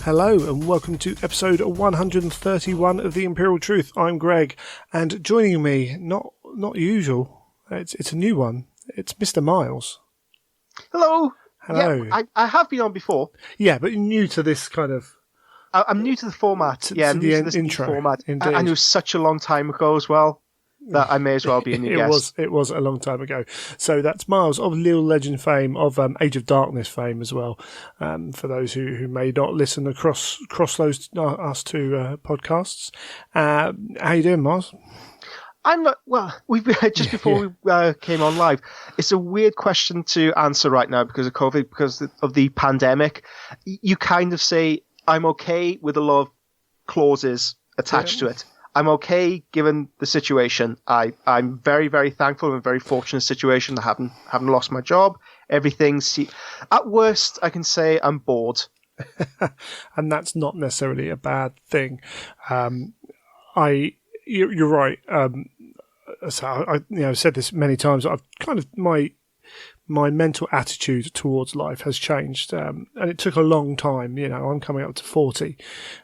Hello and welcome to episode 131 of The Imperial Truth. I'm Greg, and joining me, not usual, it's a new one. It's Mr. Myles. Hello. Hello. Yeah, I have been on before. Yeah, but you're new to this kind of... I'm new to the format. I'm new to this intro, format. indeed. And it was such a long time ago as well that I may as well be a new guest. It was a long time ago. So that's Myles of Little Legend fame, of Age of Darkness fame as well. For those who may not listen across those us two podcasts. How you doing, Myles? I'm not, well, before we came on live, it's a weird question to answer right now because of COVID, because of the pandemic. You kind of say, I'm okay with a lot of clauses attached to it. I'm okay given the situation. I'm very, very thankful and very fortunate situation. I haven't lost my job. Everything's, at worst, I can say I'm bored. And that's not necessarily a bad thing. You're right. So I've said this many times. I've kind of my mental attitude towards life has changed, and it took a long time. I'm coming up to 40.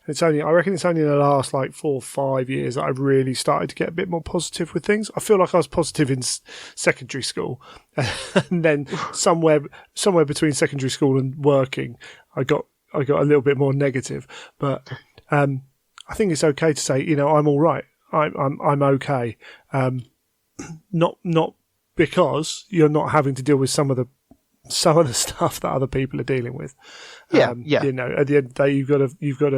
I reckon it's only in the last 4 or 5 years that I've really started to get a bit more positive with things. I feel like I was positive in secondary school, and then somewhere between secondary school and working, I got a little bit more negative. But I think it's okay to say, I'm all right. I'm okay. Not because you're not having to deal with some of the stuff that other people are dealing with. Yeah. At the end of the day, you've got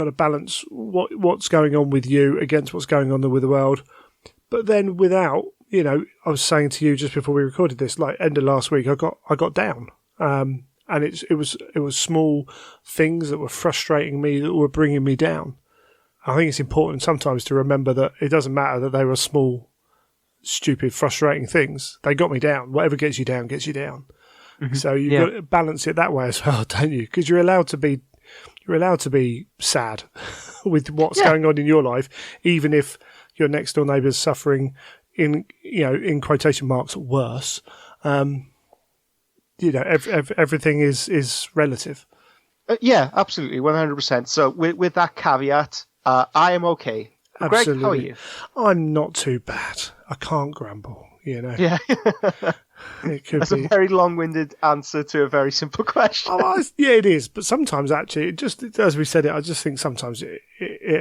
to balance what's going on with you against what's going on with the world. But then without, I was saying to you just before we recorded this, end of last week, I got down. And it was small things that were frustrating me, that were bringing me down. I think it's important sometimes to remember that it doesn't matter that they were small, stupid, frustrating things. They got me down. Whatever gets you down, gets you down. Mm-hmm. So you've got to balance it that way as well, don't you? Because you're allowed to be sad with what's going on in your life, even if your next door neighbour's suffering in quotation marks worse. Everything is relative. Yeah, absolutely, 100%. So with that caveat, I am okay. Absolutely. Greg, how are you? I'm not too bad. I can't grumble, Yeah. It could That's be a very long-winded answer to a very simple question. Yeah, it is. But sometimes, actually, just as we said it, I just think sometimes it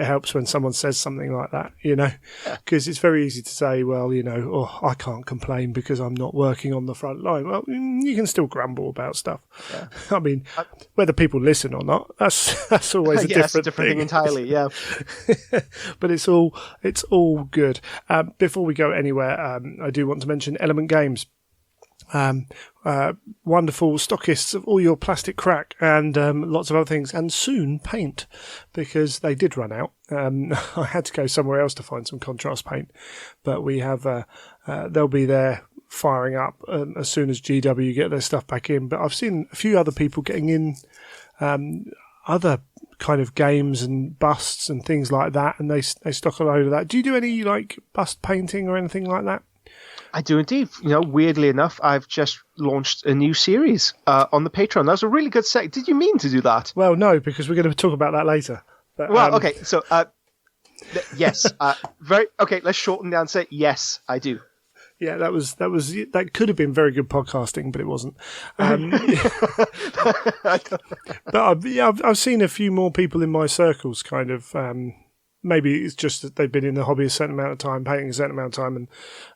helps when someone says something like that, because it's very easy to say, well, I can't complain because I'm not working on the front line. Well, you can still grumble about stuff. Yeah. I mean, whether people listen or not, that's always a different thing entirely. Yeah. But it's all good. Before we go anywhere, I do want to mention Element Games. Wonderful stockists of all your plastic crack and lots of other things, and soon paint, because they did run out. I had to go somewhere else to find some contrast paint, but we have they'll be there firing up as soon as GW get their stuff back in. But I've seen a few other people getting in other kind of games and busts and things like that, and they stock a load of that. Do you do any bust painting or anything like that? I do indeed. Weirdly enough, I've just launched a new series on the Patreon. That was a really good set. Did you mean to do that? Well, no, because we're going to talk about that later. But, okay. So, yes. Okay, let's shorten the answer. Yes, I do. Yeah, that could have been very good podcasting, but it wasn't. But I've seen a few more people in my circles kind of... maybe it's just that they've been in the hobby a certain amount of time, painting a certain amount of time, and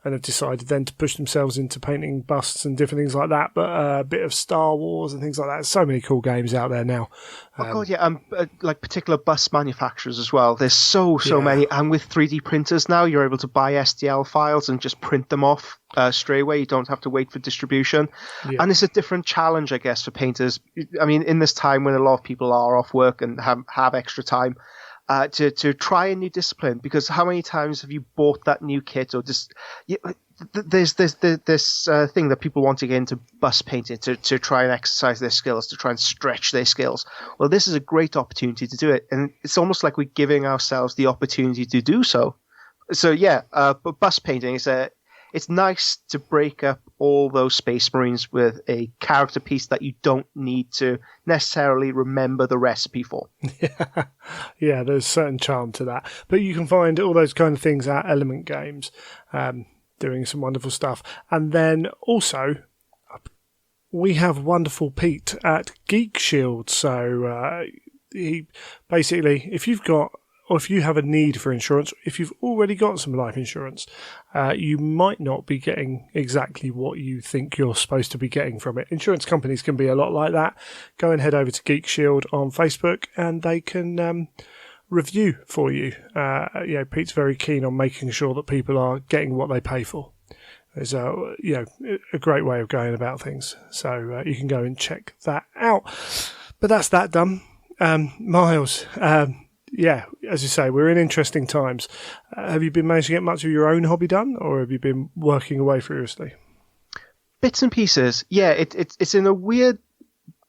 have decided then to push themselves into painting busts and different things like that. But a bit of Star Wars and things like that. There's so many cool games out there now. Particular bust manufacturers as well. There's so many, and with 3D printers now, you're able to buy STL files and just print them off straight away. You don't have to wait for distribution, and it's a different challenge, I guess, for painters. I mean, in this time when a lot of people are off work and have extra time. To try a new discipline, because how many times have you bought that new kit or just there's this thing that people want to get into bust painting to try and exercise their skills, to try and stretch their skills. Well, this is a great opportunity to do it, and it's almost like we're giving ourselves the opportunity to do so. So but bust painting is it's nice to break up all those Space Marines with a character piece that you don't need to necessarily remember the recipe for. Yeah, there's a certain charm to that. But you can find all those kind of things at Element Games, doing some wonderful stuff. And then also, we have wonderful Pete at Geek Shield. So he basically, if you've got, or if you have a need for insurance, if you've already got some life insurance, you might not be getting exactly what you think you're supposed to be getting from it. Insurance companies can be a lot like that. Go and head over to Geek Shield on Facebook and they can review for you. Pete's very keen on making sure that people are getting what they pay for. There's a great way of going about things. So you can go and check that out. But that's that done. Myles, as you say, we're in interesting times. Have you been managing to get much of your own hobby done, or have you been working away furiously? Bits and pieces. Yeah, it's in a weird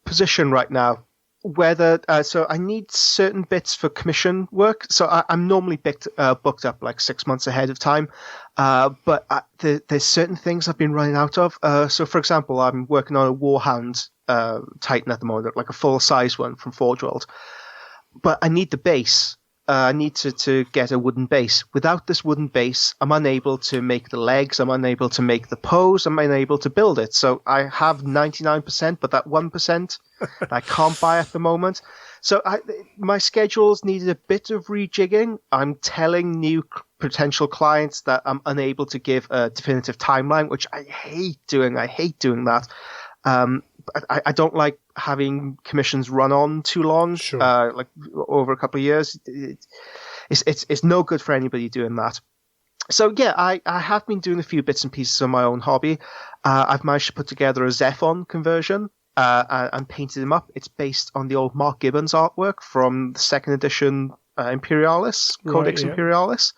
position right now. Whether so I need certain bits for commission work. So I'm normally booked up like 6 months ahead of time. But there's certain things I've been running out of. So for example, I'm working on a Warhound Titan at the moment, like a full size one from Forge World. But I need the base. I need to get a wooden base. Without this wooden base, I'm unable to make the legs. I'm unable to make the pose. I'm unable to build it. So I have 99%, but that 1% I can't buy at the moment. So my schedule's needed a bit of rejigging. I'm telling new potential clients that I'm unable to give a definitive timeline, which I hate doing. I hate doing that. I don't like having commissions run on too long, sure. Like over a couple of years. It's no good for anybody doing that. So yeah, I have been doing a few bits and pieces of my own hobby. I've managed to put together a Zephon conversion and painted him up. It's based on the old Mark Gibbons artwork from the second edition Imperialis, Codex Imperialis.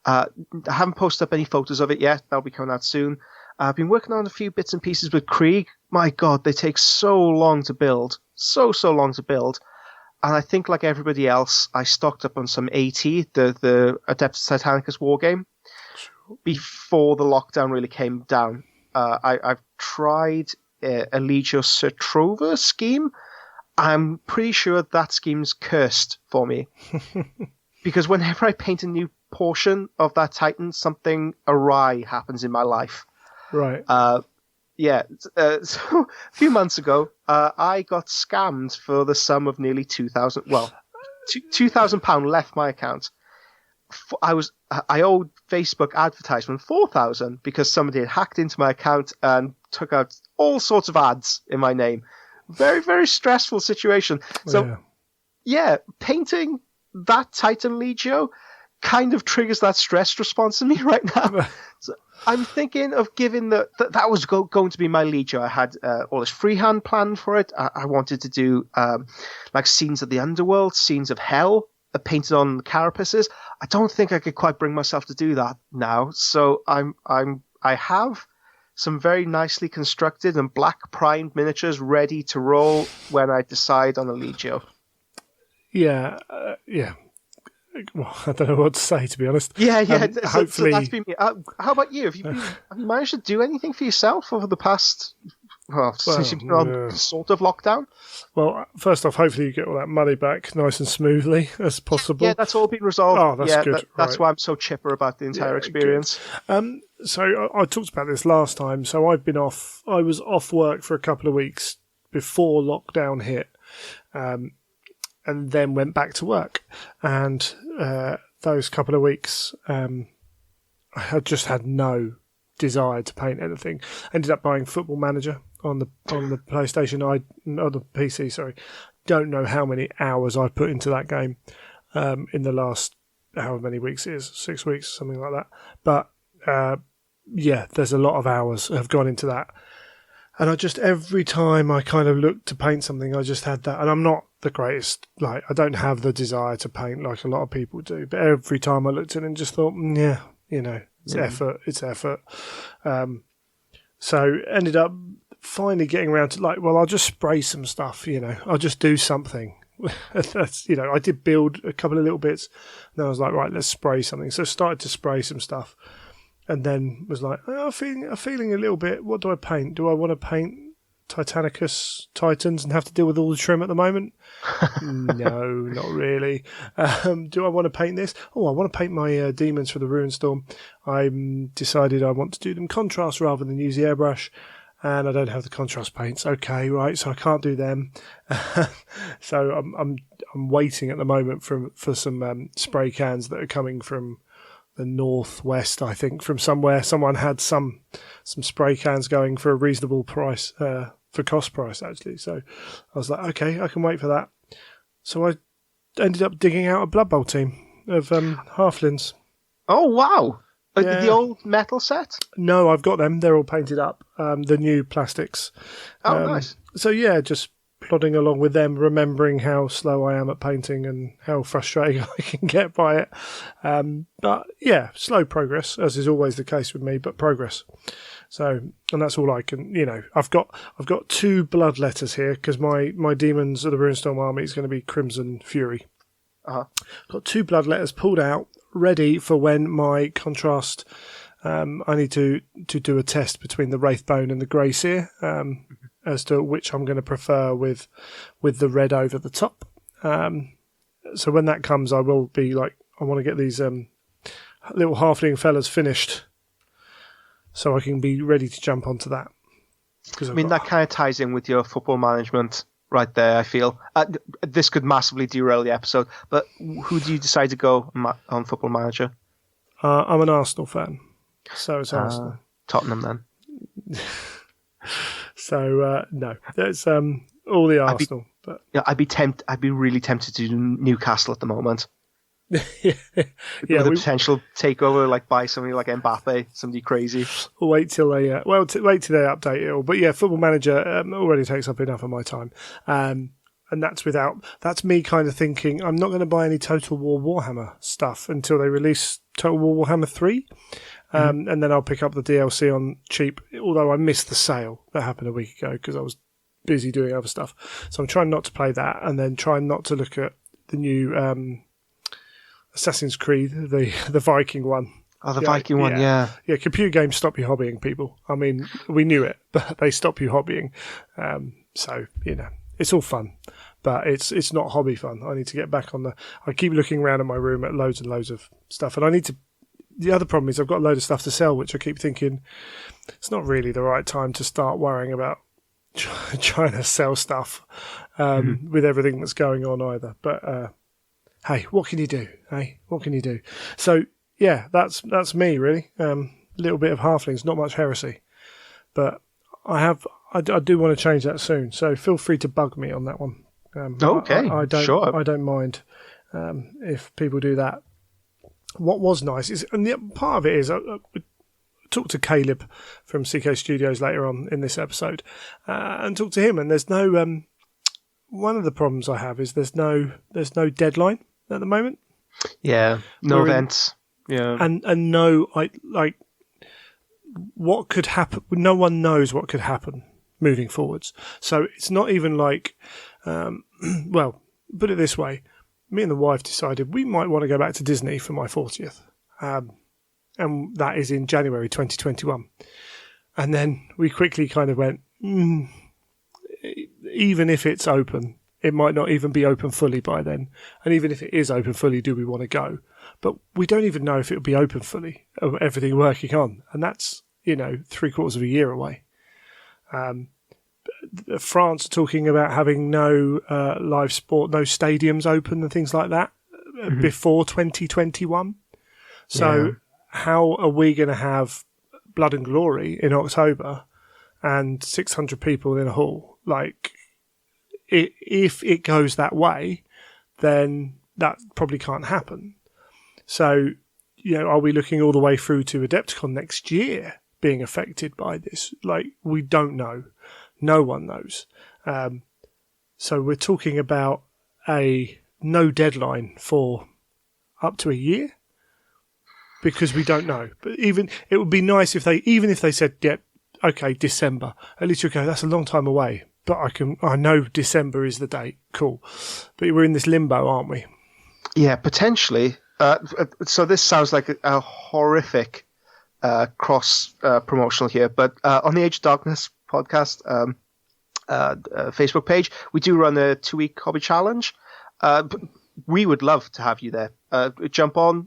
I haven't posted up any photos of it yet. That'll be coming out soon. I've been working on a few bits and pieces with Krieg. My God, they take so long to build. So long to build. And I think, like everybody else, I stocked up on some AT, the Adeptus Titanicus wargame, before the lockdown really came down. I've tried a Legio Cetrova scheme. I'm pretty sure that scheme's cursed for me. Because whenever I paint a new portion of that Titan, something awry happens in my life. Right. So a few months ago, I got scammed for the sum of nearly £2,000 left my account. I owed Facebook advertisement £4,000 because somebody had hacked into my account and took out all sorts of ads in my name. Very, very stressful situation. So, painting that Titan Legio kind of triggers that stress response in me right now. So I'm thinking of giving that was going to be my Legio. I had all this freehand planned for it. I wanted to do like scenes of the underworld, scenes of hell, painted on the carapaces. I don't think I could quite bring myself to do that now. So I have some very nicely constructed and black primed miniatures ready to roll when I decide on a Legio. Yeah. Well, I don't know what to say, to be honest. Yeah. Hopefully, so that's been me. How about you? Have you managed to do anything for yourself over the past? Since you've been on sort of lockdown? Well, first off, hopefully you get all that money back nice and smoothly as possible. Yeah, that's all been resolved. Oh, that's good. That's why I'm so chipper about the entire experience. So I talked about this last time. So I was off work for a couple of weeks before lockdown hit. And then went back to work. And those couple of weeks, I had just had no desire to paint anything. Ended up buying Football Manager on the PlayStation, or the PC. Sorry, don't know how many hours I've put into that game in the last however many weeks it is, 6 weeks, something like that. But there's a lot of hours have gone into that. And every time I kind of looked to paint something, I just had that. And I'm not the greatest, I don't have the desire to paint like a lot of people do. But every time I looked at it and just thought, it's effort. So ended up finally getting around to I'll just spray some stuff, I'll just do something. That's, I did build a couple of little bits. And then I was like, right, let's spray something. So I started to spray some stuff. and then was like, I'm feeling a little bit. What do I paint? Do I want to paint Titanicus Titans and have to deal with all the trim at the moment? No, not really. Do I want to paint this? Oh, I want to paint my demons for the Ruinstorm. I decided I want to do them contrast rather than use the airbrush, and I don't have the contrast paints. Okay, right, so I can't do them. So I'm waiting at the moment for some spray cans that are coming from the northwest, I think, from somewhere. Someone had some spray cans going for a reasonable price, for cost price, actually. So I was like, okay, I can wait for that. So I ended up digging out a Blood Bowl team of halflings. Oh, wow. Yeah. The old metal set? No, I've got them. They're all painted up. The new plastics. Oh, nice. So yeah, just plodding along with them, remembering how slow I am at painting and how frustrating I can get by it. But yeah, slow progress, as is always the case with me, but progress. So, and that's all I can, I've got 2 blood letters here because my demons of the Ruinstorm army is going to be Crimson Fury. Uh-huh. Got 2 blood letters pulled out, ready for when my contrast. I need to do a test between the Wraithbone and the Grey Seer as to which I'm going to prefer with the red over the top. So when that comes, I will be like, I want to get these little halfling fellas finished, so I can be ready to jump onto that. That kind of ties in with your football management right there, I feel. This could massively derail the episode, but who do you decide to go on Football Manager? I'm an Arsenal fan, so it's Arsenal. Tottenham, then. So, no, it's all the Arsenal. I'd be really tempted to do Newcastle at the moment. Yeah, with a potential takeover, like by somebody like Mbappe, somebody crazy. Wait till they wait till they update it all. But yeah, Football Manager already takes up enough of my time, and that's me kind of thinking I'm not going to buy any Total War Warhammer stuff until they release Total War Warhammer 3, and then I'll pick up the DLC on cheap. Although I missed the sale that happened a week ago because I was busy doing other stuff, so I'm trying not to play that, and then trying not to look at the new Assassin's Creed, the Viking one. Oh, the Viking one, yeah. Yeah, computer games stop you hobbying, people. I mean, we knew it, but they stop you hobbying. So, it's all fun, but it's not hobby fun. I need to get back on I keep looking around in my room at loads and loads of stuff, and the other problem is I've got a load of stuff to sell, which I keep thinking it's not really the right time to start worrying about trying to sell stuff with everything that's going on either. But hey, what can you do? Hey, what can you do? So yeah, that's me really. Little bit of halflings, not much heresy, but I do want to change that soon. So feel free to bug me on that one. Okay, I don't. Sure. I don't mind if people do that. What was nice is, and the part of it is, I talked to Caleb from CK Studios later on in this episode, and talked to him. And there's no. One of the problems I have is there's no deadline at the moment. Yeah, no events. Yeah, and no like what could happen. No one knows what could happen moving forwards. So it's not even like, well, put it this way: me and the wife decided we might want to go back to Disney for my 40th, and that is in January 2021. And then we quickly kind of went. Even if it's open, it might not even be open fully by then. And even if it is open fully, do we want to go? But we don't even know if it will be open fully, of everything working on. And that's, 3/4 of a year away. France are talking about having no live sport, no stadiums open and things like that before 2021. So how are we going to have Blood and Glory in October and 600 people in a hall? Like, if it goes that way, then that probably can't happen. So, are we looking all the way through to Adepticon next year being affected by this? Like, we don't know. No one knows. So we're talking about a no deadline for up to a year because we don't know. But it would be nice if they said, yeah, okay, December. At least you go, that's a long time away. But I know December is the date. Cool. But we're in this limbo, aren't we? Yeah, potentially. So this sounds like a horrific cross promotional here, but on the Age of Darkness podcast Facebook page, we do run a 2-week hobby challenge. We would love to have you there. Jump on,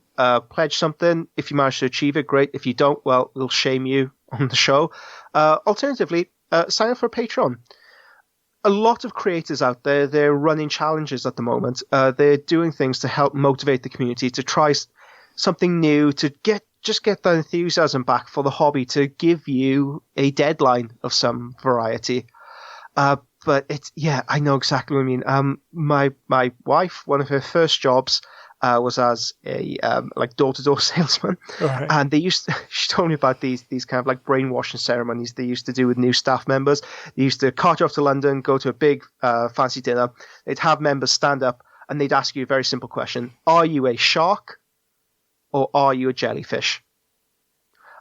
pledge something. If you manage to achieve it, great. If you don't, well, we'll shame you on the show. Alternatively, sign up for Patreon. A lot of creators out there, they're running challenges at the moment. They're doing things to help motivate the community, to try something new, to get the enthusiasm back for the hobby, to give you a deadline of some variety. But I know exactly what I mean. My wife, one of her first jobs, was as a door-to-door salesman, right. And she told me about these kind of like brainwashing ceremonies they used to do with new staff members. They used to cart you off to London, go to a big fancy dinner. They'd have members stand up and they'd ask you a very simple question: are you a shark or are you a jellyfish?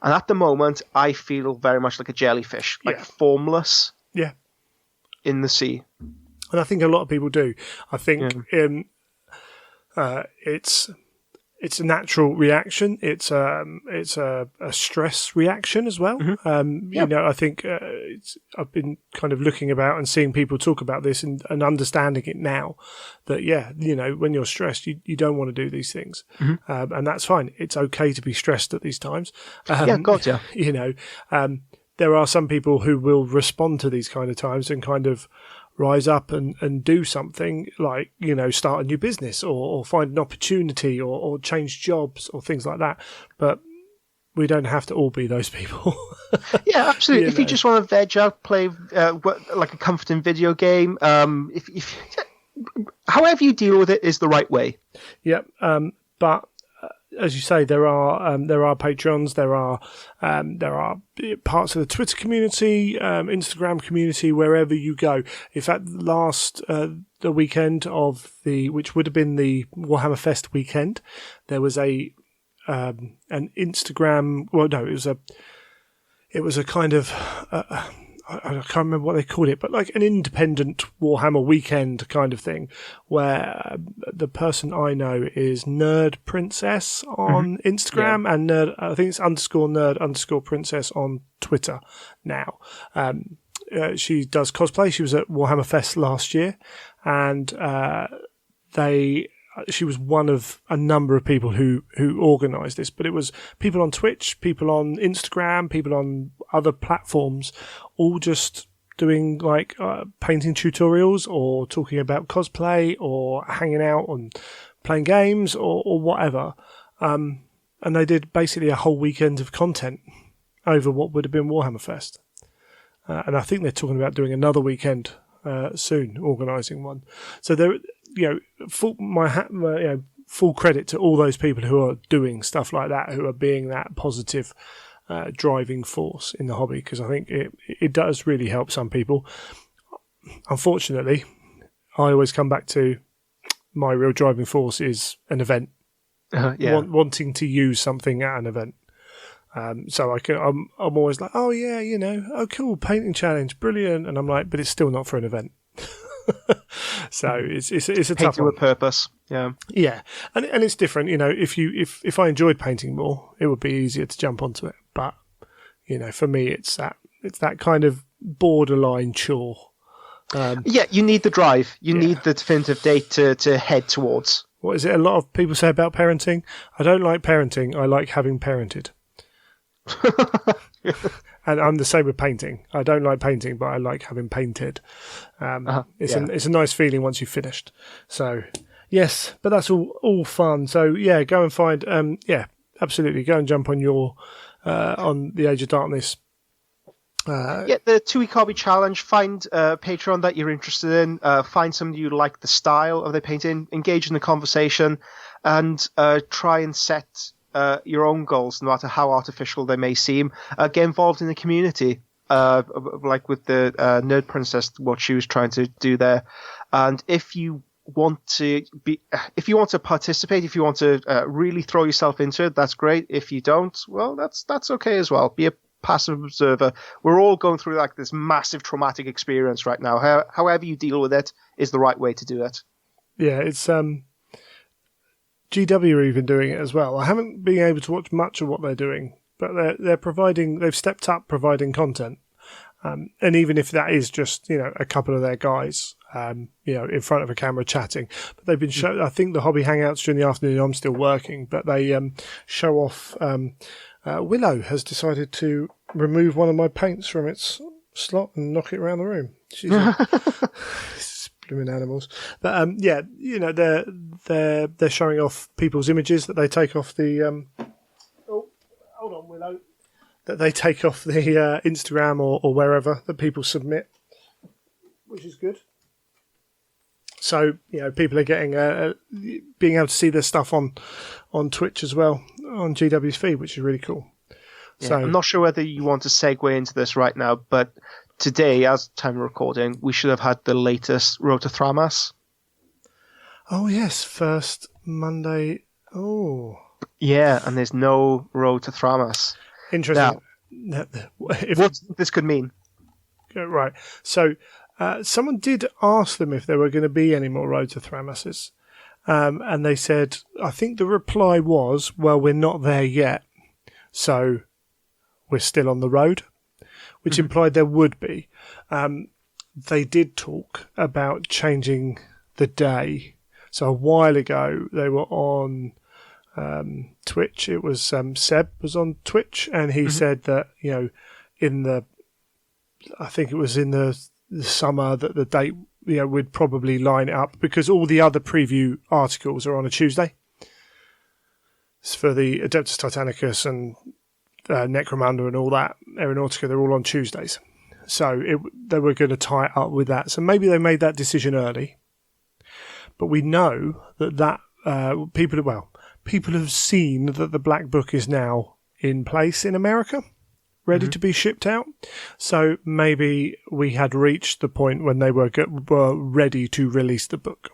And at the moment, I feel very much like a jellyfish, formless. Yeah. In the sea. And I think a lot of people do. I think it's a natural reaction. It's a stress reaction as well. Mm-hmm. You know, I think I've been kind of looking about and seeing people talk about this and understanding it now. That you know, when you're stressed, you don't want to do these things, and that's fine. It's okay to be stressed at these times. You know. There are some people who will respond to these kind of times and kind of rise up and do something like, you know, start a new business or find an opportunity or change jobs or things like that. But we don't have to all be those people. Yeah, absolutely. If you just want to veg out, play like a comforting video game, if however you deal with it is the right way. Yeah, but as you say, there are patrons, there are parts of the Twitter community, Instagram community, wherever you go. In fact, the weekend of which would have been the Warhammer Fest weekend, there was an Instagram. Well, no, it was a kind of. I can't remember what they called it, but like an independent Warhammer weekend kind of thing, where the person I know is Nerd Princess on Instagram and I think it's _nerd_princess on Twitter now. She does cosplay. She was at Warhammer Fest last year, and she was one of a number of people who organised this, but it was people on Twitch, people on Instagram, people on other platforms, all just doing like painting tutorials or talking about cosplay or hanging out and playing games or whatever. And they did basically a whole weekend of content over what would have been Warhammer Fest. And I think they're talking about doing another weekend soon, organising one. So there, you know, full credit to all those people who are doing stuff like that, who are being that positive driving force in the hobby, because I think it does really help some people. Unfortunately, I always come back to my real driving force is an event, wanting to use something at an event. So I'm always like, oh yeah, you know, oh cool, painting challenge, brilliant, and I'm like, but it's still not for an event. So it's a tough one. With purpose, yeah, and it's different. You know, if I enjoyed painting more, it would be easier to jump onto it. But you know, for me, it's that kind of borderline chore. You need the drive. You need the definitive date to head towards. What is it? A lot of people say about parenting. I don't like parenting. I like having parented. And I'm the same with painting. I don't like painting, but I like having painted. It's a nice feeling once you've finished. So yes, but that's all fun. So yeah, go and find absolutely go and jump on your on the Age of Darkness. The 2-week hobby challenge. Find a Patreon that you're interested in. Find somebody you like the style of their painting. Engage in the conversation, and try and set your own goals, no matter how artificial they may seem. Get involved in the community, like with the Nerd Princess, what she was trying to do there. And if you want to participate, if you want to really throw yourself into it, that's great. If you don't, well, that's okay as well. Be a passive observer. We're all going through like this massive traumatic experience right now. However you deal with it is the right way to do it. Yeah, it's GW are even doing it as well. I haven't been able to watch much of what they're doing but they've stepped up providing content. And even if that is just, a couple of their guys, in front of a camera chatting, but they've been I think the hobby hangouts during the afternoon, I'm still working, but they show off. Willow has decided to remove one of my paints from its slot and knock it around the room. She's blooming animals. But they're showing off people's images that they take off the. Oh, hold on, Willow. That they take off the Instagram or wherever that people submit, which is good. So people are getting being able to see their stuff on Twitch as well on GW's feed, which is really cool. Yeah, so I'm not sure whether you want to segue into this right now, but today, as time of recording, we should have had the latest Road to Thramas. Oh yes, first Monday. Oh yeah, and there's no Road to Thramas. Interesting. Now, what this could mean. Right. So someone did ask them if there were going to be any more Road to Thramases. And they said, I think the reply was, well, we're not there yet. So we're still on the road, which implied there would be. They did talk about changing the day. So a while ago, they were on Twitch. It was Seb was on Twitch, and he said that I think it was in the summer that the date would probably line it up because all the other preview articles are on a Tuesday. It's for the Adeptus Titanicus and Necromunda and all that Aeronautica. They're all on Tuesdays, so they were going to tie it up with that. So maybe they made that decision early, but we know that people have seen that the Black Book is now in place in America, ready to be shipped out. So maybe we had reached the point when they were ready to release the book.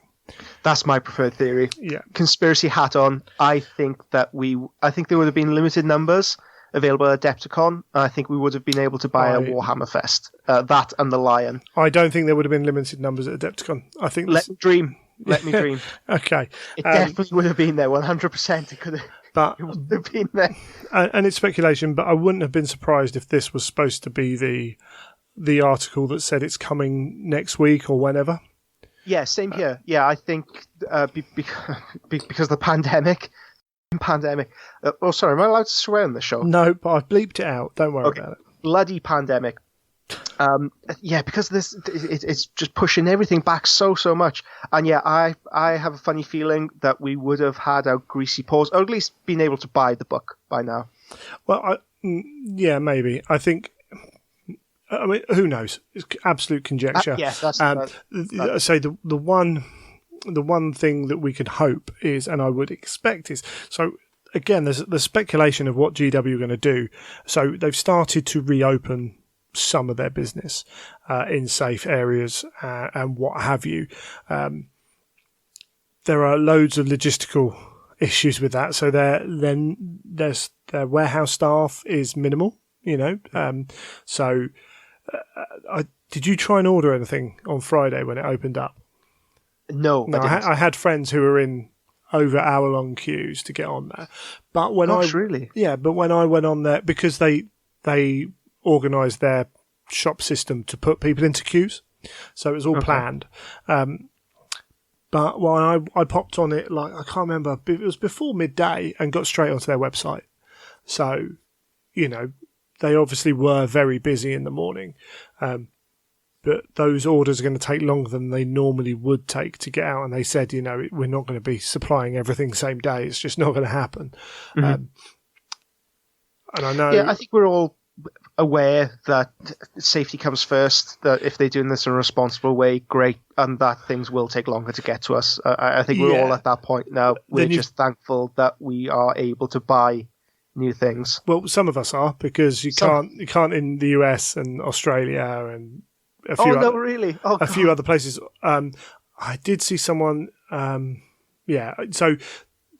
That's my preferred theory. Yeah. Conspiracy hat on. I think there would have been limited numbers available at Adepticon. I think we would have been able to buy a Warhammer Fest. That and the Lion. I don't think there would have been limited numbers at Adepticon. I think. Let me dream. Okay. It definitely would have been there. 100%. It would have been there. And it's speculation, but I wouldn't have been surprised if this was supposed to be the article that said it's coming next week or whenever. Yeah, same here. Yeah, I think because the pandemic. Sorry, am I allowed to swear on this show? No, but I've bleeped it out. Don't worry about it. Bloody pandemic. Because it's just pushing everything back so much. And yeah, I have a funny feeling that we would have had our greasy paws, or at least been able to buy the book by now. Well, maybe. I think. I mean, who knows? It's absolute conjecture. Yes, that's. I say the one thing that we could hope is, and I would expect is, so again, there's the speculation of what GW are going to do. So they've started to reopen some of their business in safe areas and what have you. There are loads of logistical issues with that. So their warehouse staff is minimal, did you try and order anything on Friday when it opened up? No, I had friends who were in over hour-long queues to get on there. But when really? Yeah, but when I went on there, because they organised their shop system to put people into queues, so it was all planned. But when I popped on it, I can't remember, it was before midday and got straight onto their website. So, they obviously were very busy in the morning. But those orders are going to take longer than they normally would take to get out. And they said, we're not going to be supplying everything same day. It's just not going to happen. And I know. Yeah, I think we're all aware that safety comes first, that if they're doing this in a responsible way, great, and that things will take longer to get to us. I think we're all at that point now. We're just thankful that we are able to buy new things. Well, some of us are, because you can't in the US and Australia and a few other places. I did see someone. So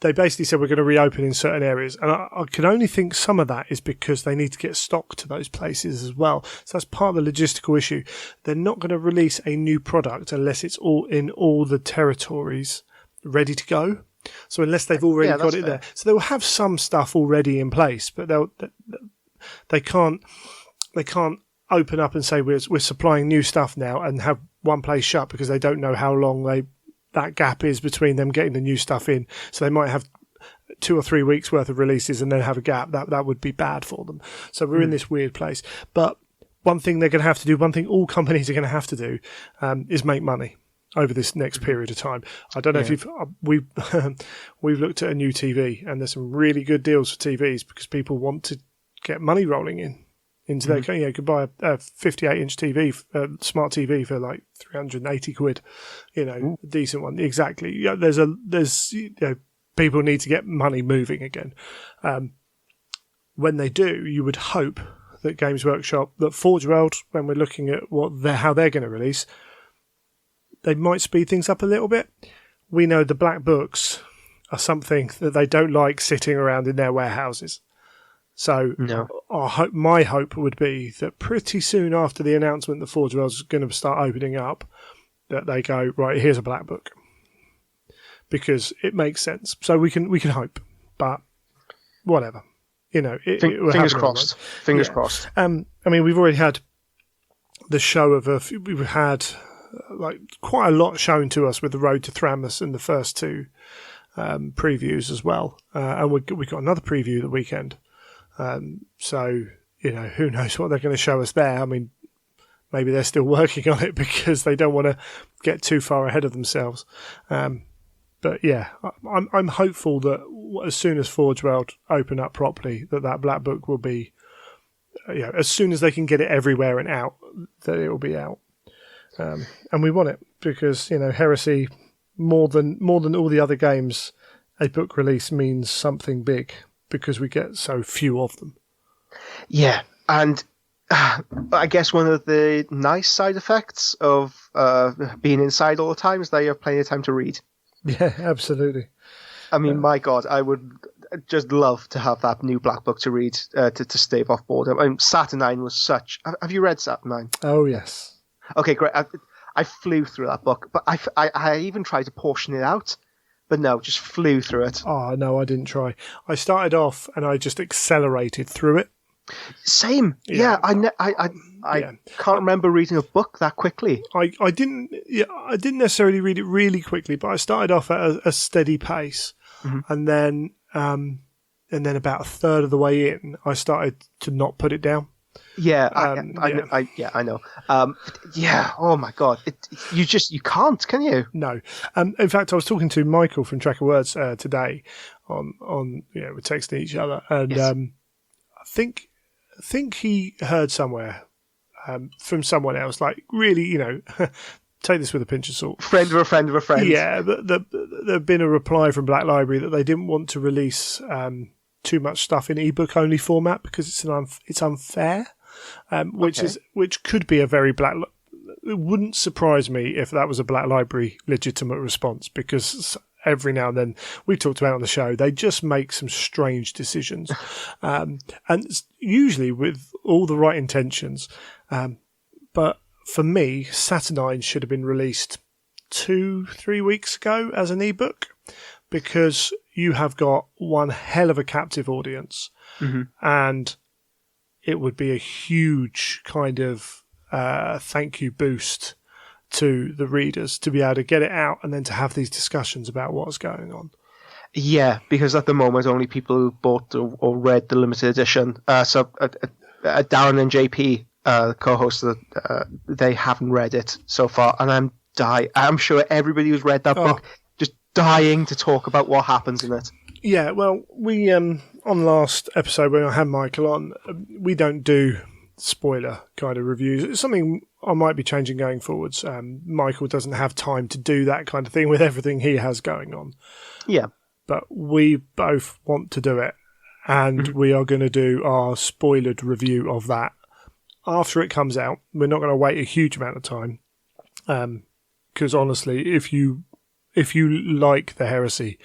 they basically said we're going to reopen in certain areas, and I can only think some of that is because they need to get stock to those places as well. So that's part of the logistical issue. They're not going to release a new product unless it's all in all the territories ready to go. So unless they've already got it fair. there, so they'll have some stuff already in place, but they can't open up and say we're supplying new stuff now and have one place shut because they don't know how long that gap is between them getting the new stuff in. So they might have 2 or 3 weeks worth of releases and then have a gap. That would be bad for them. So we're in this weird place. But one thing they're going to have to do, one thing all companies are going to have to do, is make money over this next period of time. I don't know if we've looked at a new TV, and there's some really good deals for TVs because people want to get money rolling into their. You could buy a 58-inch TV, smart TV for like 380 quid. A decent one. Exactly. Yeah, there's people need to get money moving again. When they do, you would hope that Games Workshop, that Forge World, when we're looking at how they're going to release, they might speed things up a little bit. We know the black books are something that they don't like sitting around in their warehouses. So my hope would be that pretty soon after the announcement that Forge World is going to start opening up, that they go, right, here's a black book. Because it makes sense. So we can hope. But whatever. Fingers crossed. Fingers crossed. I mean, we've already had the show of we've had like quite a lot shown to us with the Road to Thramus and the first 2 previews as well, and we got another preview the weekend. So who knows what they're going to show us there? I mean, maybe they're still working on it because they don't want to get too far ahead of themselves. But yeah, I'm hopeful that as soon as Forge World open up properly, that black book will be, as soon as they can get it everywhere and out, that it will be out. And we want it because Heresy, more than all the other games, a book release means something big because we get so few of them. Yeah, and I guess one of the nice side effects of being inside all the time is that you have plenty of time to read. Yeah, absolutely. I mean, my God, I would just love to have that new black book to read to stave off boredom. I mean, Saturnine was such. Have you read Saturnine? Oh yes. Okay, great. I flew through that book, but I even tried to portion it out, but no, just flew through it. Oh no, I didn't try. I started off and I just accelerated through it. Same. Yeah, I can't remember reading a book that quickly. I didn't necessarily read it really quickly, but I started off at a steady pace, and then about a third of the way in, I started to not put it down. Yeah, I know. Oh my God, you can't, can you? No. In fact, I was talking to Michael from Tracker Words today on we're texting each other, and yes. I think he heard somewhere from someone else, like really, take this with a pinch of salt. Friend of a friend of a friend. Yeah, there had been a reply from Black Library that they didn't want to release too much stuff in ebook only format because it's unfair, which could be a very Black. It wouldn't surprise me if that was a Black Library legitimate response because every now and then, we talked about on the show, they just make some strange decisions, and usually with all the right intentions. But for me, Saturnine should have been released 2-3 weeks ago as an ebook because you have got one hell of a captive audience, and it would be a huge kind of thank you boost to the readers to be able to get it out and then to have these discussions about what's going on. Yeah, because at the moment only people who bought or read the limited edition. So Darren and JP, co-hosts, they haven't read it so far, and I'm sure everybody who's read that book just dying to talk about what happens in it. Yeah, well, we on last episode when I had Michael on, we don't do spoiler kind of reviews. It's something I might be changing going forwards. Michael doesn't have time to do that kind of thing with everything he has going on. Yeah. But we both want to do it, and we are going to do our spoilered review of that after it comes out. We're not going to wait a huge amount of time, because honestly, if you like the Heresy,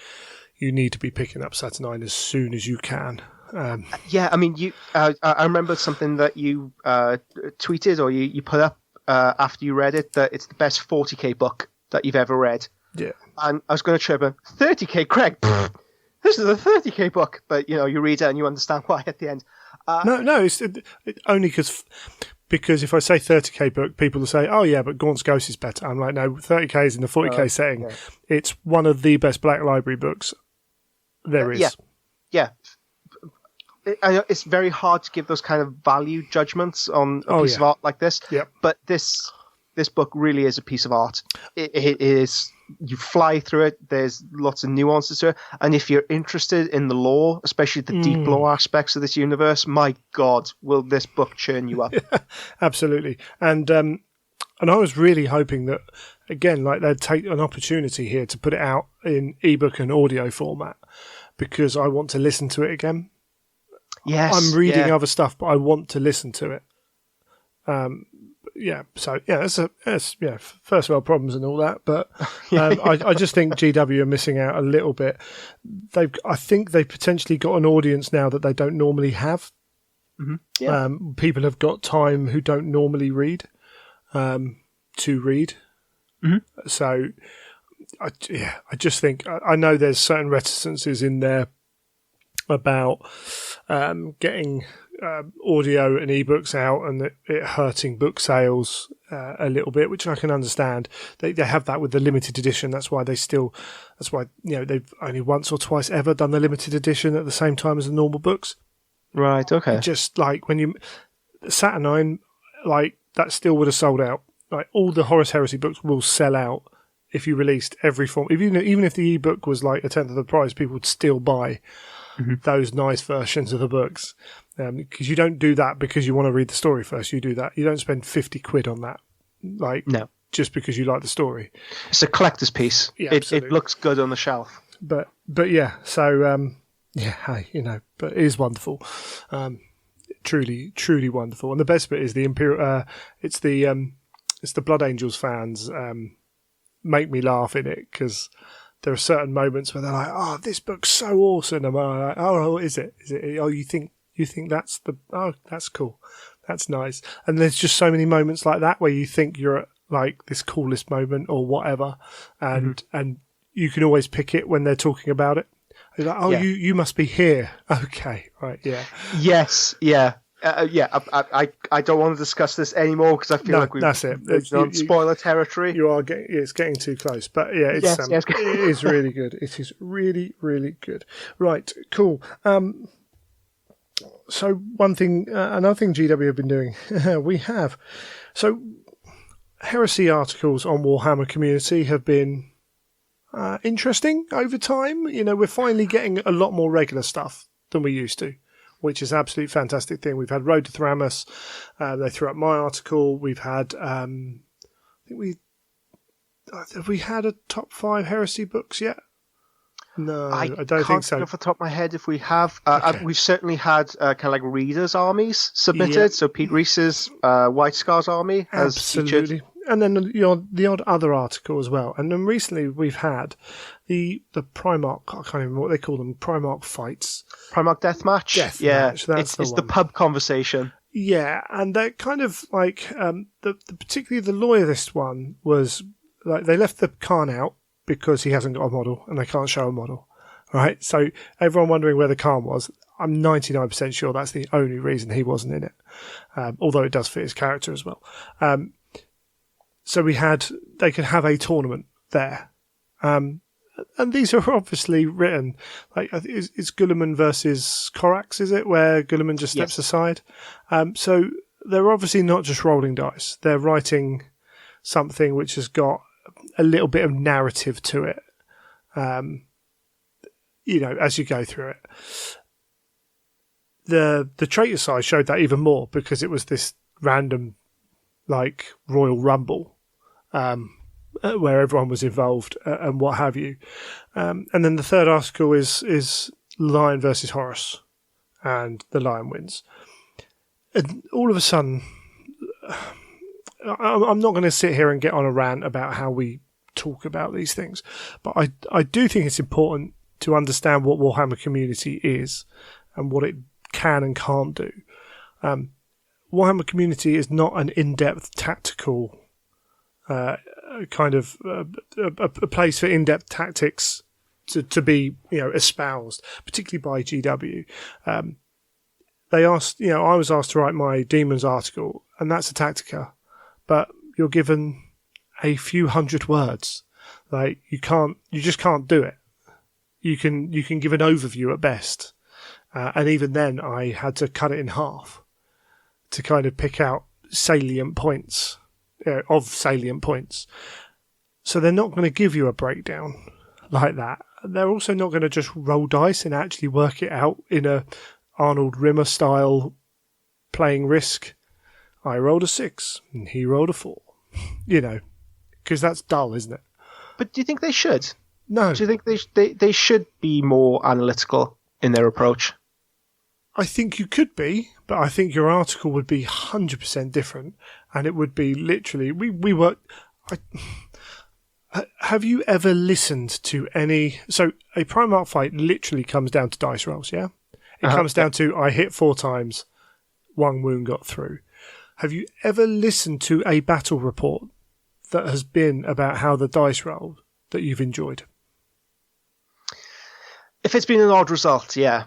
you need to be picking up Saturnine as soon as you can. Yeah, I mean, I remember something that you tweeted or you put up after you read it, that it's the best 40k book that you've ever read. Yeah. And I was going to trip him. 30k, Craig. This is a 30k book, but you read it and you understand why at the end. No, it's only because if I say 30k book, people will say, "Oh yeah, but Gaunt's Ghost is better." I'm like, no, 30k is in the 40k setting. Yeah. It's one of the best Black Library books there is. Yeah. I know it's very hard to give those kind of value judgments on a piece of art like this. Yep. But this book really is a piece of art. It is. You fly through it. There's lots of nuances to it, and if you're interested in the lore, especially the deep lore aspects of this universe, my God, will this book churn you up? Absolutely. And I was really hoping that, again, like they'd take an opportunity here to put it out in ebook and audio format, because I want to listen to it again. Yes, I'm reading other stuff, but I want to listen to it. It's first world problems and all that, but I just think GW are missing out a little bit. I think they've potentially got an audience now that they don't normally have. Mm-hmm. Yeah. People have got time who don't normally read to read. Mm-hmm. So, I just think I know there's certain reticences in there about getting audio and ebooks out and it hurting book sales a little bit, which I can understand. They have that with the limited edition. That's why they've only once or twice ever done the limited edition at the same time as the normal books. Right. Okay. Just like when you Saturnine, like that still would have sold out. Like all the Horus Heresy books will sell out if you released every form. Even if the ebook was like a tenth of the price, people would still buy those nice versions of the books. Because you don't do that because you want to read the story first. You do that. You don't spend 50 quid on that. Just because you like the story. It's a collector's piece. Yeah, it looks good on the shelf. But yeah, so but it is wonderful. Truly, truly wonderful. And the best bit is the Imperial. It's the Blood Angels fans make me laugh in it, because there are certain moments where they're like, "Oh, this book's so awesome," and I'm like, "Oh, is it? Is it? Oh, you think that's that's cool, that's nice." And there's just so many moments like that where you think you're at like this coolest moment or whatever, and you can always pick it when they're talking about it. You're like, "Oh, you must be here." Okay, right, yeah. Yes, yeah. I don't want to discuss this anymore because I feel like that's it. It's on spoiler territory. It's getting too close, but yeah, it is really good. It is really, really good. Right, cool. So another thing GW have been doing, heresy articles on Warhammer Community have been interesting over time. We're finally getting a lot more regular stuff than we used to, which is an absolutely fantastic thing. We've had Road to Thramus. They threw up my article. We've had, have we had a top 5 heresy books yet? No, I don't think so. Off the top of my head, if we have, we've certainly had kind of like readers' armies submitted. Yep. So Pete Reese's White Scars army has absolutely featured. And then the odd other article as well. And then recently we've had the Primarch, I can't remember what they call them, Primarch fights. Primarch Deathmatch? Deathmatch, it's the pub conversation. Yeah, and they're kind of like, particularly the loyalist one was, like, they left the Khan out because he hasn't got a model and they can't show a model, right? So everyone wondering where the Khan was, I'm 99% sure that's the only reason he wasn't in it, although it does fit his character as well. So they could have a tournament there. And these are obviously written, like, it's Guilliman versus Corax, is it? Where Guilliman just steps aside. So they're obviously not just rolling dice. They're writing something which has got a little bit of narrative to it, as you go through it. The traitor side showed that even more because it was this random, like, Royal Rumble, where everyone was involved and what have you. And then the third article is Lion versus Horus, and the Lion wins. And all of a sudden, I'm not going to sit here and get on a rant about how we talk about these things, but I do think it's important to understand what Warhammer Community is and what it can and can't do. Warhammer Community is not an in-depth tactical kind of a place for in-depth tactics to be, espoused, particularly by GW. They asked, I was asked to write my Demons article, and that's a Tactica, but you're given a few hundred words. Like you just can't do it. You can give an overview at best, and even then, I had to cut it in half to kind of pick out salient points of salient points. So they're not going to give you a breakdown like that. They're also not going to just roll dice and actually work it out in a Arnold Rimmer style playing Risk. I rolled a 6 and he rolled a 4. Because that's dull, isn't it? But do you think they should? No. Do you think they should be more analytical in their approach? I think you could be, but I think your article would be 100% different, and it would be literally we were. Have you ever listened to any? So a Primarch fight literally comes down to dice rolls, yeah. It comes down to I hit 4 times, 1 wound got through. Have you ever listened to a battle report that has been about how the dice rolled that you've enjoyed? If it's been an odd result, yeah.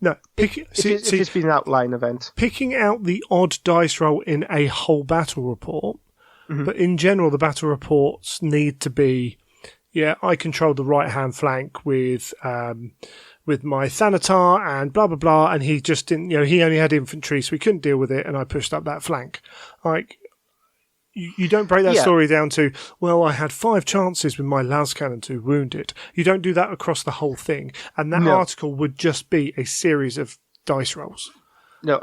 No, if it's been an outline event. Picking out the odd dice roll in a whole battle report, but in general, the battle reports need to be, I controlled the right-hand flank with my Thanatar and blah, blah, blah, and he just didn't, he only had infantry, so he couldn't deal with it, and I pushed up that flank. Like, you don't break that story down to, well, I had 5 chances with my las cannon to wound it. You don't do that across the whole thing. And that article would just be a series of dice rolls. No,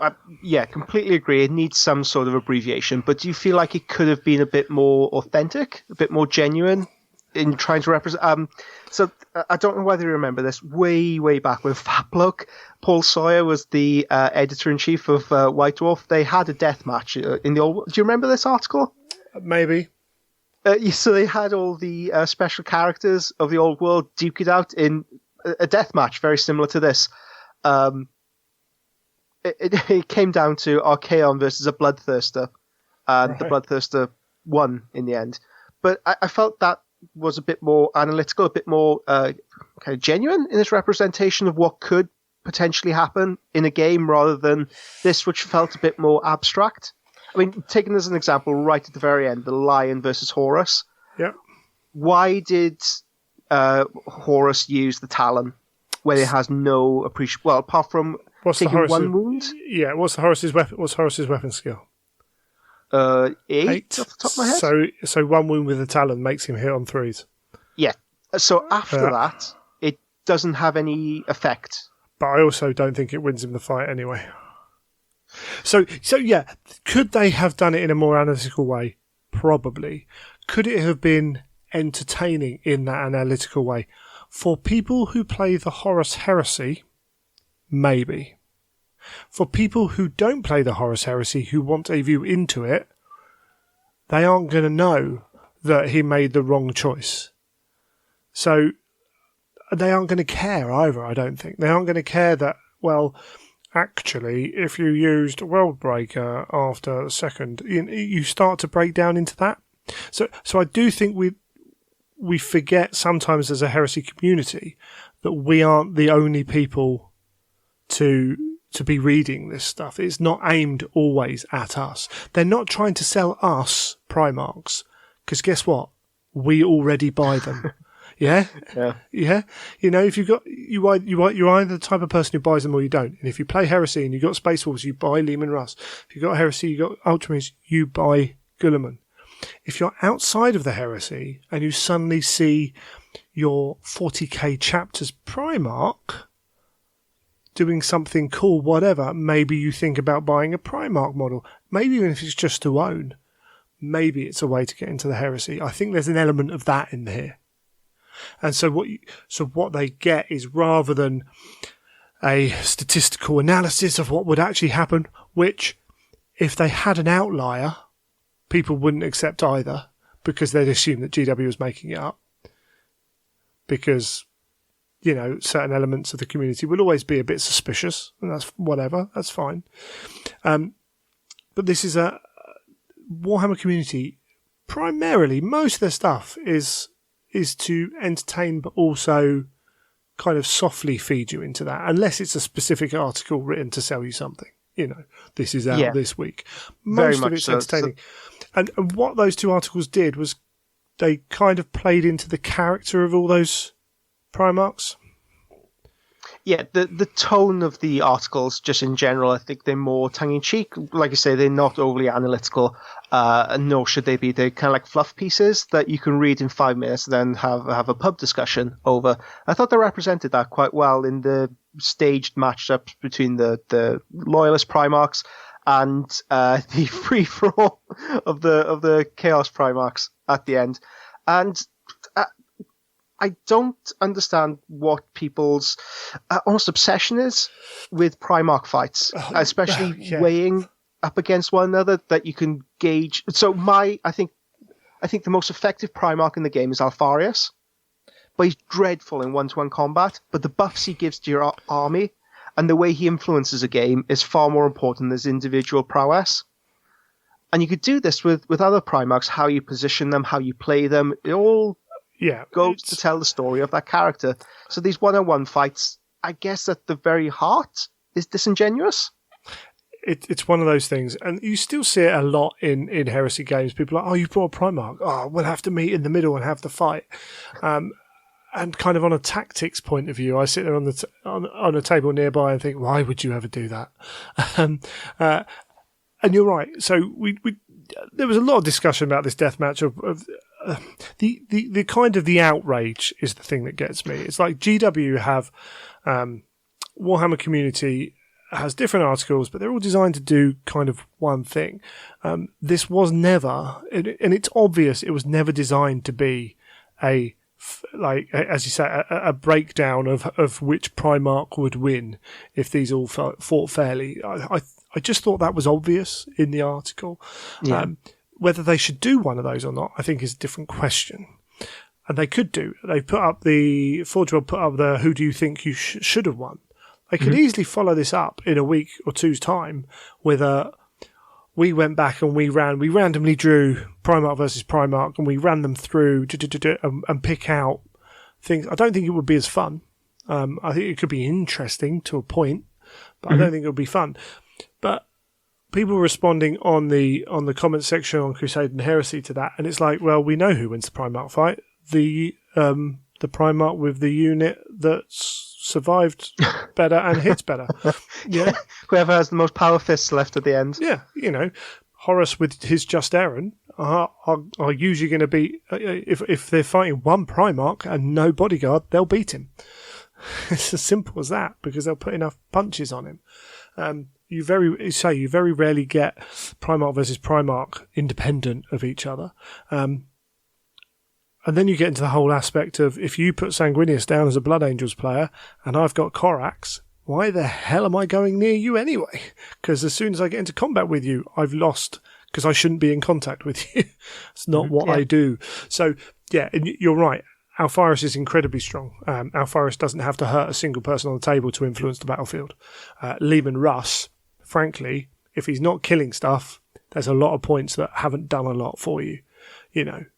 completely agree. It needs some sort of abbreviation. But do you feel like it could have been a bit more authentic, a bit more genuine in trying to represent? So I don't know whether you remember this. Way, way back when Fat Bloke, Paul Sawyer was the editor-in-chief of White Dwarf. They had a death match in the old... Do you remember this article? Maybe. So they had all the special characters of the old world duke it out in a death match, very similar to this. It came down to Archaon versus a Bloodthirster, and the Bloodthirster won in the end. But I felt that was a bit more analytical, a bit more kind of genuine in its representation of what could potentially happen in a game, rather than this, which felt a bit more abstract. I mean, taking as an example, right at the very end, the Lion versus Horus. Yeah. Why did Horus use the Talon when it has no appreciation? Well, apart from taking 1 wound. Yeah. What's Horus's weapon? What's Horus's weapon skill? 8 off the top of my head. So 1 wound with the Talon makes him hit on 3s. Yeah. So after that, it doesn't have any effect. But I also don't think it wins him the fight anyway. So yeah, could they have done it in a more analytical way? Probably. Could it have been entertaining in that analytical way? For people who play the Horus Heresy, maybe. For people who don't play the Horus Heresy, who want a view into it, they aren't going to know that he made the wrong choice. So they aren't going to care either, I don't think. They aren't going to care that, well, actually, if you used Worldbreaker after the second, you start to break down into that. So I do think we forget sometimes as a heresy community that we aren't the only people to be reading this stuff. It's not aimed always at us. They're not trying to sell us Primarchs, because guess what? We already buy them. Yeah. If you're either the type of person who buys them or you don't. And if you play Heresy and you've got Space Wolves, you buy Leman Russ. If you've got Heresy, you've got Ultramarines, you buy Guilliman. If you're outside of the Heresy and you suddenly see your 40k chapters Primarch doing something cool, whatever, maybe you think about buying a Primarch model. Maybe even if it's just to own. Maybe it's a way to get into the Heresy. I think there's an element of that in here. And so what they get is, rather than a statistical analysis of what would actually happen, which if they had an outlier, people wouldn't accept either, because they'd assume that GW was making it up. Because, certain elements of the community will always be a bit suspicious, and that's whatever, that's fine. But this is a Warhammer community primarily, most of their stuff is to entertain, but also kind of softly feed you into that, unless it's a specific article written to sell you something. This is out this week. Most of it's entertaining. And what those two articles did was they kind of played into the character of all those Primarchs. Yeah, the tone of the articles, just in general, I think they're more tongue-in-cheek. Like I say, they're not overly analytical, nor should they be. They're kind of like fluff pieces that you can read in 5 minutes and then have a pub discussion over. I thought they represented that quite well in the staged matchups between the Loyalist Primarchs and the free-for-all of the Chaos Primarchs at the end. And I don't understand what people's almost obsession is with Primarch fights, especially weighing up against one another that you can gauge. So I think the most effective Primarch in the game is Alfarius, but he's dreadful in one-to-one combat. But the buffs he gives to your army and the way he influences a game is far more important than his individual prowess. And you could do this with other Primarchs, how you position them, how you play them. It all goes to tell the story of that character. So these one-on-one fights, I guess at the very heart, is disingenuous. It's one of those things, and you still see it a lot in Heresy games. People are like, oh, you brought a Primarch. Oh, we'll have to meet in the middle and have the fight. And kind of on a tactics point of view, I sit there on a table nearby and think, why would you ever do that? And you're right. So there was a lot of discussion about this deathmatch of the kind of the outrage is the thing that gets me. It's like GW have Warhammer Community has different articles, but they're all designed to do kind of one thing. This was never, and it's obvious, it was never designed to be as you say, a breakdown of which Primarch would win if these all fought fairly. I just thought that was obvious in the article. Yeah. Whether they should do one of those or not, I think is a different question. And they could do. They've put up Forge World put up the who do you think you should have won. They could easily follow this up in a week or two's time with we went back and we randomly drew Primarch versus Primarch and we ran them through and pick out things. I don't think it would be as fun. I think it could be interesting to a point, but I don't think it would be fun. But people responding on the comment section on Crusade and Heresy to that, and it's like, well, we know who wins the Primarch fight. The Primarch with the unit that's survived better and hits better. Yeah, whoever has the most power fists left at the end. Yeah, Horus with his Just Aaron are usually going to be if they're fighting one Primarch and no bodyguard, they'll beat him. It's as simple as that because they'll put enough punches on him. You very rarely get Primarch versus Primarch independent of each other. And then you get into the whole aspect of if you put Sanguinius down as a Blood Angels player and I've got Corax, why the hell am I going near you anyway? Because as soon as I get into combat with you, I've lost because I shouldn't be in contact with you. It's not what I do. So, yeah, and you're right. Alpharis is incredibly strong. Alpharis doesn't have to hurt a single person on the table to influence the battlefield. Leman Russ, frankly, if he's not killing stuff, there's a lot of points that haven't done a lot for you.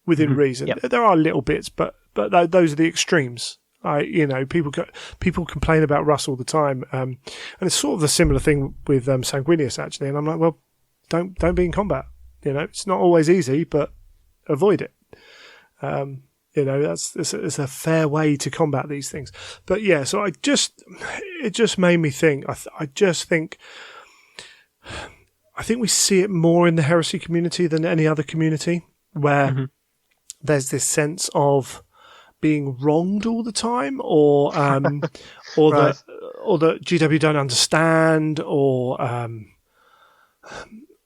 Within reason. Yep. There are little bits, but those are the extremes. People complain about Russ all the time, and it's sort of a similar thing with Sanguinius actually. And I'm like, well, don't be in combat. It's not always easy, but avoid it. It's a fair way to combat these things. But yeah, so it just made me think. I think we see it more in the Heresy community than any other community, where there's this sense of being wronged all the time, or right. or that GW don't understand, or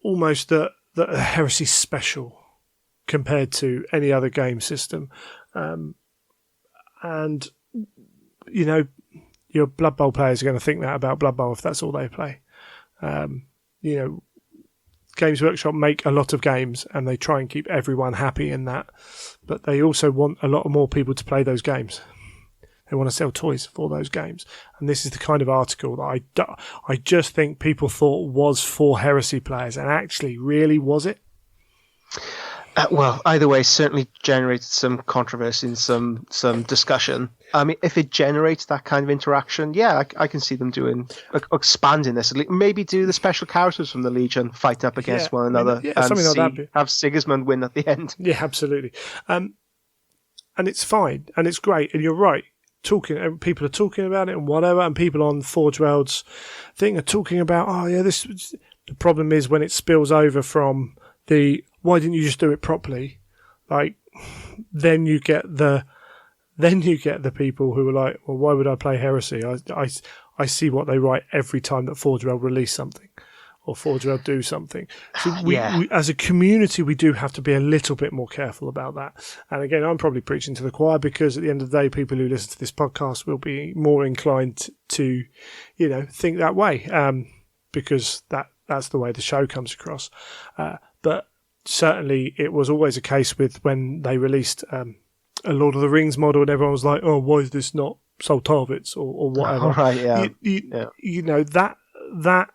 almost that Heresy's special compared to any other game system, and your Blood Bowl players are going to think that about Blood Bowl if that's all they play. Games Workshop make a lot of games and they try and keep everyone happy in that, but they also want a lot more people to play those games. They want to sell toys for those games, and this is the kind of article that I just think people thought was for Heresy players, and actually, really, was it? Well, either way, certainly generated some controversy and some discussion. I mean, if it generates that kind of interaction, yeah, I can see them expanding this. Maybe do the special characters from the Legion fight up against one another, and something like that. Have Sigismund win at the end. Yeah, absolutely. And it's fine, and it's great, and you're right. People are talking about it and whatever, and people on Forge World's thing are talking about, this. The problem is when it spills over from why didn't you just do it properly? Like, then you get the people who are like, well, why would I play Heresy? I see what they write every time that Forge World release something or Forge World do something. So we, as a community, we do have to be a little bit more careful about that. And again, I'm probably preaching to the choir because at the end of the day, people who listen to this podcast will be more inclined to, think that way, because that's the way the show comes across. But certainly it was always a case with when they released a Lord of the Rings model and everyone was like, oh, why is this not Soltarvitz or whatever? Right, yeah. That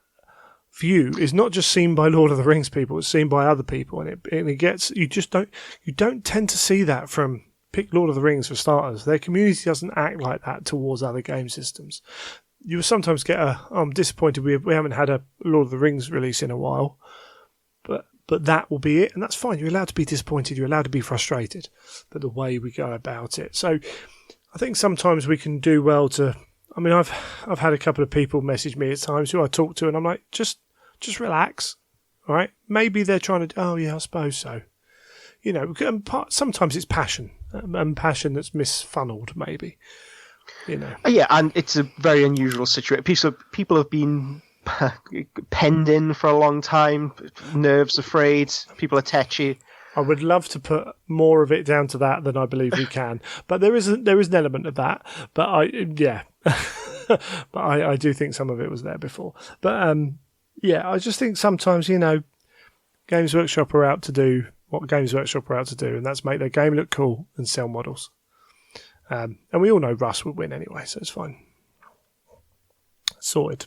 view is not just seen by Lord of the Rings people, it's seen by other people, and it gets, you don't tend to see that from, pick Lord of the Rings for starters. Their community doesn't act like that towards other game systems. You sometimes get I'm disappointed we haven't had a Lord of the Rings release in a while, but that will be it, and that's fine. You're allowed to be disappointed, you're allowed to be frustrated, but the way we go about it. So I think sometimes we can do well to, I mean, I've had a couple of people message me at times who I talk to, and I'm like, just relax, all right? Maybe they're trying to, oh yeah, I suppose so. Sometimes it's passion, and passion that's misfunneled, maybe. Yeah, and it's a very unusual situation. People have been penned in for a long time, nerves afraid, people are tetchy. I would love to put more of it down to that than I believe we can, but there is an element of that. But but I do think some of it was there before. But I just think sometimes Games Workshop are out to do what Games Workshop are out to do, and that's make their game look cool and sell models. And we all know Russ would win anyway, so it's fine. Sorted.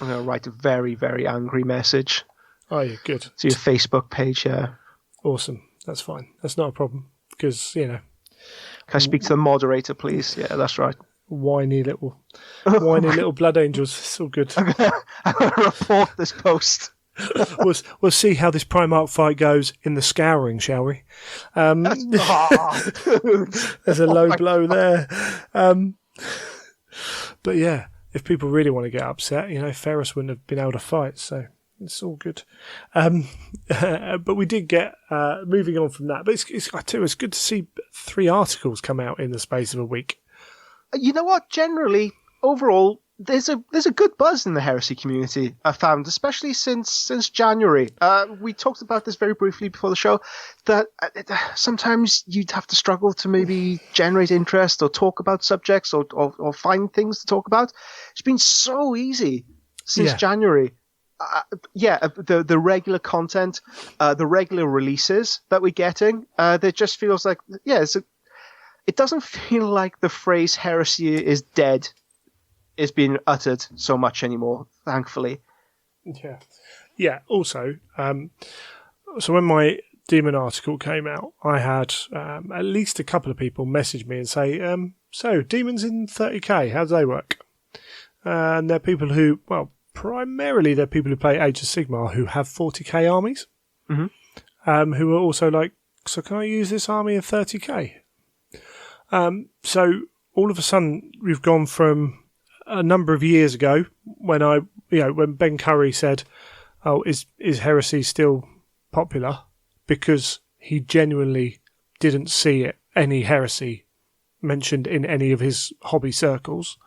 I'm going to write a very, very angry message. Oh, yeah, good. To your Facebook page, yeah. Awesome. That's fine. That's not a problem, because, Can I speak to the moderator, please? Yeah, that's right. Whiny little blood angels. It's all good. I'm going to report this post. We'll see how this Primarch fight goes in the scouring, shall we? There's a low blow there. But yeah, if people really want to get upset, Ferris wouldn't have been able to fight, so it's all good. But we did get moving on from that. But it's good to see 3 articles come out in the space of a week. You know what? Generally, overall, there's a good buzz in the Heresy community, I found, especially since January. We talked about this very briefly before the show, that sometimes you'd have to struggle to maybe generate interest or talk about subjects or find things to talk about. It's been so easy since January. The regular content, the regular releases that we're getting, there just feels like, it doesn't feel like the phrase heresy is dead is being uttered so much anymore, thankfully. Yeah. Also, so when my Demon article came out, I had at least a couple of people message me and say, so Demons in 30k, how do they work? And they're people who, primarily they're people who play Age of Sigmar who have 40k armies, who are also like, so can I use this army of 30k? So all of a sudden we've gone from a number of years ago when when Ben Curry said, oh, is Heresy still popular? Because he genuinely didn't see any Heresy mentioned in any of his hobby circles.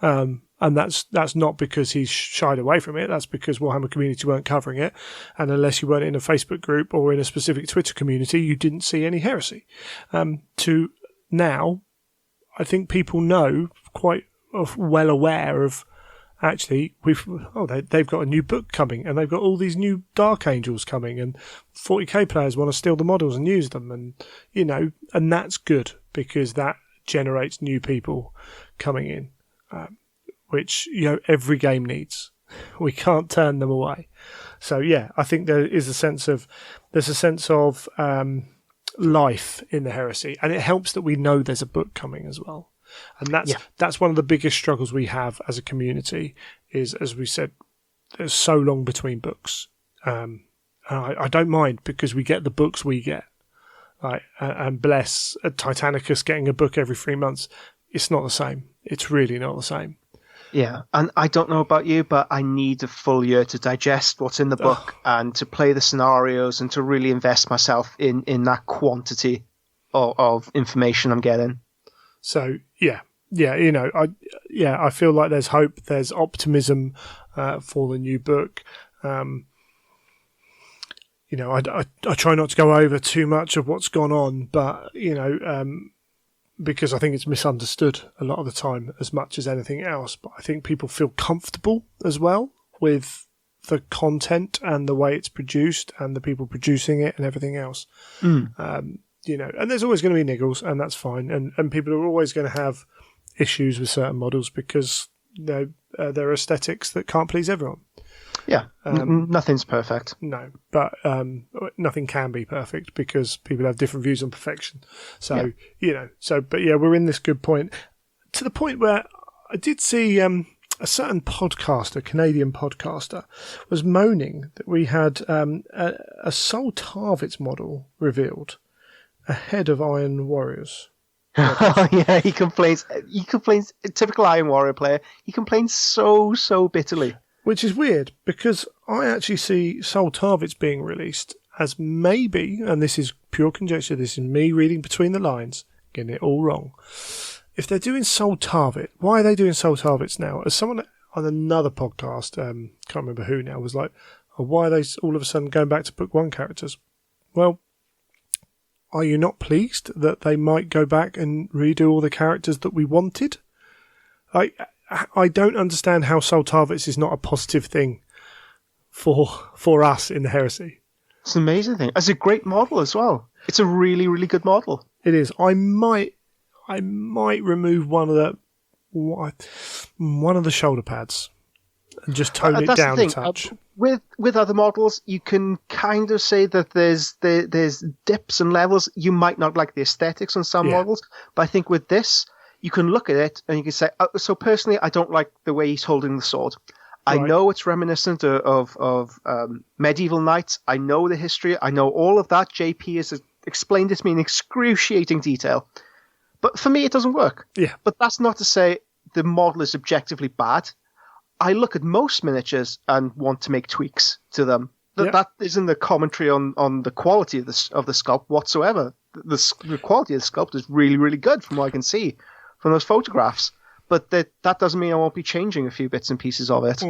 And that's not because he's shied away from it. That's because Warhammer community weren't covering it. And unless you weren't in a Facebook group or in a specific Twitter community, you didn't see any Heresy. To now, I think people know, quite well aware of, actually, they've got a new book coming and they've got all these new Dark Angels coming and 40k players want to steal the models and use them. And, and that's good because that generates new people coming in. Which every game needs. We can't turn them away. So yeah, I think there's a sense of life in the heresy, and it helps that we know there's a book coming as well. And that's one of the biggest struggles we have as a community is, as we said, there's so long between books. I don't mind because we get the books we get. Right, and bless Titanicus getting a book every 3 months. It's not the same. It's really not the same. Yeah, and I don't know about you, but I need a full year to digest what's in the book and to play the scenarios and to really invest myself in that quantity of information I'm getting. So yeah, I feel like there's hope, there's optimism for the new book. I try not to go over too much of what's gone on, but because I think it's misunderstood a lot of the time as much as anything else. But I think people feel comfortable as well with the content and the way it's produced and the people producing it and everything else. And there's always going to be niggles, and that's fine. And people are always going to have issues with certain models because there are aesthetics that can't please everyone. Yeah, nothing's perfect. No, but nothing can be perfect because people have different views on perfection. So, we're in this good point. To the point where I did see a certain podcaster, Canadian podcaster, was moaning that we had a Soul Tarvitz model revealed ahead of Iron Warriors. Yeah, he complains. A typical Iron Warrior player. He complains so bitterly. Which is weird, because I actually see Soul Tarvitz being released as maybe, and this is pure conjecture, this is me reading between the lines, getting it all wrong. If they're doing Soul Tarvitz, why are they doing Soul Tarvitz now? As someone on another podcast, can't remember who now, was like, why are they all of a sudden going back to Book 1 characters? Well, are you not pleased that they might go back and redo all the characters that we wanted? I don't understand how Soul Tarvitz is not a positive thing for us in the Heresy. It's an amazing thing. It's a great model as well. It's a really, really good model. It is. I might remove one of the shoulder pads and just tone it down a touch. With other models, you can kind of say that there's dips and levels. You might not like the aesthetics on some models, but I think with this, you can look at it and you can say, so personally, I don't like the way he's holding the sword. I know it's reminiscent of medieval knights. I know the history. I know all of that. JP has explained it to me in excruciating detail. But for me, it doesn't work. Yeah. But that's not to say the model is objectively bad. I look at most miniatures and want to make tweaks to them. That isn't the commentary on the quality of the sculpt whatsoever. The quality of the sculpt is really, really good from what I can see from those photographs, but that doesn't mean I won't be changing a few bits and pieces of it.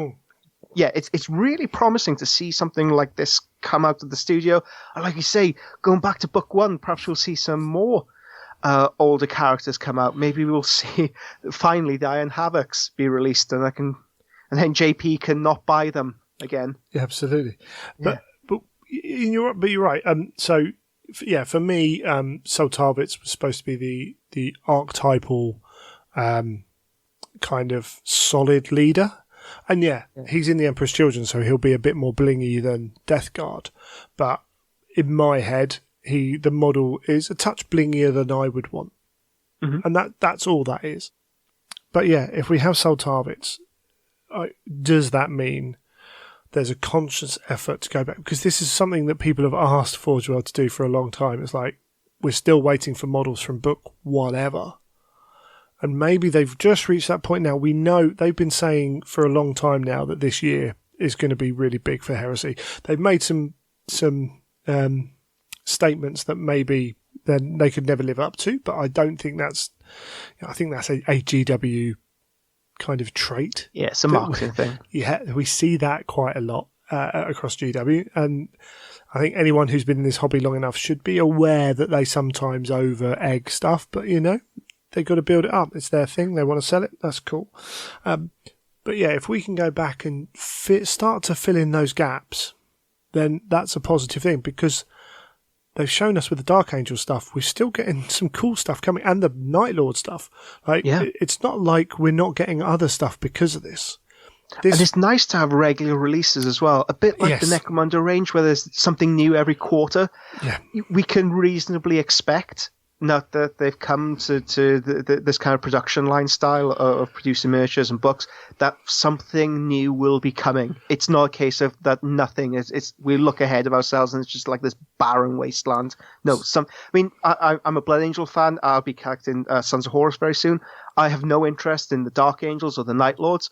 Yeah, it's really promising to see something like this come out of the studio. And like you say, going back to Book 1, perhaps we'll see some more older characters come out. Maybe we'll see finally the Iron Havocs be released, and then JP can not buy them again. Yeah, absolutely. But you're right. For me, Soul Tarvitz was supposed to be the archetypal kind of solid leader. And he's in the Emperor's Children, so he'll be a bit more blingy than Death Guard. But in my head, the model is a touch blingier than I would want. Mm-hmm. And that's all that is. But if we have Soul Tarvitz, does that mean there's a conscious effort to go back? Because this is something that people have asked Forge World to do for a long time. It's like, we're still waiting for models from book whatever. And maybe they've just reached that point now. We know they've been saying for a long time now that this year is going to be really big for Heresy. They've made some statements that maybe then they could never live up to, but I don't think that's, I think that's a GW kind of trait. Yeah, it's a marketing thing. Yeah, we see that quite a lot across GW, and I think anyone who's been in this hobby long enough should be aware that they sometimes over-egg stuff, but they've got to build it up. It's their thing. They want to sell it. That's cool. But if we can go back and start to fill in those gaps, then that's a positive thing, because they've shown us with the Dark Angel stuff, we're still getting some cool stuff coming, and the Night Lord stuff. It's not like we're not getting other stuff because of this. And it's nice to have regular releases as well. A bit like the Necromunda range, where there's something new every quarter. Yeah. We can reasonably expect, not that they've come to this kind of production line style of producing miniatures and books, that something new will be coming. It's not a case of that nothing is. We look ahead of ourselves and it's just like this barren wasteland. No, I'm a Blood Angel fan. I'll be collecting Sons of Horus very soon. I have no interest in the Dark Angels or the Night Lords.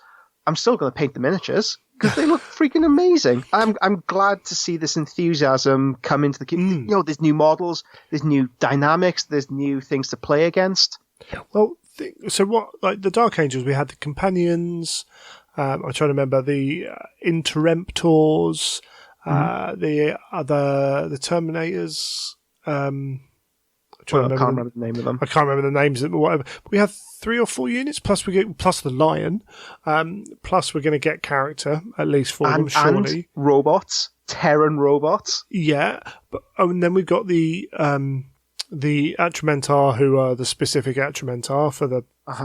I'm still going to paint the miniatures because they look freaking amazing. I'm glad to see this enthusiasm come into the there's new models, there's new dynamics, there's new things to play against. Well, so what? Like the Dark Angels, we had the Companions. I'm trying to remember the Interemptors, the Terminators. I can't remember the name of them. I can't remember the names of them, whatever. But we have 3 or 4 units, plus the Lion, plus we're going to get character, at least for them, surely. And robots, Terran robots. Yeah, and then we've got the Atramentar, who are the specific Atramentar for the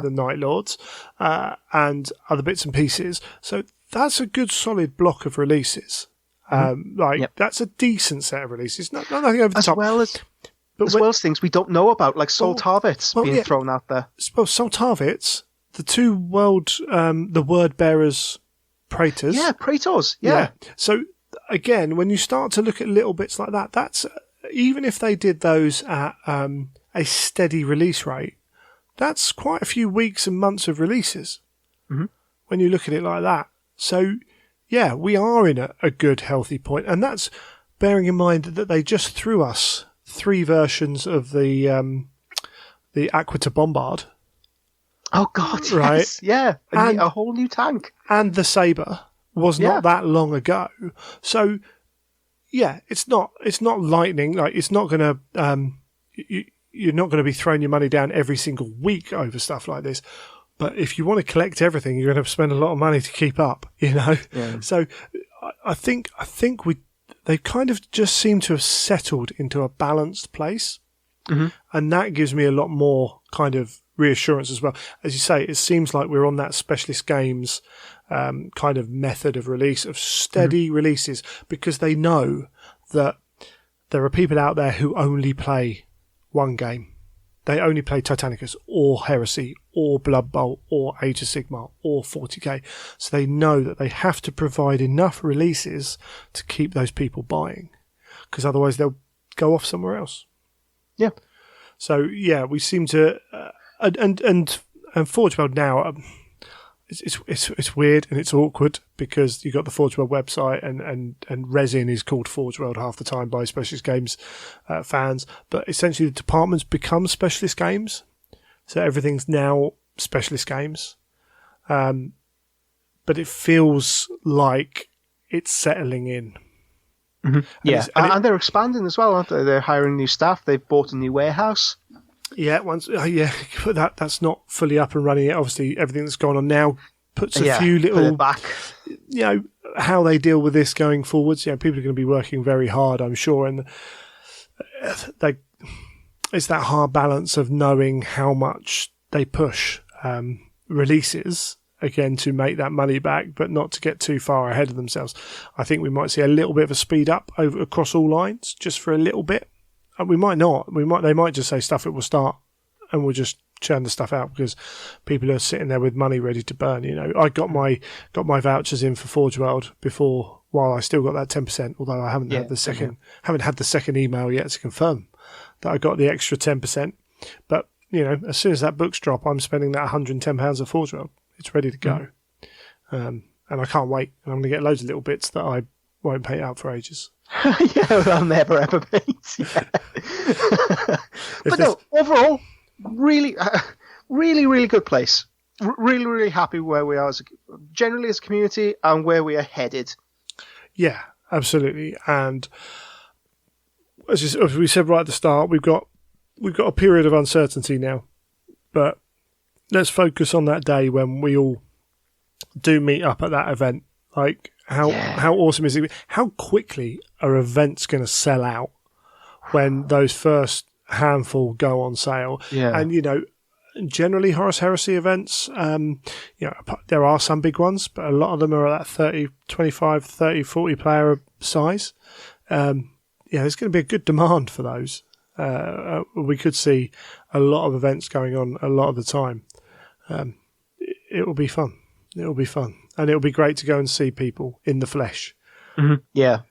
Night Lords, and other bits and pieces. So that's a good solid block of releases. That's a decent set of releases. Nothing over the top. As well as things we don't know about, like Soltarvitz being thrown out there. Well, Soltarvitz, the 2 the word bearers, praetors. Yeah, praetors. Yeah. So again, when you start to look at little bits like that, that's even if they did those at a steady release rate, that's quite a few weeks and months of releases. Mm-hmm. When you look at it like that, so yeah, we are in a good healthy point, and that's bearing in mind that they just threw us 3 versions of the Aquita Bombard. Oh God! Right? Yes, yeah, and a whole new tank. And the Sabre was not that long ago. So yeah, it's not lightning. Like it's not going to. You're not going to be throwing your money down every single week over stuff like this. But if you want to collect everything, you're going to spend a lot of money to keep up. Yeah. So I think they kind of just seem to have settled into a balanced place. Mm-hmm. And that gives me a lot more kind of reassurance as well. As you say, it seems like we're on that specialist games kind of method of release, of steady releases, because they know that there are people out there who only play one game. They only play Titanicus or Heresy or Blood Bowl or Age of Sigmar or 40k. So they know that they have to provide enough releases to keep those people buying, because otherwise they'll go off somewhere else. Yeah. So yeah, we seem to, and Forge World now, it's weird and it's awkward because you've got the Forge World website and resin is called Forge World half the time by Specialist Games fans, but essentially the departments become Specialist Games, so everything's now Specialist Games, but it feels like it's settling in. Mm-hmm. And they're expanding as well, aren't they? They're hiring new staff. They've bought a new warehouse. Yeah, but that's not fully up and running yet. Obviously, everything that's gone on now puts a few little back. How they deal with this going forwards. People are going to be working very hard, I'm sure, and it's that hard balance of knowing how much they push releases again to make that money back, but not to get too far ahead of themselves. I think we might see a little bit of a speed up across all lines, just for a little bit. And we might not. They might just say stuff it will start, and we'll just churn the stuff out because people are sitting there with money ready to burn. I got my vouchers in for Forge World before, while I still got that 10%. Although I haven't had the second email yet to confirm that I got the extra 10%. But as soon as that book's drop, I'm spending that £110 of Forge World. It's ready to go, and I can't wait. And I'm going to get loads of little bits that I won't pay out for ages. I'll never ever paint. Yeah. But no, overall, really, really good place. Really, really happy where we are generally as a community and where we are headed. Yeah, absolutely. And as we said right at the start, we've got a period of uncertainty now, but let's focus on that day when we all do meet up at that event. Like, how awesome is it? How quickly are events going to sell out when those first handful go on sale? Yeah. And, generally Horus Heresy events. There are some big ones, but a lot of them are at that 30, 25, 30, 40 player size. There's going to be a good demand for those. We could see a lot of events going on a lot of the time. It will be fun. It will be fun. And it will be great to go and see people in the flesh. Mm-hmm. Yeah.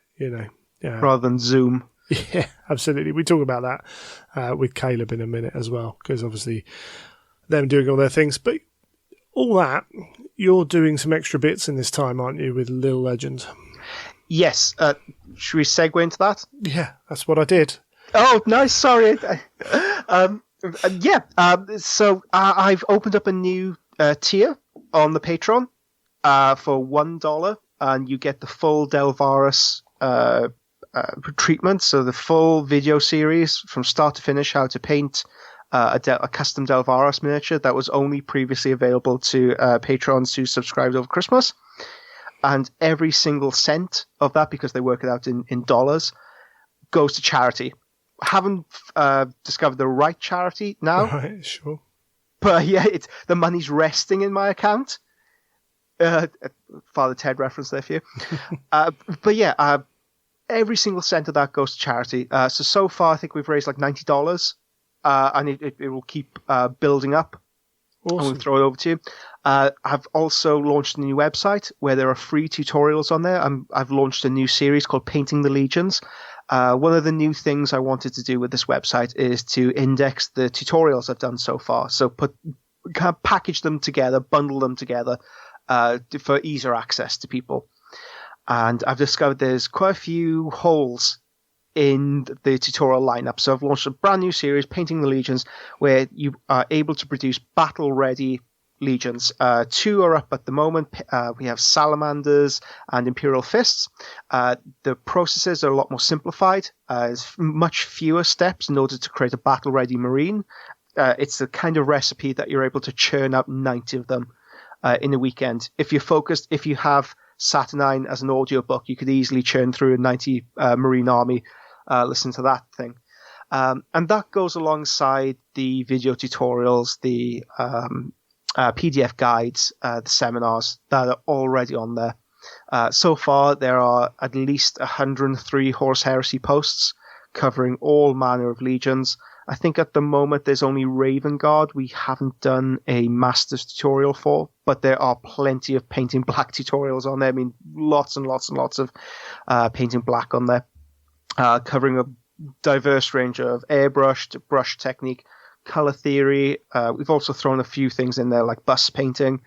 Rather than Zoom. Yeah, absolutely. We talk about that with Caleb in a minute as well, because obviously them doing all their things. But all that, you're doing some extra bits in this time, aren't you, with Lil Legend? Yes. Should we segue into that? Yeah, that's what I did. Oh, nice. Sorry. So I've opened up a new tier on the Patreon for $1, and you get the full Delvarus treatment, so the full video series from start to finish, how to paint a custom Delvarus miniature that was only previously available to patrons who subscribed over Christmas. And every single cent of that, because they work it out in dollars, goes to charity. Haven't discovered the right charity now. Right, sure. But yeah, the money's resting in my account. Father Ted reference there for you. Every single cent of that goes to charity. So far, I think we've raised like $90, and it will keep building up. Awesome. And we'll throw it over to you. I've also launched a new website where there are free tutorials on there. I've launched a new series called Painting the Legions. One of the new things I wanted to do with this website is to index the tutorials I've done so far. So package them together, bundle them together for easier access to people. And I've discovered there's quite a few holes in the tutorial lineup. So I've launched a brand new series, Painting the Legions, where you are able to produce battle-ready legions. 2 are up at the moment. We have Salamanders and Imperial Fists. The processes are a lot more simplified. There's much fewer steps in order to create a battle-ready Marine. It's the kind of recipe that you're able to churn out 90 of them in a weekend. If you're focused, if you have Saturnine as an audiobook, you could easily churn through a 90 Marine army, listen to that thing. And that goes alongside the video tutorials, the PDF guides, the seminars that are already on there. So far, there are at least 103 Horus Heresy posts covering all manner of legions. I think at the moment there's only Raven Guard we haven't done a Masters tutorial for, but there are plenty of Painting Black tutorials on there. I mean, lots and lots and lots of Painting Black on there, covering a diverse range of airbrush to brush technique, color theory. We've also thrown a few things in there like bus painting.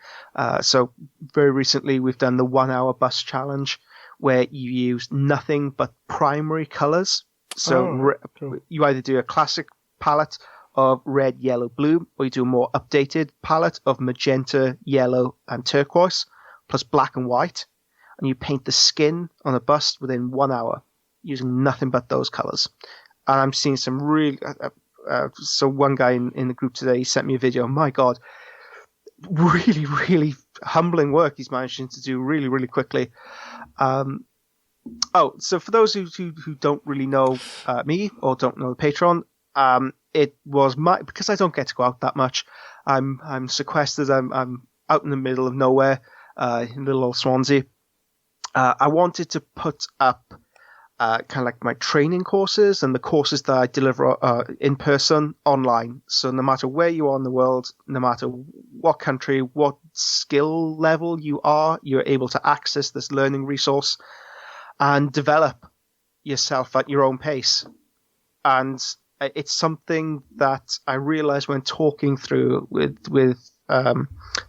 So very recently we've done the 1 hour bus challenge where you use nothing but primary colors. So cool. You either do a classic palette of red, yellow, blue, or you do a more updated palette of magenta, yellow, and turquoise, plus black and white. And you paint the skin on a bust within 1 hour using nothing but those colors. And I'm seeing some really... so one guy in the group today, he sent me a video. My God, really, really humbling work he's managing to do really, really quickly. So for those who don't really know me or don't know the Patreon, it was because I don't get to go out that much. I'm sequestered. I'm out in the middle of nowhere, in little old Swansea. I wanted to put up kind of like my training courses and the courses that I deliver in person online. So no matter where you are in the world, no matter what country, what skill level you are, you're able to access this learning resource and develop yourself at your own pace. And it's something that I realized when talking through with the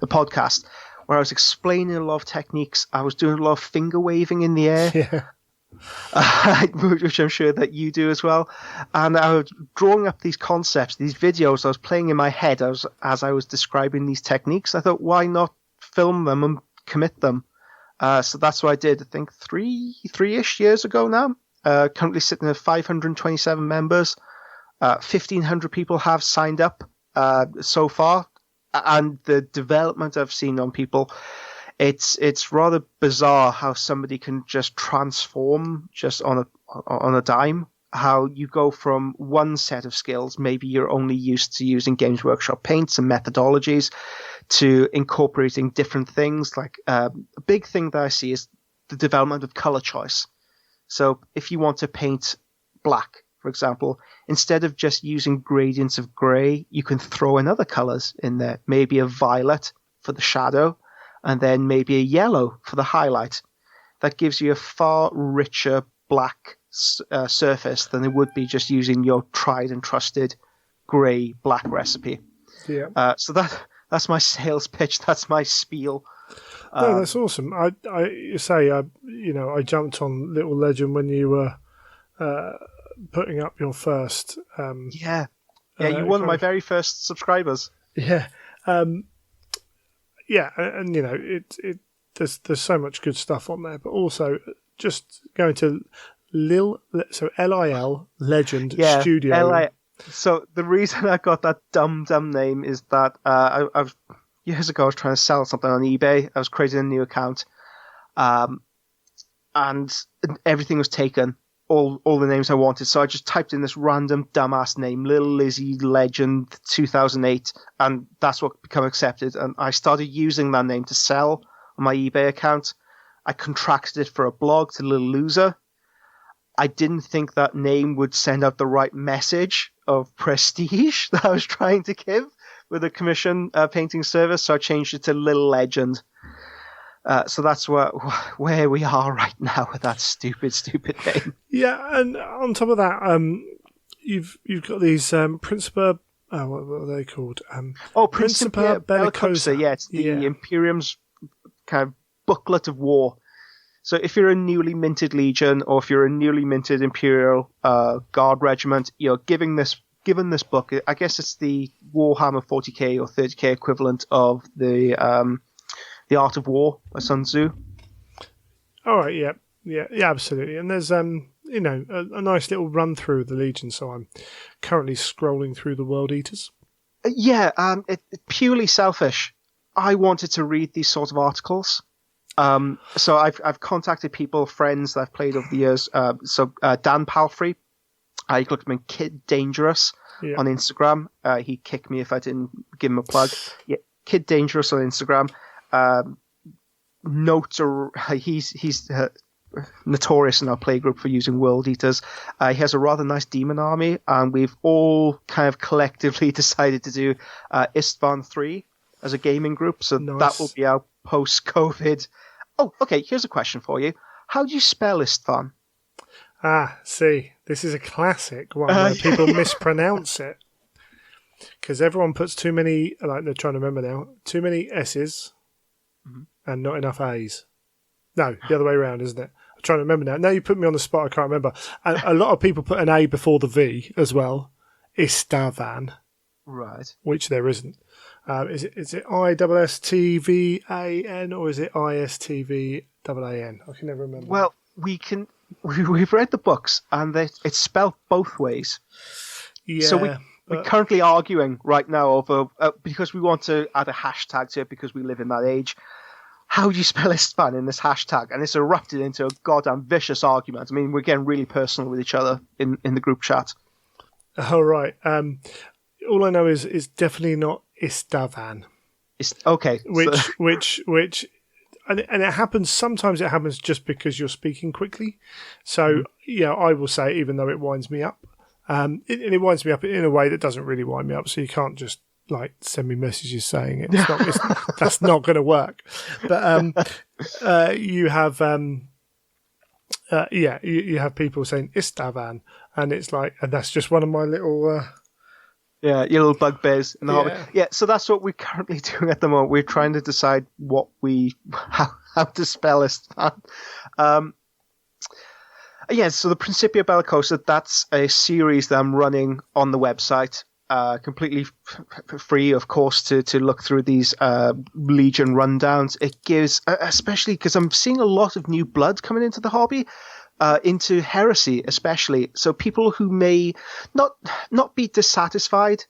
podcast, where I was explaining a lot of techniques. I was doing a lot of finger waving in the air. Yeah. Which I'm sure that you do as well. And I was drawing up these concepts, these videos I was playing in my head as I was describing these techniques. I thought, why not film them and commit them? So that's what I did, I think, three-ish years ago now. Currently sitting at 527 members. 1,500 people have signed up so far. And the development I've seen on people, it's rather bizarre how somebody can just transform just on a dime. how you go from one set of skills, maybe you're only used to using Games Workshop paints and methodologies, to incorporating different things. Like a big thing that I see is the development of color choice. So if you want to paint black, for example, instead of just using gradients of gray, you can throw in other colors in there. Maybe a violet for the shadow, and then maybe a yellow for the highlight. That gives you a far richer black surface than it would be just using your tried and trusted gray black recipe. Yeah. So that's my sales pitch. That's my spiel. No, that's awesome. I jumped on Little Legend when you were putting up your first. You're one of my very first subscribers. Yeah, yeah, and there's so much good stuff on there, but also just going to Lil Legend Studio. So the reason I got that dumb name is that years ago I was trying to sell something on eBay. I was creating a new account, and everything was taken. All the names I wanted, so I just typed in this random dumbass name, Little Lizzie Legend 2008, and that's what became accepted. And I started using that name to sell on my eBay account. I contracted it for a blog to Little Loser. I didn't think that name would send out the right message of prestige that I was trying to give with a commission painting service, so I changed it to Little Legend. So that's where we are right now with that stupid name. Yeah, and on top of that, you've got these Principia. What are they called? Principia Bellicosa. Yeah, it's the Imperium's kind of booklet of war. So if you're a newly minted Legion or if you're a newly minted Imperial Guard regiment, you're given this book. I guess it's the Warhammer 40k or 30k equivalent of the Art of War by Sun Tzu. All right, yeah, absolutely. And there's a nice little run through of the Legion. So I'm currently scrolling through the World Eaters. It's purely selfish. I wanted to read these sort of articles. So I've contacted people, friends that I've played over the years. Dan Palfrey, you can look at him in Kid Dangerous on Instagram. He'd kick me if I didn't give him a plug. Yeah, Kid Dangerous on Instagram. He's notorious in our playgroup for using World Eaters. He has a rather nice demon army, and we've all kind of collectively decided to do Istvan 3 as a gaming group. So nice. That will be our post-COVID. Oh, okay. Here's a question for you. How do you spell Istvan? See, this is a classic one where people mispronounce it because everyone puts too many. Like they're trying to remember now. Too many S's. And not enough A's. No, the other way around, isn't it? I'm trying to remember now. Now you put me on the spot, I can't remember. And a lot of people put an A before the V as well. Istavan. Right. Which there isn't. Is it ISSTVAN or is it ISTVAAN? I can never remember. Well, we've read the books and it's spelled both ways. Yeah. So we're currently arguing right now over because we want to add a hashtag to it because we live in that age. How do you spell Istvan in this hashtag? And it's erupted into a goddamn vicious argument. I mean, we're getting really personal with each other in the group chat. All right. All I know is definitely not Istavan. Okay. Which and it happens. Sometimes it happens just because you're speaking quickly. So I will say it, even though it winds me up. It winds me up in a way that doesn't really wind me up. So you can't just send me messages saying it. That's not going to work. But you have you have people saying Istavan, and it's and that's just one of my little. Your little bugbears in the hobby. Yeah, so that's what we're currently doing at the moment. We're trying to decide how to spell Istvan. So the Principia Bellicosa, that's a series that I'm running on the website, completely free, of course, to look through these Legion rundowns. It gives, especially because I'm seeing a lot of new blood coming into the hobby, into Heresy especially. So people who may not be dissatisfied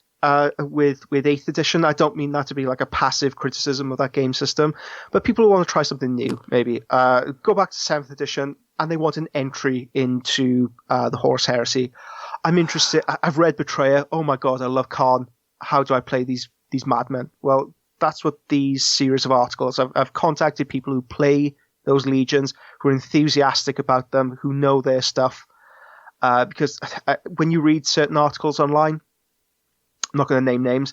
with 8th edition. I don't mean that to be like a passive criticism of that game system, but people who want to try something new, maybe go back to 7th edition. and they want an entry into the Horus Heresy. I'm interested. I've read Betrayer. Oh my god, I love Khan. How do I play these madmen? Well, that's what these series of articles. I've contacted people who play those legions, who are enthusiastic about them, who know their stuff. Because when you read certain articles online, I'm not going to name names,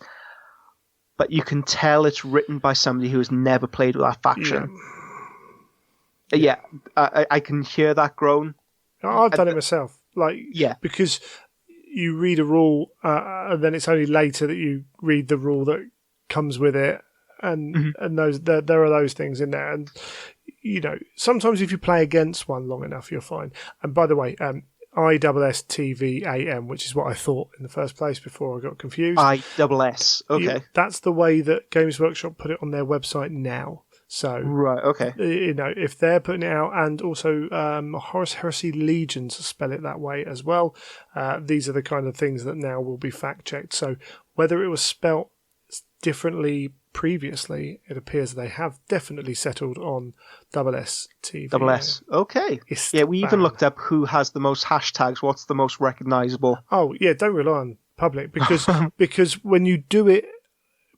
but you can tell it's written by somebody who has never played with that faction. Yeah, I can hear that groan. I've done it myself. Because you read a rule, and then it's only later that you read the rule that comes with it, and there are those things in there. And sometimes if you play against one long enough, you're fine. And by the way, ISSTVAM, which is what I thought in the first place before I got confused. ISS. Okay, that's the way that Games Workshop put it on their website now. So right, okay. If they're putting it out, and also Horus Heresy Legions spell it that way as well. These are the kind of things that now will be fact checked. So whether it was spelt differently previously, it appears they have definitely settled on SSTV. SS. Okay. Yeah, we even looked up who has the most hashtags. What's the most recognizable? Oh yeah, don't rely on public because when you do it.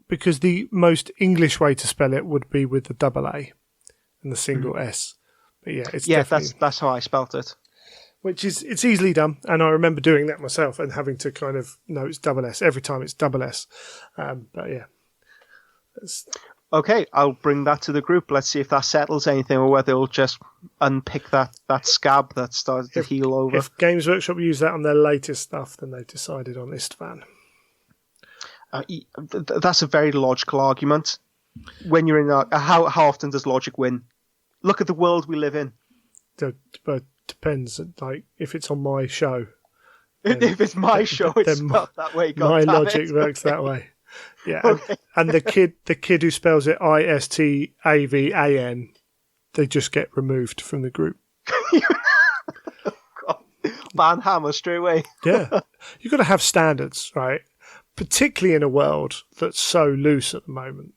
Because the most English way to spell it would be with the double A and the single S. But yeah, it's that's how I spelt it. Which it's easily done, and I remember doing that myself and having to kind of know it's double S every time it's double S. But yeah. Okay, I'll bring that to the group. Let's see if that settles anything, or whether it'll just unpick that scab that started to heal over. If Games Workshop use that on their latest stuff, then they've decided on Istvan. That's a very logical argument. When you're in how often does logic win? Look at the world we live in. But depends. Like if it's on my show, if it's my show, it's spelled that way. My logic works that way. Yeah, okay. and the kid who spells it ISTAVAN, they just get removed from the group. Ban hammer straight away. Yeah, you've got to have standards, right? Particularly in a world that's so loose at the moment.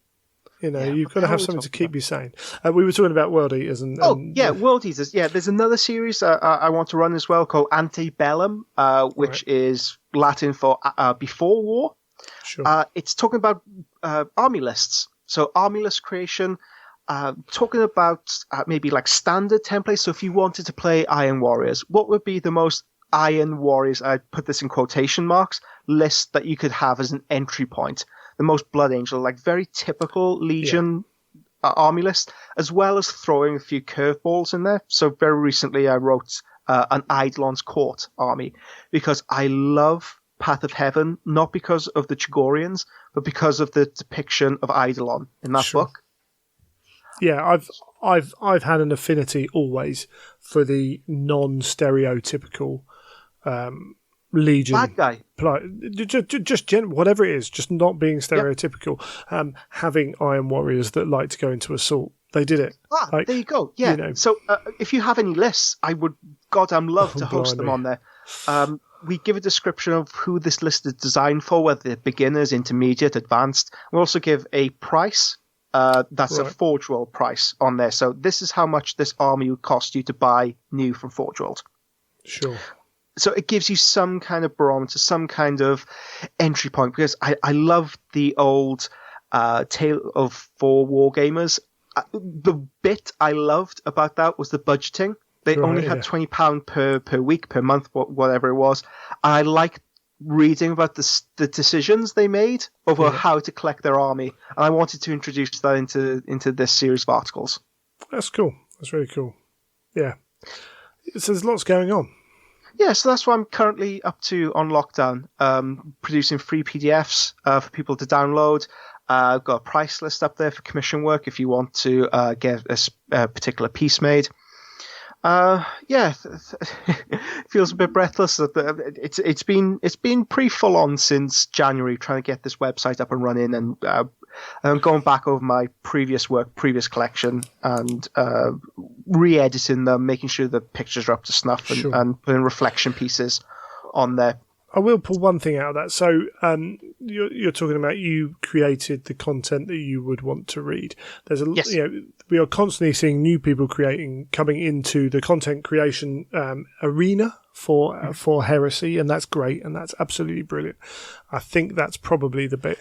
You've got to have something to keep you sane. We were talking about World Eaters. World Eaters. Yeah, there's another series I want to run as well called Antebellum, which is Latin for before war. Sure. It's talking about army lists. So army list creation, talking about maybe like standard templates. So if you wanted to play Iron Warriors, what would be the most Iron Warriors, I put this in quotation marks, list that you could have as an entry point? The most Blood Angel, like very typical Legion army list, as well as throwing a few curveballs in there. So very recently I wrote an Eidolon's Court army, because I love Path of Heaven, not because of the Chigorians, but because of the depiction of Eidolon in that book. Yeah, I've had an affinity always for the non-stereotypical Legion bad guy. Just whatever it is, just not being stereotypical. Yep. Having Iron Warriors that like to go into assault, they did it. There you go. Yeah. So if you have any lists, I would goddamn love to host them on there. We give a description of who this list is designed for, whether they're beginners, intermediate, advanced. We also give a price. That's a Forge World price on there. So this is how much this army would cost you to buy new from Forge World. Sure. So it gives you some kind of barometer, some kind of entry point, because I love the old Tale of Four Wargamers. The bit I loved about that was the budgeting. They only had £20 per week, per month, whatever it was. I liked reading about the decisions they made over how to collect their army, and I wanted to introduce that into this series of articles. That's cool. That's really cool. Yeah. So there's lots going on. Yeah, so that's what I'm currently up to on lockdown, producing free PDFs for people to download. I've got a price list up there for commission work if you want to get a particular piece made. It feels a bit breathless. It's been pretty full on since January, trying to get this website up and running, and I'm going back over my previous work, previous collection, and re-editing them, making sure the pictures are up to snuff, and putting reflection pieces on there. I will pull one thing out of that. So you're talking about you created the content that you would want to read. There's Yes. We are constantly seeing new people coming into the content creation arena for heresy, and that's great, and that's absolutely brilliant. I think that's probably the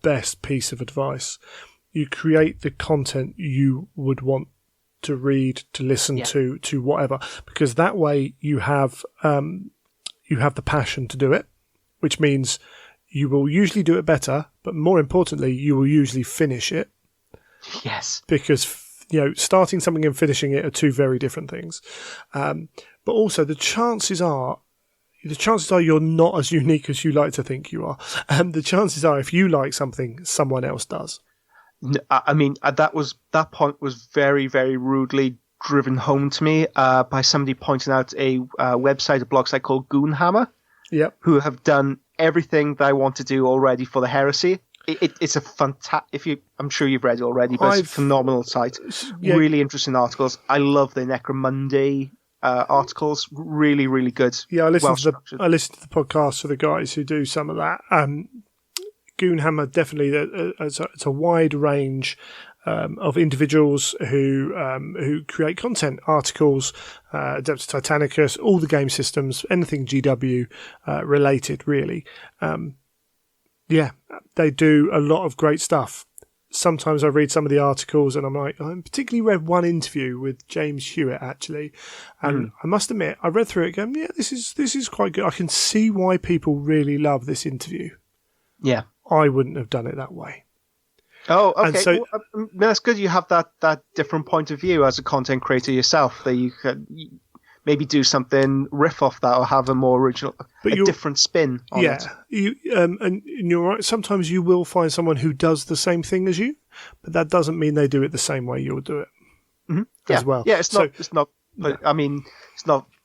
best piece of advice. You create the content you would want to read, to listen to whatever, because that way you have the passion to do it, which means you will usually do it better, but more importantly, you will usually finish it. Yes. Because, starting something and finishing it are two very different things. But also the chances are you're not as unique as you like to think you are. The chances are if you like something, someone else does. I mean, that point was very, very rudely driven home to me by somebody pointing out a website, a blog site called Goonhammer, who have done everything that I want to do already for the heresy. It's a fantastic. I'm sure you've read it already, but it's a phenomenal site. Yeah. Really interesting articles. I love the Necromonday articles. Really, really good. Yeah, I listened to the podcast for the guys who do some of that. Goonhammer definitely. It's a wide range of individuals who create content, articles, Adeptus Titanicus, all the game systems, anything GW related, really. They do a lot of great stuff. Sometimes I read some of the articles and I'm like, I particularly read one interview with James Hewitt, actually. And I must admit, I read through it going, this is quite good. I can see why people really love this interview. Yeah. I wouldn't have done it that way. Oh, okay. And so, that's good. You have that different point of view as a content creator yourself, that you could maybe do something, riff off that, or have a more original, different spin on it. And you're right. Sometimes you will find someone who does the same thing as you, but that doesn't mean they do it the same way you'll do it as well. Yeah, it's not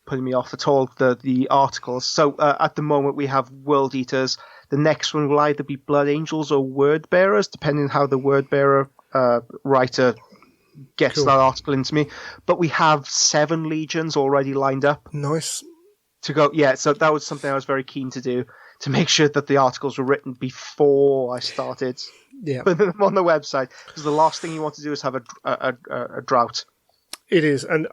putting me off at all, the articles. So at the moment we have World Eaters. The next one will either be Blood Angels or Word Bearers, depending on how the Word Bearer writer gets that article into me. But we have 7 legions already lined up. Nice. To go, so that was something I was very keen to do, to make sure that the articles were written before I started putting them on the website. Because the last thing you want to do is have a drought. It is, and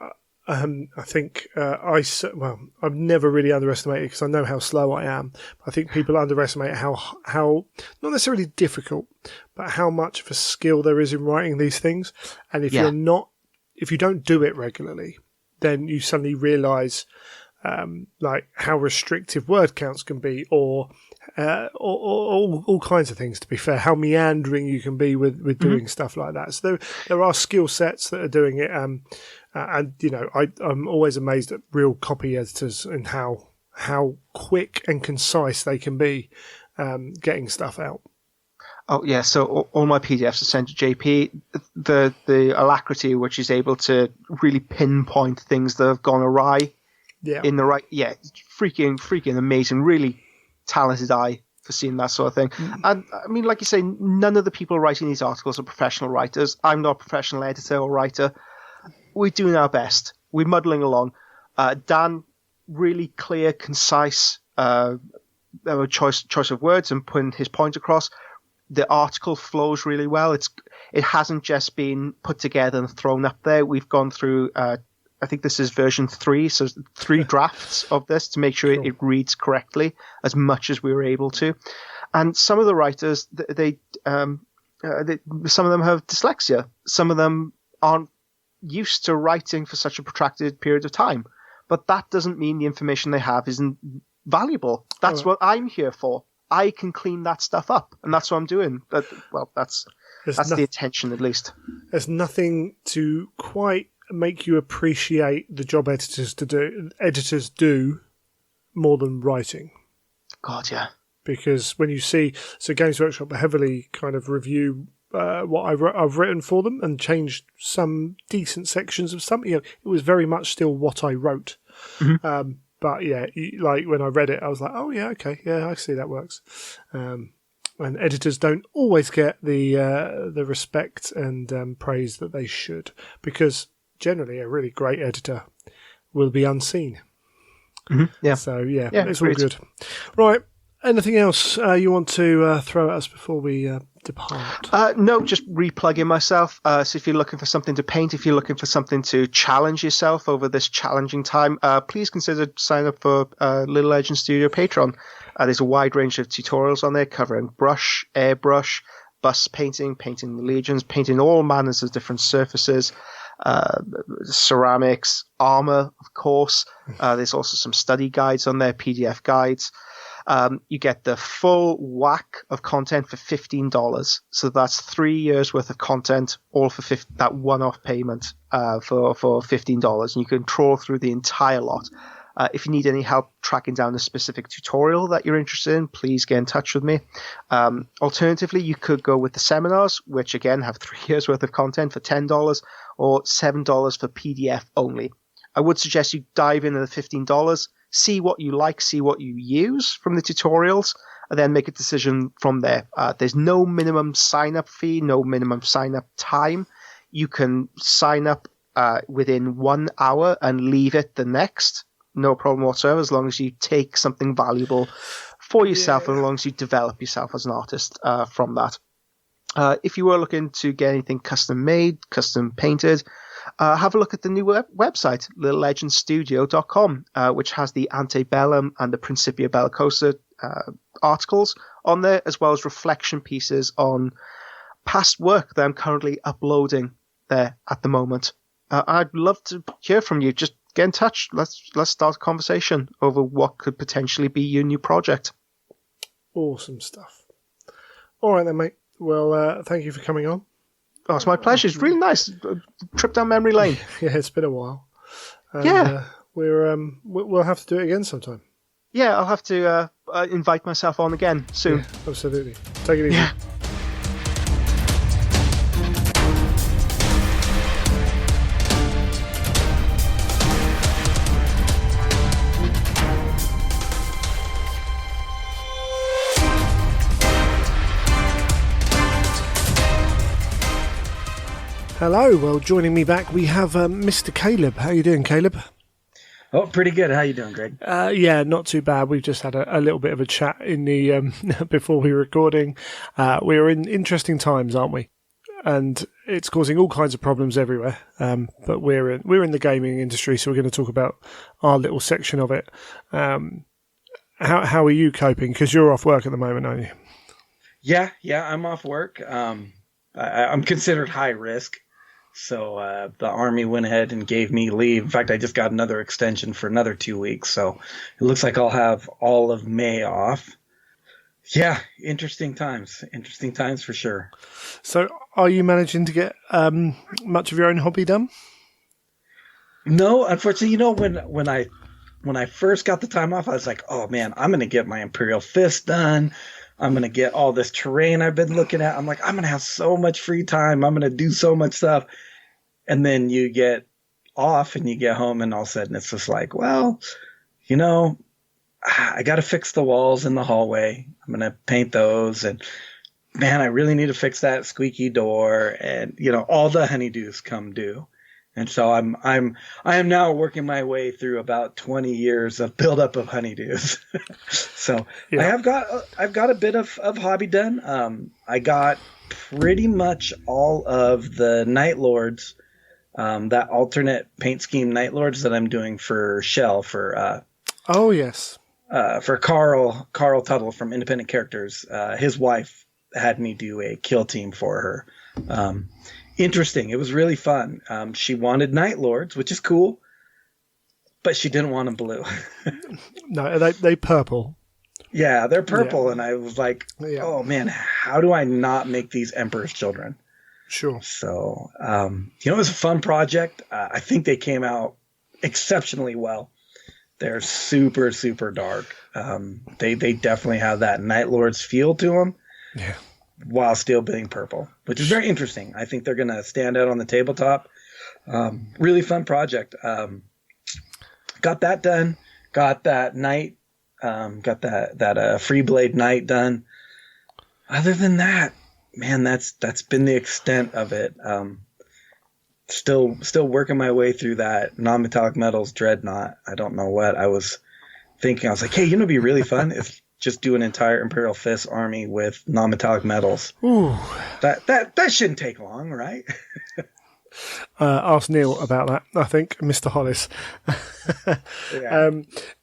I think I've never really underestimated, because I know how slow I am. I think people underestimate how not necessarily difficult, but how much of a skill there is in writing these things. And if you don't do it regularly, then you suddenly realise like how restrictive word counts can be, or all kinds of things. To be fair, how meandering you can be with doing stuff like that. So there are skill sets that are doing it. And I'm always amazed at real copy editors and how quick and concise they can be getting stuff out. Oh yeah, so all my PDFs are sent to JP. The alacrity which is able to really pinpoint things that have gone awry in the right, freaking amazing. Really talented eye for seeing that sort of thing. And I mean, like you say, none of the people writing these articles are professional writers. I'm not a professional editor or writer. We're doing our best. We're muddling along. Dan, really clear, concise choice of words and putting his point across. The article flows really well. It hasn't just been put together and thrown up there. We've gone through, I think this is version 3, so 3 drafts of this to make sure it reads correctly as much as we were able to. And some of the writers, some of them have dyslexia. Some of them aren't used to writing for such a protracted period of time. But that doesn't mean the information they have isn't valuable. That's what I'm here for. I can clean that stuff up, and that's what I'm doing. That's the intention, at least. There's nothing to quite make you appreciate the job editors do more than writing. God, yeah. Because when you see, Games Workshop heavily kind of review what I've written for them and changed some decent sections of something. It was very much still what I wrote. Mm-hmm. But yeah, like when I read it, I was like, oh yeah, okay, yeah, I see that works. And editors don't always get the respect and praise that they should, because generally a really great editor will be unseen. Yeah. So yeah, Yeah, it's great. all good. Right. Anything else you want to throw at us before we depart? No, just replugging myself. So if you're looking for something to paint, if you're looking for something to challenge yourself over this challenging time, please consider signing up for Little Legend Studio Patreon. There's a wide range of tutorials on there covering brush, airbrush, bust painting, painting the legions, painting all manners of different surfaces, ceramics, armor, of course. There's also some study guides on there, PDF guides. You get the full whack of content for $15. So that's 3 years worth of content, all for that one-off payment for $15. And you can trawl through the entire lot. If you need any help tracking down a specific tutorial that you're interested in, please get in touch with me. Alternatively, you could go with the seminars, which again have 3 years worth of content for $10 or $7 for PDF only. I would suggest you dive in at the $15. See what you like, see what you use from the tutorials, and then make a decision from there. There's no minimum sign-up fee, no minimum sign-up time. You can sign up within 1 hour and leave it the next. No problem whatsoever, as long as you take something valuable for yourself and as long as you develop yourself as an artist from that. If you were looking to get anything custom made, custom painted, have a look at the new website, littlelegendstudio.com, which has the Antebellum and the Principia Bellicosa articles on there, as well as reflection pieces on past work that I'm currently uploading there at the moment. I'd love to hear from you. Just get in touch. Let's start a conversation over what could potentially be your new project. Awesome stuff. All right then, mate. Well, thank you for coming on. Oh, it's my pleasure. It's really nice. Trip down memory lane. Yeah, it's been a while. And, yeah. We'll have to do it again sometime. Yeah, I'll have to invite myself on again soon. Yeah, absolutely. Take it easy. Yeah. Hello. Well, joining me back, we have Mr. Caleb. How are you doing, Caleb? Oh, pretty good. How you doing, Greg? Yeah, not too bad. We've just had a little bit of a chat in the before we were recording. We are in interesting times, aren't we? And it's causing all kinds of problems everywhere. But we're in the gaming industry, so we're going to talk about our little section of it. How are you coping? Because you're off work at the moment, aren't you? Yeah, I'm off work. I'm considered high risk. So the Army went ahead and gave me leave. In fact, I just got another extension for another 2 weeks. So it looks like I'll have all of May off. Yeah, interesting times. Interesting times for sure. So are you managing to get much of your own hobby done? No, unfortunately, when I first got the time off, I was like, oh, man, I'm going to get my Imperial Fist done. I'm going to get all this terrain I've been looking at. I'm like, I'm going to have so much free time. I'm going to do so much stuff. And then you get off and you get home and all of a sudden it's just like, well, I got to fix the walls in the hallway. I'm going to paint those. And man, I really need to fix that squeaky door. And, all the honeydews come due. And so I am now working my way through about 20 years of buildup of honeydews. So yeah. I've got a bit of hobby done. I got pretty much all of the Night Lords, that alternate paint scheme Night Lords that I'm doing for Shell for. Oh yes. For Carl Tuttle from Independent Characters. His wife had me do a kill team for her. Interesting. It was really fun. She wanted Night Lords, which is cool, but she didn't want them blue. No, they purple. Yeah, they're purple, yeah. And I was like, oh man, how do I not make these Emperor's Children? Sure. So, it was a fun project. I think they came out exceptionally well. They're super, super dark. They definitely have that Night Lords feel to them. Yeah. While still being purple, which is very interesting. I think they're going to stand out on the tabletop. Really fun project. Got that done. Got that Knight. Got that Free Blade Knight done. Other than that, man, that's been the extent of it. Still working my way through that non-metallic metals dreadnought. I don't know what I was thinking, I was like, hey, it'd be really fun if just do an entire Imperial Fist army with non-metallic metals. Ooh. That shouldn't take long, right? Ask Neil about that, I think, Mr. Hollis.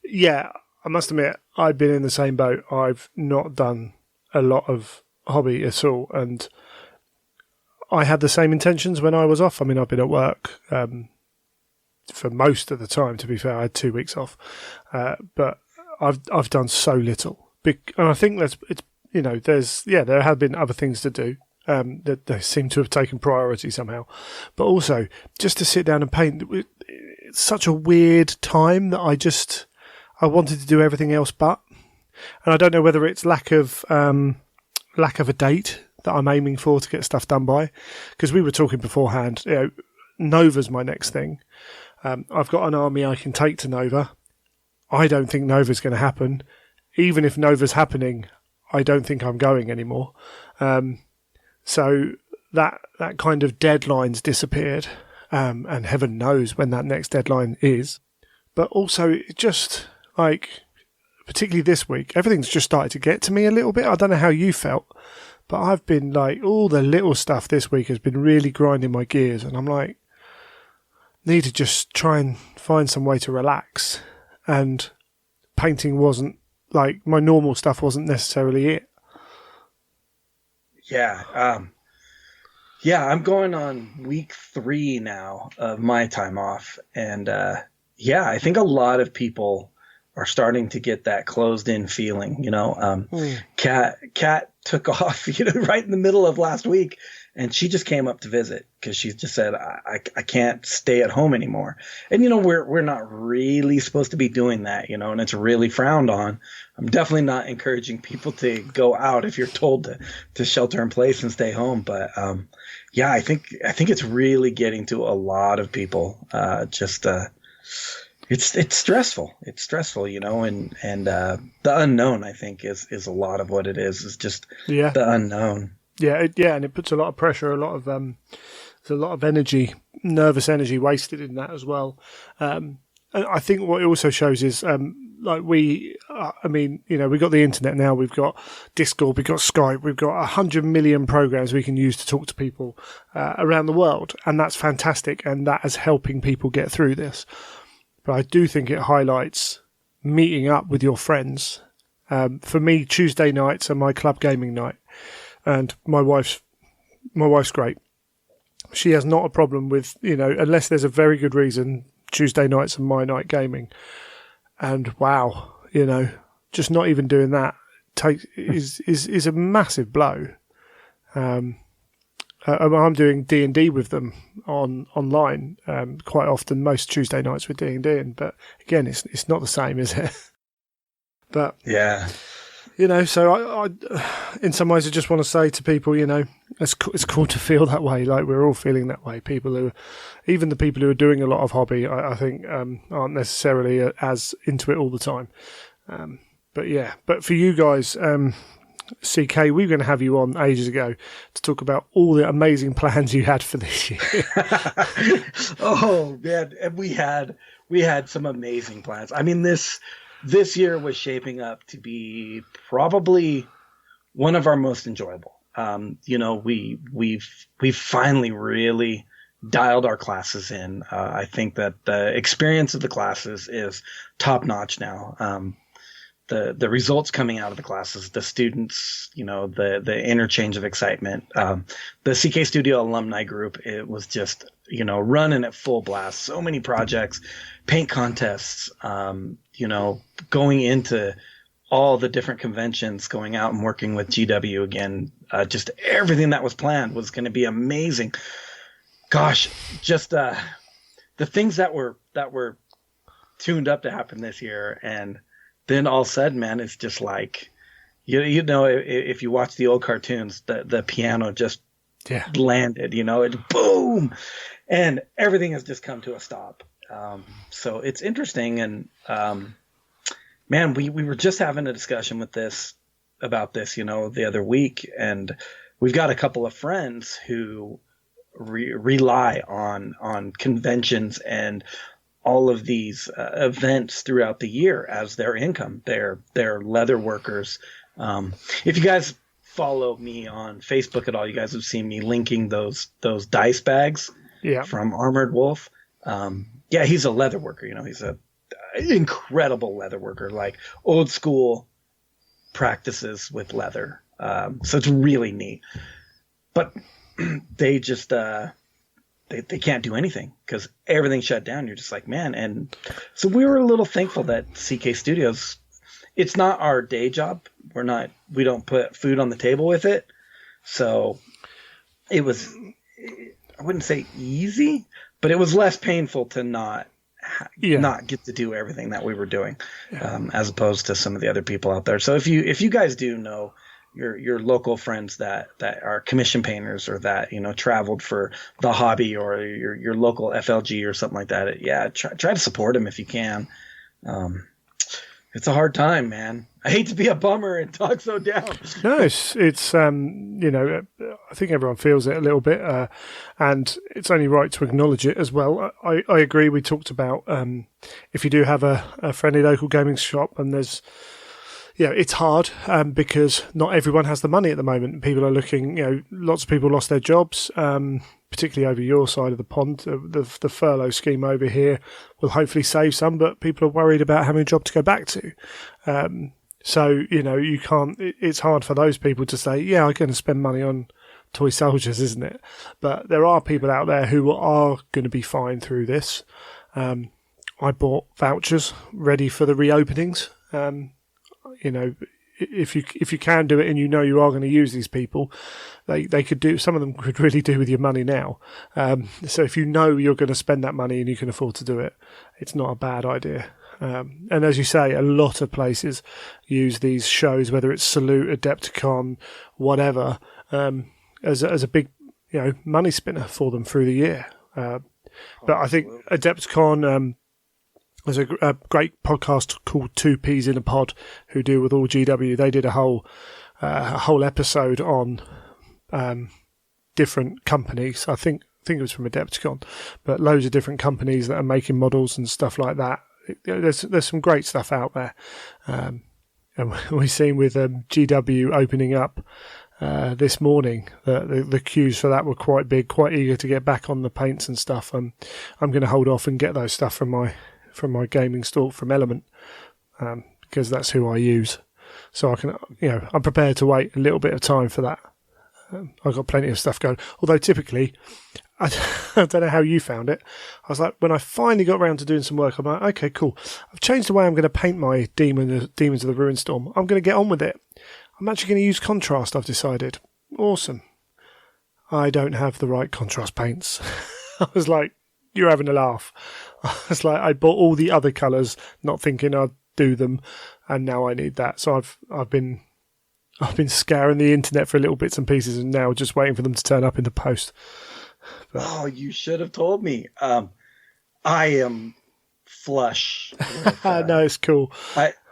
Yeah. I must admit, I've been in the same boat. I've not done a lot of hobby at all, and I had the same intentions when I was off. I mean, I've been at work for most of the time, to be fair. I had 2 weeks off, but I've done so little, and I think there have been other things to do that they seem to have taken priority somehow, but also just to sit down and paint. It's such a weird time that I wanted to do everything else but, and I don't know whether it's lack of a date that I'm aiming for to get stuff done by, because we were talking beforehand. Nova's my next thing. I've got an army I can take to Nova. I don't think Nova's going to happen. Even if Nova's happening, I don't think I'm going anymore. So that kind of deadline's disappeared, and heaven knows when that next deadline is. But also, just like, particularly this week, everything's just started to get to me a little bit. I don't know how you felt, but I've been like, all the little stuff this week has been really grinding my gears, and I'm like, need to just try and find some way to relax. And painting wasn't, like, my normal stuff wasn't necessarily it. Yeah. I'm going on week 3 now of my time off. And I think a lot of people are starting to get that closed in feeling, Kat took off, right in the middle of last week, and she just came up to visit because she just said, I can't stay at home anymore. And, we're not really supposed to be doing that, and it's really frowned on. I'm definitely not encouraging people to go out if you're told to shelter in place and stay home. But, I think it's really getting to a lot of people. It's stressful. It's stressful, and the unknown, I think, is a lot of what it is just the unknown. Yeah, and it puts a lot of pressure, there's a lot of energy, nervous energy wasted in that as well. And I think what it also shows is, we got the internet now, we've got Discord, we've got Skype, we've got 100 million programs we can use to talk to people around the world, and that's fantastic, and that is helping people get through this. But I do think it highlights meeting up with your friends. For me, Tuesday nights are my club gaming night. And my wife's great. She has not a problem with, unless there's a very good reason, Tuesday nights are my night gaming. And wow, just not even doing that is a massive blow. I'm doing D&D with them online quite often. Most Tuesday nights we're D&D, but again, it's not the same, is it? But yeah. So I in some ways, I just want to say to people, it's cool to feel that way. Like, we're all feeling that way. Even the people who are doing a lot of hobby, I think, aren't necessarily as into it all the time. But for you guys, CK, we were going to have you on ages ago to talk about all the amazing plans you had for this year. Oh man, and we had some amazing plans. I mean, this year was shaping up to be probably one of our most enjoyable. We've finally really dialed our classes in. I think that the experience of the classes is top notch now. The results coming out of the classes, the students, the interchange of excitement. The CK Studio alumni group, it was just, running at full blast. So many projects, paint contests, going into all the different conventions, going out and working with GW again. Just everything that was planned was going to be amazing. Gosh, just the things that were tuned up to happen this year, and then all said, man, it's just like, if you watch the old cartoons, the piano just landed, it boom, and everything has just come to a stop. So it's interesting, and man, we were just having a discussion about this, the other week, and we've got a couple of friends who rely on conventions and all of these events throughout the year as their income. They're leather workers. If you guys follow me on Facebook at all, you guys have seen me linking those dice bags from Armored Wolf. Yeah, he's a leather worker. He's a incredible leather worker, like old school practices with leather. So it's really neat. But they just they can't do anything because everything's shut down. You're just like, man. And so we were a little thankful that CK Studios, it's not our day job. We don't put food on the table with it. So it was, I wouldn't say easy, but it was less painful to not get to do everything that we were doing, as opposed to some of the other people out there. So if you guys do know your local friends that are commission painters or that traveled for the hobby, or your local FLG or something like that, try to support them if you can. It's a hard time, man. I hate to be a bummer and talk so down. No, it's I think everyone feels it a little bit, and it's only right to acknowledge it as well. I agree. We talked about if you do have a friendly local gaming shop, and there's it's hard because not everyone has the money at the moment. People are looking, lots of people lost their jobs, particularly over your side of the pond. The furlough scheme over here will hopefully save some, but people are worried about having a job to go back to. So, you can't, it's hard for those people to say, I'm going to spend money on toy soldiers, isn't it? But there are people out there who are going to be fine through this. I bought vouchers ready for the reopenings. If you can do it and you are going to use these people, they could do, some of them could really do with your money now. So if you're going to spend that money and you can afford to do it, it's not a bad idea. And as you say, a lot of places use these shows, whether it's Salute, Adepticon, whatever, as a big money spinner for them through the year. But I think Adepticon. There's a great podcast called Two Peas in a Pod who do with all GW. They did a whole episode on different companies. I think it was from Adepticon, but loads of different companies that are making models and stuff like that. There's some great stuff out there. And we've seen with GW opening up this morning, the queues for that were quite big, quite eager to get back on the paints and stuff. I'm going to hold off and get those stuff from my gaming store from Element, because that's who I use. So I can, I'm prepared to wait a little bit of time for that. I've got plenty of stuff going. Although typically, I don't know how you found it. I was like, when I finally got around to doing some work, I'm like, okay, cool. I've changed the way I'm going to paint my Demons of the Ruinstorm. I'm going to get on with it. I'm actually going to use contrast, I've decided. Awesome. I don't have the right contrast paints. I was like, you're having a laugh. It's like I bought all the other colours, not thinking I'd do them, and now I need that. So I've been scouring the internet for little bits and pieces, and now just waiting for them to turn up in the post. But, oh, you should have told me. I am flush. With, no, it's cool.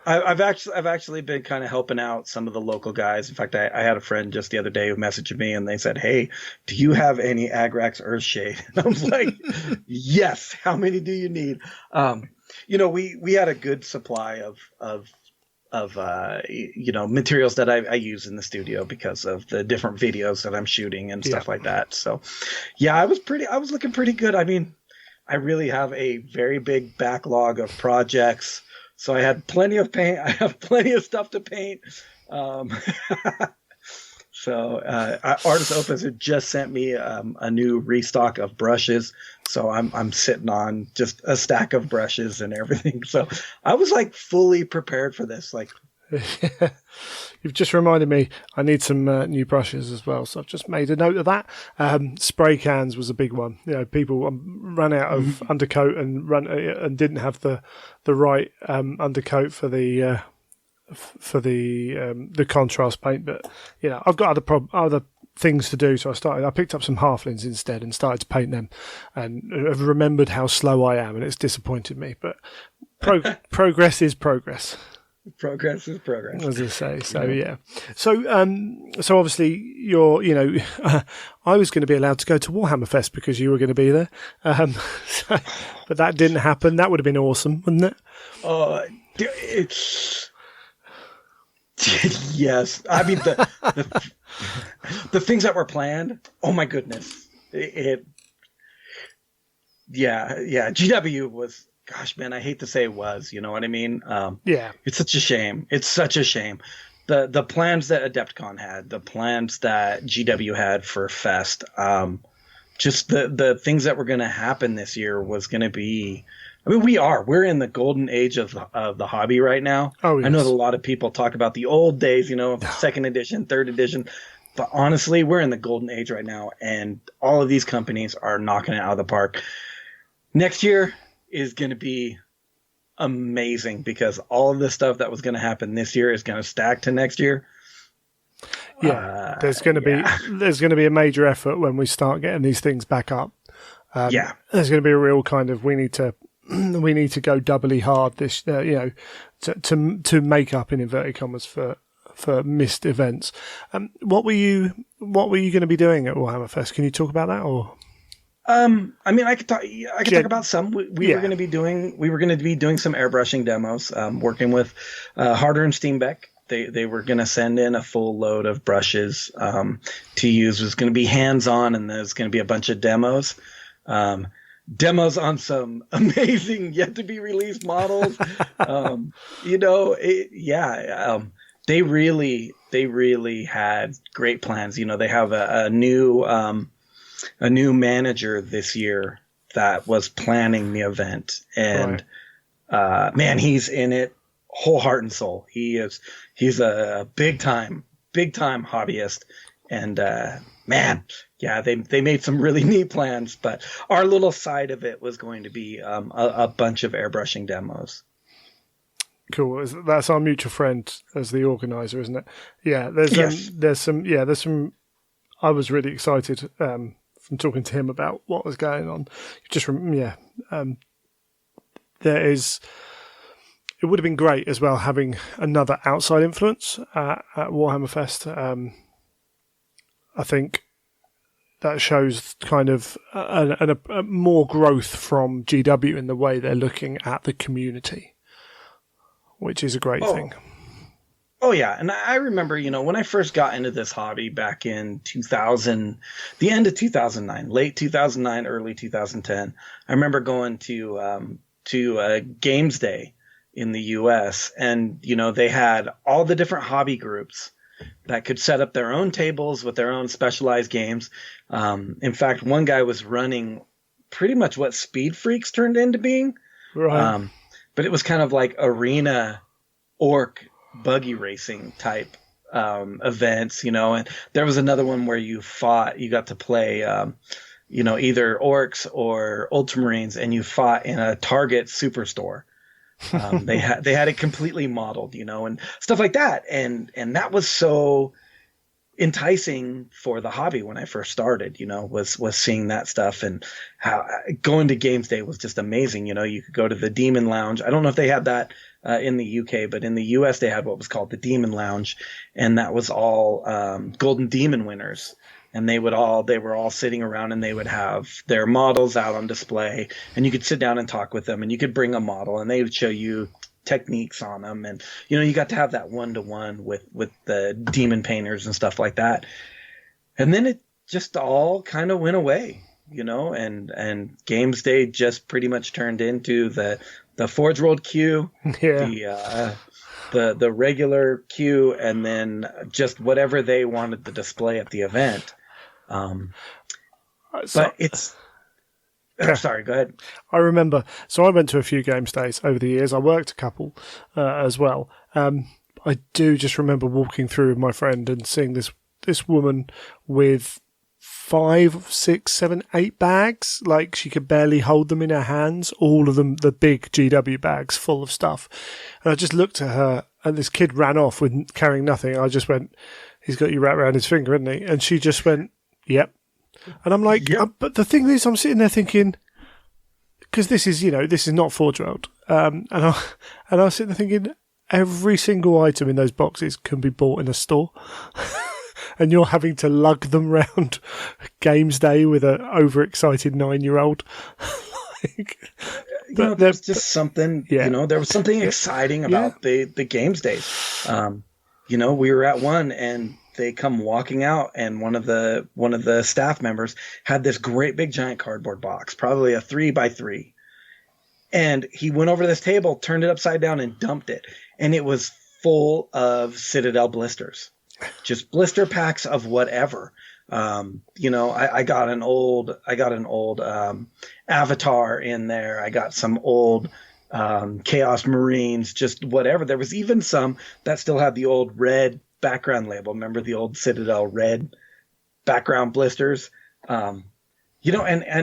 I've actually been kind of helping out some of the local guys. In fact, I had a friend just the other day who messaged me and they said, "Hey, do you have any Agrax Earthshade?" And I was like, "Yes. How many do you need?" We had a good supply of materials that I use in the studio because of the different videos that I'm shooting and stuff like that. So, yeah, I was looking pretty good. I mean, I really have a very big backlog of projects. So I had plenty of paint. I have plenty of stuff to paint. So Artist Opus had just sent me a new restock of brushes. So I'm sitting on just a stack of brushes and everything. So I was like fully prepared for this. Like, you've just reminded me I need some new brushes as well. So I've just made a note of that. Spray cans was a big one. People ran out of undercoat and didn't have the right undercoat for the contrast paint. But I've got other things to do. So I picked up some halflings instead and started to paint them, and I've remembered how slow I am, and it's disappointed me. But progress is progress. Progress is progress. As I say, so yeah. So obviously you're, I was going to be allowed to go to Warhammer Fest because you were going to be there, but that didn't happen. That would have been awesome, wouldn't it? Yes. I mean the things that were planned. Oh my goodness. GW was. Gosh, man, I hate to say was, you know what I mean? It's such a shame. It's such a shame. The plans that Adepticon had, the plans that GW had for Fest, just the things that were going to happen this year was going to be. I mean, we're in the golden age of the hobby right now. Oh, yes. I know that a lot of people talk about the old days, second edition, third edition. But honestly, we're in the golden age right now, and all of these companies are knocking it out of the park. Next year is going to be amazing because all of the stuff that was going to happen this year is going to stack to next year. Yeah, there's going to be a major effort when we start getting these things back up. There's going to be a real kind of we need to go doubly hard this to make up in inverted commas for missed events. What were you going to be doing at Warhammer Fest? Can you talk about that or? I mean, I could talk about some. We were going to be doing some airbrushing demos. Working with Harder and Steenbeck. They were going to send in a full load of brushes to use. It was going to be hands-on, and there's going to be a bunch of demos. Demos on some amazing yet to be released models. They really had great plans. They have a new manager this year that was planning the event, and man, he's in it whole heart and soul. He's a big time hobbyist, and they made some really neat plans, but our little side of it was going to be a bunch of airbrushing demos. Cool. That's our mutual friend as the organizer, isn't it? Yeah. There's some. I was really excited from talking to him about what was going on. It would have been great as well having another outside influence at Warhammer Fest. I think that shows kind of a more growth from GW in the way they're looking at the community, which is a great thing. Oh, yeah. And I remember, when I first got into this hobby back in 2000, the end of 2009, late 2009, early 2010, I remember going to Games Day in the US, and, they had all the different hobby groups that could set up their own tables with their own specialized games. In fact, one guy was running pretty much what Speed Freaks turned into being. Right. But it was kind of like arena orc buggy racing type events, and there was another one where you got to play either orcs or ultramarines, and you fought in a Target superstore. They had it completely modeled, and stuff like that, and that was so enticing for the hobby when I first started, was seeing that stuff, and how going to Games Day was just amazing. You could go to the Demon Lounge. I don't know if they had that in the UK, but in the US they had what was called the Demon Lounge, and that was all Golden Demon winners. And they were all sitting around, and they would have their models out on display, and you could sit down and talk with them, and you could bring a model, and they would show you techniques on them, and you got to have that one-to-one with the demon painters and stuff like that. And then it just all kind of went away, and Games Day just pretty much turned into the Forge World queue, the regular queue, and then just whatever they wanted to display at the event. But it's sorry, go ahead. I remember. So I went to a few Games Days over the years. I worked a couple as well. I do just remember walking through with my friend and seeing this woman with 5, 6, 7, 8 bags. Like she could barely hold them in her hands. All of them, the big GW bags full of stuff. And I just looked at her, and this kid ran off with carrying nothing. I just went, "He's got you wrapped around his finger, hasn't he?" And she just went, "Yep." And I'm like, yep. But the thing is, I'm sitting there thinking, because this is not Forge World, and I was sitting there thinking, every single item in those boxes can be bought in a store. And you're having to lug them round Games Day with an overexcited 9-year-old. There's just something, there was something exciting about the Games Days. We were at one and they come walking out, and one of the staff members had this great big giant cardboard box, probably a 3x3. And he went over to this table, turned it upside down and dumped it. And it was full of Citadel blisters. Just blister packs of whatever. I got an old Avatar in there. I got some old Chaos Marines, just whatever. There was even some that still had the old red background label. Remember the old Citadel red background blisters? And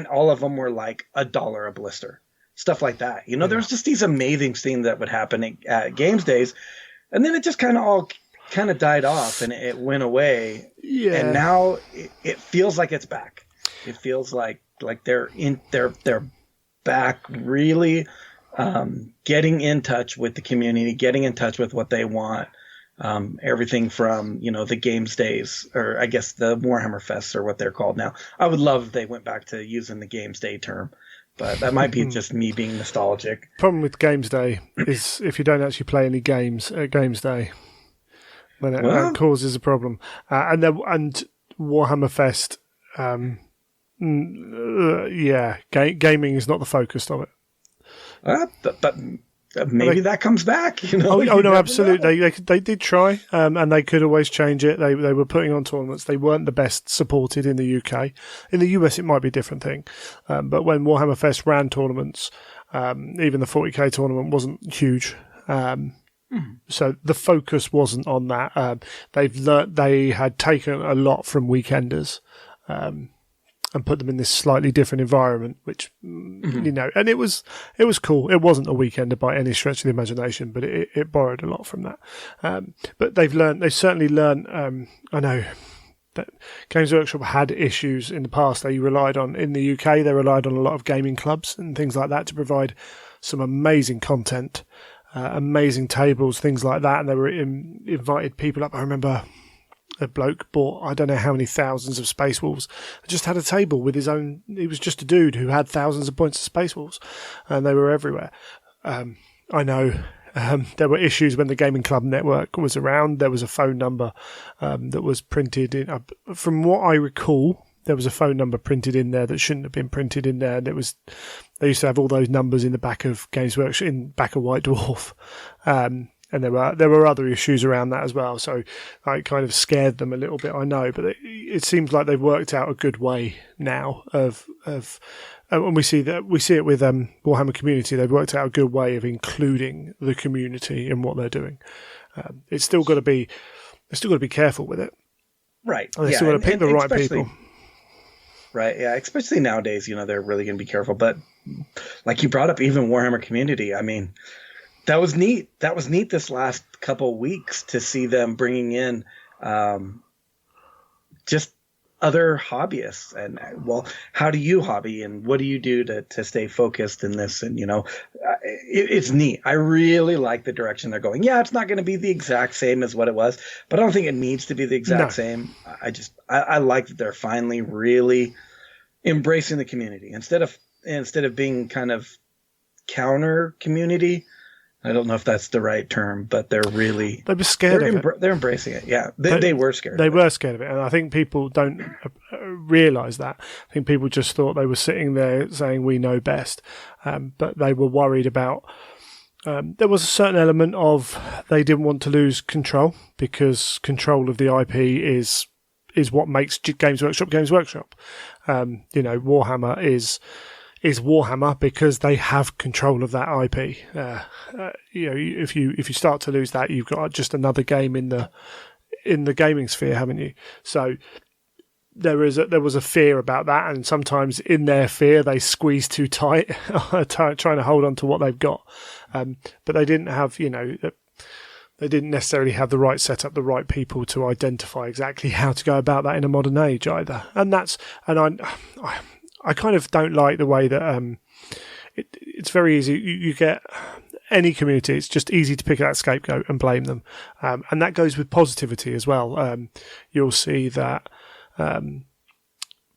all of them were like $1 a blister. Stuff like that. There was just these amazing things that would happen at Games Days. And then it just kind of died off and it went away. Yeah. And now it feels like it's back. It feels like they're back really getting in touch with the community, getting in touch with what they want. Everything from, the Games Days, or I guess the Warhammer Fests are what they're called now. I would love if they went back to using the Games Day term, but that might be just me being nostalgic. Problem with Games Day is if you don't actually play any games at Games Day, then it causes a problem. And Warhammer Fest, gaming is not the focus of it. But maybe that comes back. Oh no, absolutely. They did try, and they could always change it. They were putting on tournaments. They weren't the best supported in the UK. In the US, it might be a different thing. But when Warhammer Fest ran tournaments, even the 40k tournament wasn't huge. So the focus wasn't on that. They had taken a lot from weekenders. And put them in this slightly different environment, which, and it was cool. It wasn't a weekender by any stretch of the imagination, but it borrowed a lot from that. But they've certainly learned, I know that Games Workshop had issues in the past. In the UK, they relied on a lot of gaming clubs and things like that to provide some amazing content, amazing tables, things like that. And they were invited people up. I remember a bloke bought, I don't know how many thousands of Space Wolves, just had a table with his own. He was just a dude who had thousands of points of Space Wolves, and they were everywhere. I know there were issues when the Gaming Club network was around. There was a phone number that was printed in. From what I recall, there was a phone number printed in there that shouldn't have been printed in there. And they used to have all those numbers in the back of Games Workshop, in back of White Dwarf. And there were other issues around that as well, so I kind of scared them a little bit. I know, but it seems like they've worked out a good way now and we see it with Warhammer Community. They've worked out a good way of including the community in what they're doing. It's still got to be careful with it, right? They've still got to pick the right people, right? Yeah, especially nowadays, they're really going to be careful. But like you brought up, even Warhammer Community, I mean. That was neat. That was neat this last couple of weeks to see them bringing in just other hobbyists. And, how do you hobby and what do you do to stay focused in this? And, it's neat. I really like the direction they're going. Yeah, it's not going to be the exact same as what it was, but I don't think it needs to be the exact same. I like that they're finally really embracing the community instead of being kind of counter community. I don't know if that's the right term, but they were scared of it. They're embracing it. Yeah, they were scared. They were scared of it, and I think people don't realise that. I think people just thought they were sitting there saying we know best, but they were worried about. There was a certain element of they didn't want to lose control because control of the IP is what makes Games Workshop Games Workshop. Warhammer is Warhammer because they have control of that IP. If you start to lose that, you've got just another game in the gaming sphere, haven't you? So there was a fear about that, and sometimes in their fear they squeeze too tight, trying to hold on to what they've got. But they didn't have, they didn't necessarily have the right setup, the right people to identify exactly how to go about that in a modern age either. I kind of don't like the way that it's very easy. You get any community, it's just easy to pick that scapegoat and blame them. And that goes with positivity as well. You'll see that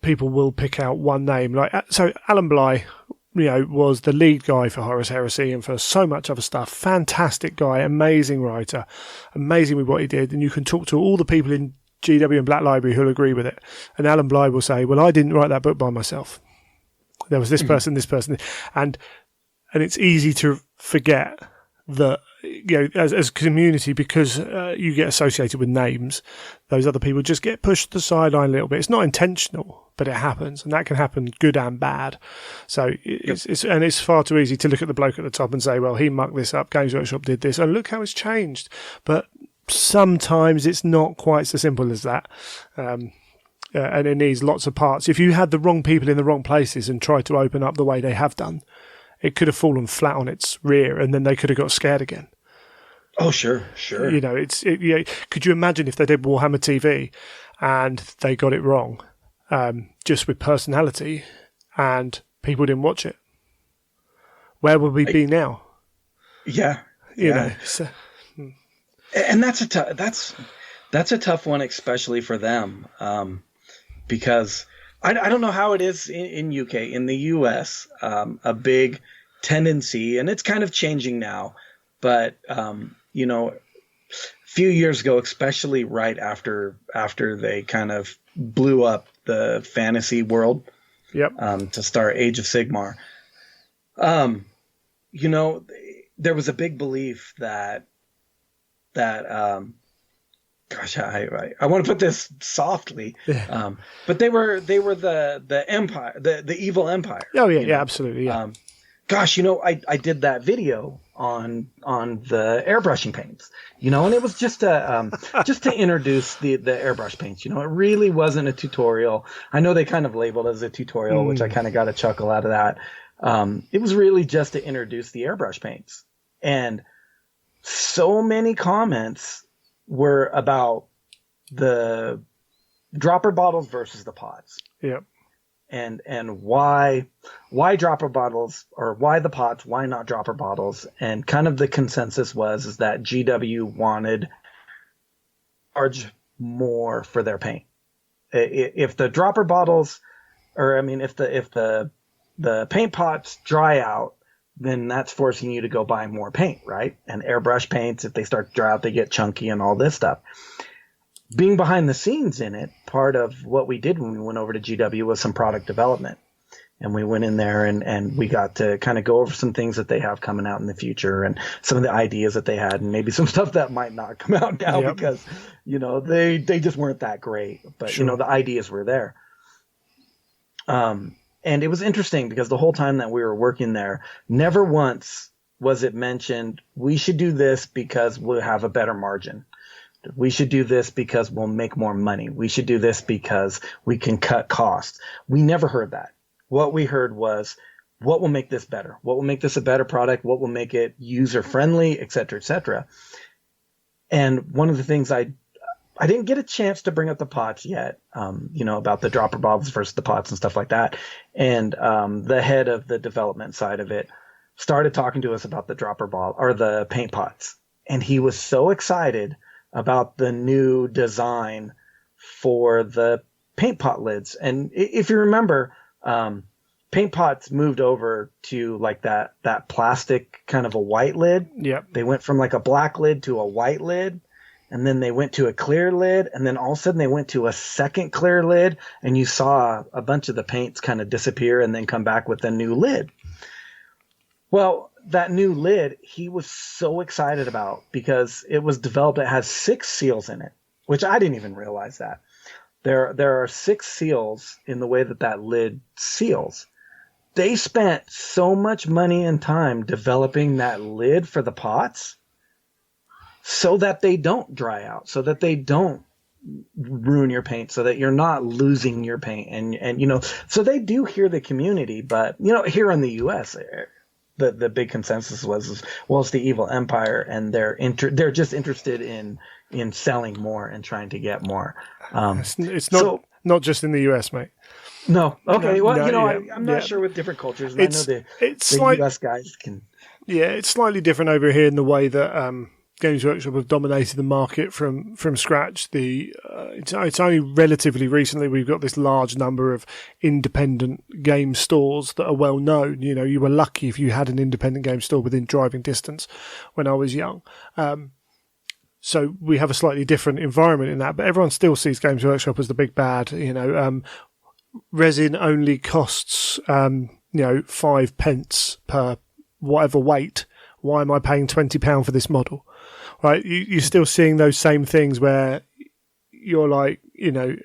people will pick out one name. So Alan Bligh, was the lead guy for Horus Heresy and for so much other stuff. Fantastic guy, amazing writer, amazing with what he did. And you can talk to all the people in GW and Black Library who'll agree with it. And Alan Bligh will say, well, I didn't write that book by myself. There was this person, and it's easy to forget that, as a community, because you get associated with names, those other people just get pushed to the sideline a little bit. It's not intentional, but it happens, and that can happen good and bad. So it's far too easy to look at the bloke at the top and say, well, he mucked this up, Games Workshop did this, and look how it's changed. But sometimes it's not quite so simple as that. And it needs lots of parts. If you had the wrong people in the wrong places and tried to open up the way they have done, it could have fallen flat on its rear, and then they could have got scared again. Oh, sure. Could you imagine if they did Warhammer TV and they got it wrong, just with personality, and people didn't watch it? Where would we be now? Yeah, and that's a tough one, especially for them, because I don't know how it is in UK. In the US, a big tendency, and it's kind of changing now, but a few years ago, especially right after they kind of blew up the fantasy world, to start Age of Sigmar, there was a big belief that gosh, I want to put this softly, but they were the empire, the evil empire. Oh yeah, absolutely. Yeah. I did that video on the airbrushing paints, and it was just to introduce the airbrush paints. It really wasn't a tutorial. I know they kind of labeled it as a tutorial, which I kind of got a chuckle out of that. It was really just to introduce the airbrush paints, and so many comments were about the dropper bottles versus the pots. Yep. And why dropper bottles, or why the pots, why not dropper bottles? And kind of the consensus is that GW wanted to charge more for their paint. If the dropper bottles, if the paint pots dry out, then that's forcing you to go buy more paint, right? And airbrush paints, if they start to dry out, they get chunky and all this stuff. Being behind the scenes in it, part of what we did when we went over to GW was some product development. And we went in there and we got to kind of go over some things that they have coming out in the future, and some of the ideas that they had, and maybe some stuff that might not come out now because, they just weren't that great. But, sure. The ideas were there. And it was interesting because the whole time that we were working there, never once was it mentioned, we should do this because we'll have a better margin. We should do this because we'll make more money. We should do this because we can cut costs. We never heard that. What we heard was, what will make this better? What will make this a better product? What will make it user-friendly, et cetera, et cetera. And one of the things I didn't get a chance to bring up the pots yet, about the dropper bottles versus the pots and stuff like that. And the head of the development side of it started talking to us about the dropper bottle or the paint pots. And he was so excited about the new design for the paint pot lids. And if you remember, paint pots moved over to like that plastic kind of a white lid. Yep. They went from like a black lid to a white lid. And then they went to a clear lid, and then all of a sudden they went to a second clear lid, and you saw a bunch of the paints kind of disappear and then come back with a new lid. Well, that new lid, he was so excited about because it was developed. It has 6 seals in it, which I didn't even realize that. There are 6 seals in the way that lid seals. They spent so much money and time developing that lid for the pots so that they don't dry out, so that they don't ruin your paint, so that you're not losing your paint. And so they do hear the community, but, here in the US, the big consensus was, well, it's the evil empire, and they're just interested in selling more and trying to get more. It's not just in the US, mate. No. Okay. No, well, no, I'm not sure with different cultures. And I know the like, US guys can. Yeah, it's slightly different over here in the way that Games Workshop have dominated the market from scratch. It's only relatively recently we've got this large number of independent game stores that are well known. You know, you were lucky if you had an independent game store within driving distance when I was young. So we have a slightly different environment in that, but everyone still sees Games Workshop as the big bad. You know, resin only costs 5 pence per whatever weight. Why am I paying £20 for this model? Right, you're still seeing those same things where you're like, that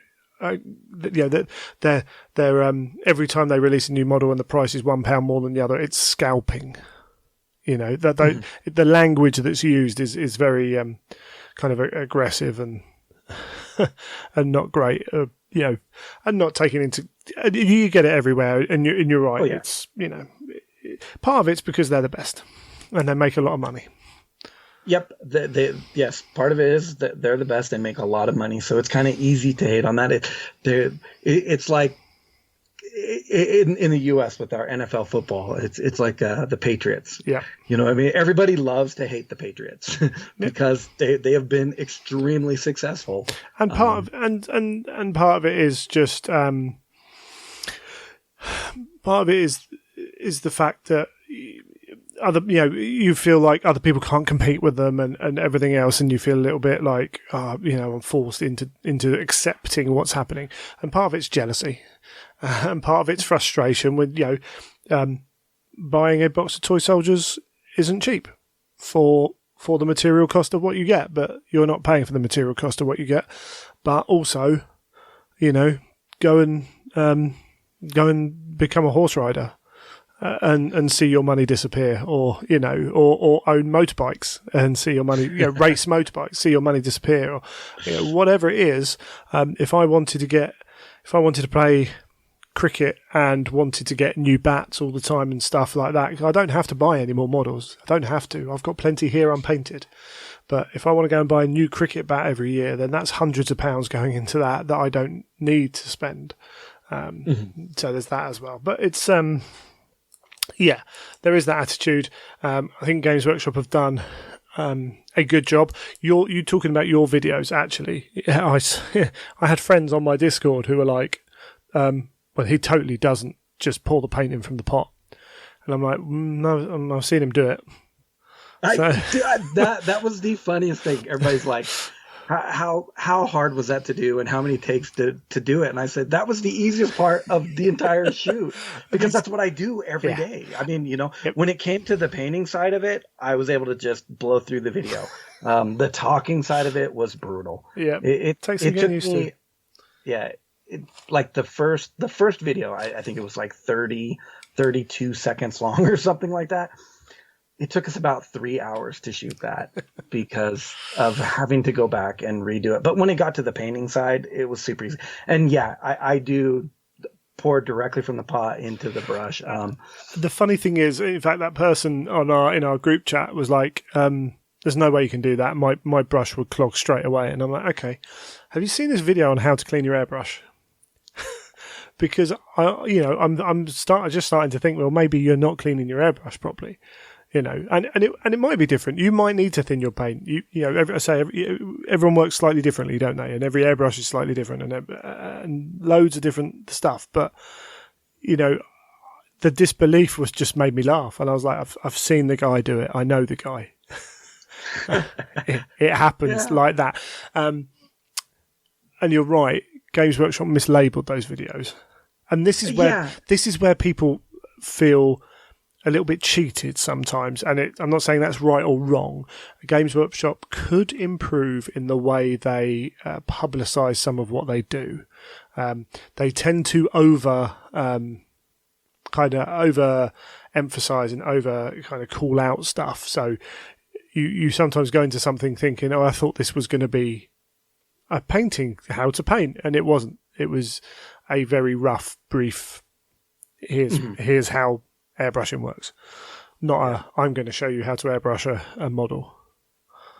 they're every time they release a new model and the price is £1 more than the other, it's scalping. You know that the language that's used is very kind of aggressive and and not great. And not taking into you get it everywhere, and you're right. Oh, yeah. It's part of it's because they're the best and they make a lot of money. Yep. Yes. Part of it is that they're the best. They make a lot of money. So it's kind of easy to hate on that. It's like in the U.S. with our NFL football, it's like the Patriots. Yeah. You know what I mean? Everybody loves to hate the Patriots because they have been extremely successful. And part of it is just part of it is the fact that you feel like other people can't compete with them and everything else, and you feel a little bit like I'm forced into accepting what's happening. And part of it's jealousy, and part of it's frustration with buying a box of toy soldiers isn't cheap for the material cost of what you get, but you're not paying for the material cost of what you get. But also, go and become a horse rider. And see your money disappear, or own motorbikes and see your money, race motorbikes, see your money disappear, or whatever it is. If I wanted to play cricket and wanted to get new bats all the time and stuff like that, I don't have to buy any more models. I don't have to. I've got plenty here unpainted. But if I want to go and buy a new cricket bat every year, then that's hundreds of pounds going into that I don't need to spend. So there's that as well. But it's yeah, there is that attitude. I think Games Workshop have done a good job. You talking about your videos, actually. I had friends on my Discord who were like, well, he totally doesn't just pour the paint in from the pot. And I'm like, no, I've seen him do it. That was the funniest thing. Everybody's like, how hard was that to do, and how many takes to do it? And I said that was the easiest part of the entire shoot, because that's what I do every day. I mean, when it came to the painting side of it, I was able to just blow through the video. The talking side of it was brutal. Yeah, it takes some getting used to. Yeah, like the first video, I think it was like 32 seconds long or something like that. It took us about 3 hours to shoot that because of having to go back and redo it. But when it got to the painting side, it was super easy. And yeah, I do pour directly from the pot into the brush. The funny thing is, in fact, that person in our group chat was like, there's no way you can do that. My brush would clog straight away. And I'm like, okay, have you seen this video on how to clean your airbrush? Because I'm just starting to think, well, maybe you're not cleaning your airbrush properly. And it might be different. You might need to thin your paint. Everyone works slightly differently, don't they? And every airbrush is slightly different, and loads of different stuff. But the disbelief was just made me laugh, and I was like, I've seen the guy do it. I know the guy. it happens like that. And you're right. Games Workshop mislabeled those videos, and this is where people feel a little bit cheated sometimes, and I'm not saying that's right or wrong. Games Workshop could improve in the way they publicise some of what they do. They tend to over emphasise and over kind of call out stuff. So you sometimes go into something thinking, oh, I thought this was going to be a painting, how to paint, and it wasn't. It was a very rough, brief. Here's how airbrushing works, not I'm going to show you how to airbrush a model.